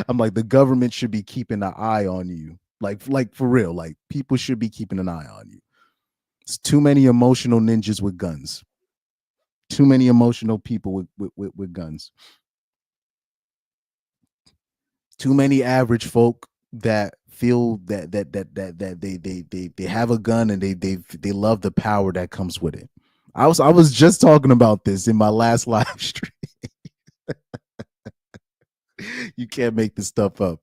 I'm like, the government should be keeping an eye on you. Like for real, like people should be keeping an eye on you. It's too many emotional ninjas with guns. Too many emotional people with guns. Too many average folk that feel that they have a gun and they love the power that comes with it. I was just talking about this in my last live stream. You can't make this stuff up.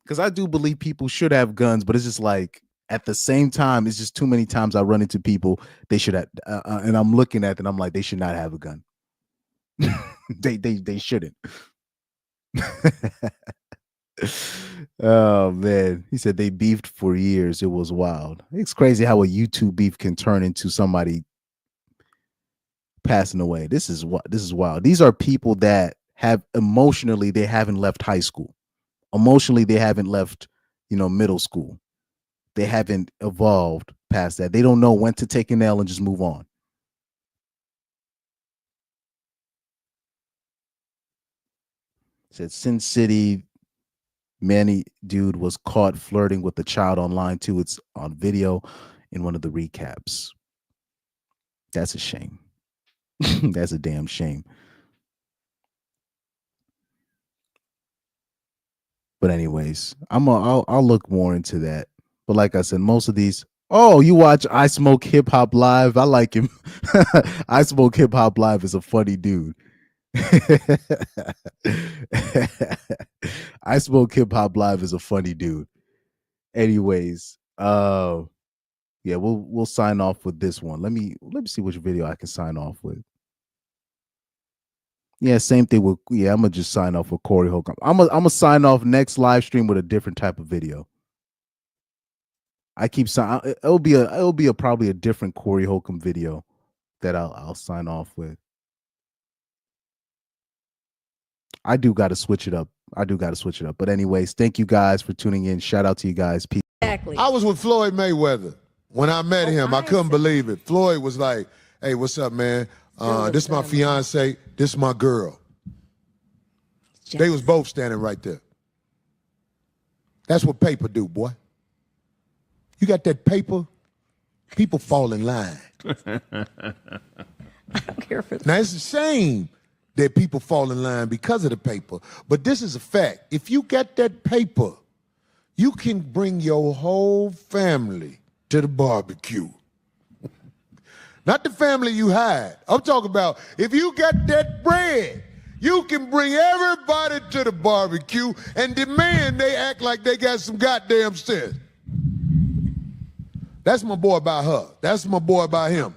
Because I do believe people should have guns, but it's just like at the same time, it's just too many times I run into people they should have, and I'm looking at them, I'm like, they should not have a gun. They shouldn't. Oh man, he said they beefed for years. It was wild. It's crazy how a YouTube beef can turn into somebody passing away. This is wild. These are people that have emotionally, they haven't left high school. Emotionally, they haven't left, middle school. They haven't evolved past that. They don't know when to take an L and just move on. Said Sin City, Manny dude was caught flirting with the child online too. It's on video in one of the recaps. That's a shame. That's a damn shame. But anyways, I'll look more into that. But like I said, most of these. Oh, you watch I Smoke Hip Hop Live? I like him. I Smoke Hip Hop Live is a funny dude. I Smoke Hip Hop Live is a funny dude. Anyways, yeah, we'll sign off with this one. Let me see which video I can sign off with. Yeah, same thing with, I'm gonna just sign off with Corey Holcomb. I'm gonna sign off next live stream with a different type of video. I keep sign. It'll be probably a different Corey Holcomb video that I'll sign off with. I do got to switch it up. But anyways, thank you guys for tuning in. Shout out to you guys. Peace. Exactly. I was with Floyd Mayweather when I met him. I couldn't believe it. Floyd was like, "Hey, what's up, man? This my fiance. This my girl." They was both standing right there. That's what paper do, boy. You got that paper, people fall in line. I don't care for Now, it's a shame that people fall in line because of the paper, but this is a fact. If you got that paper, you can bring your whole family to the barbecue. Not the family you hide. I'm talking about if you got that bread, you can bring everybody to the barbecue and demand they act like they got some goddamn sense. That's my boy about her. That's my boy about him.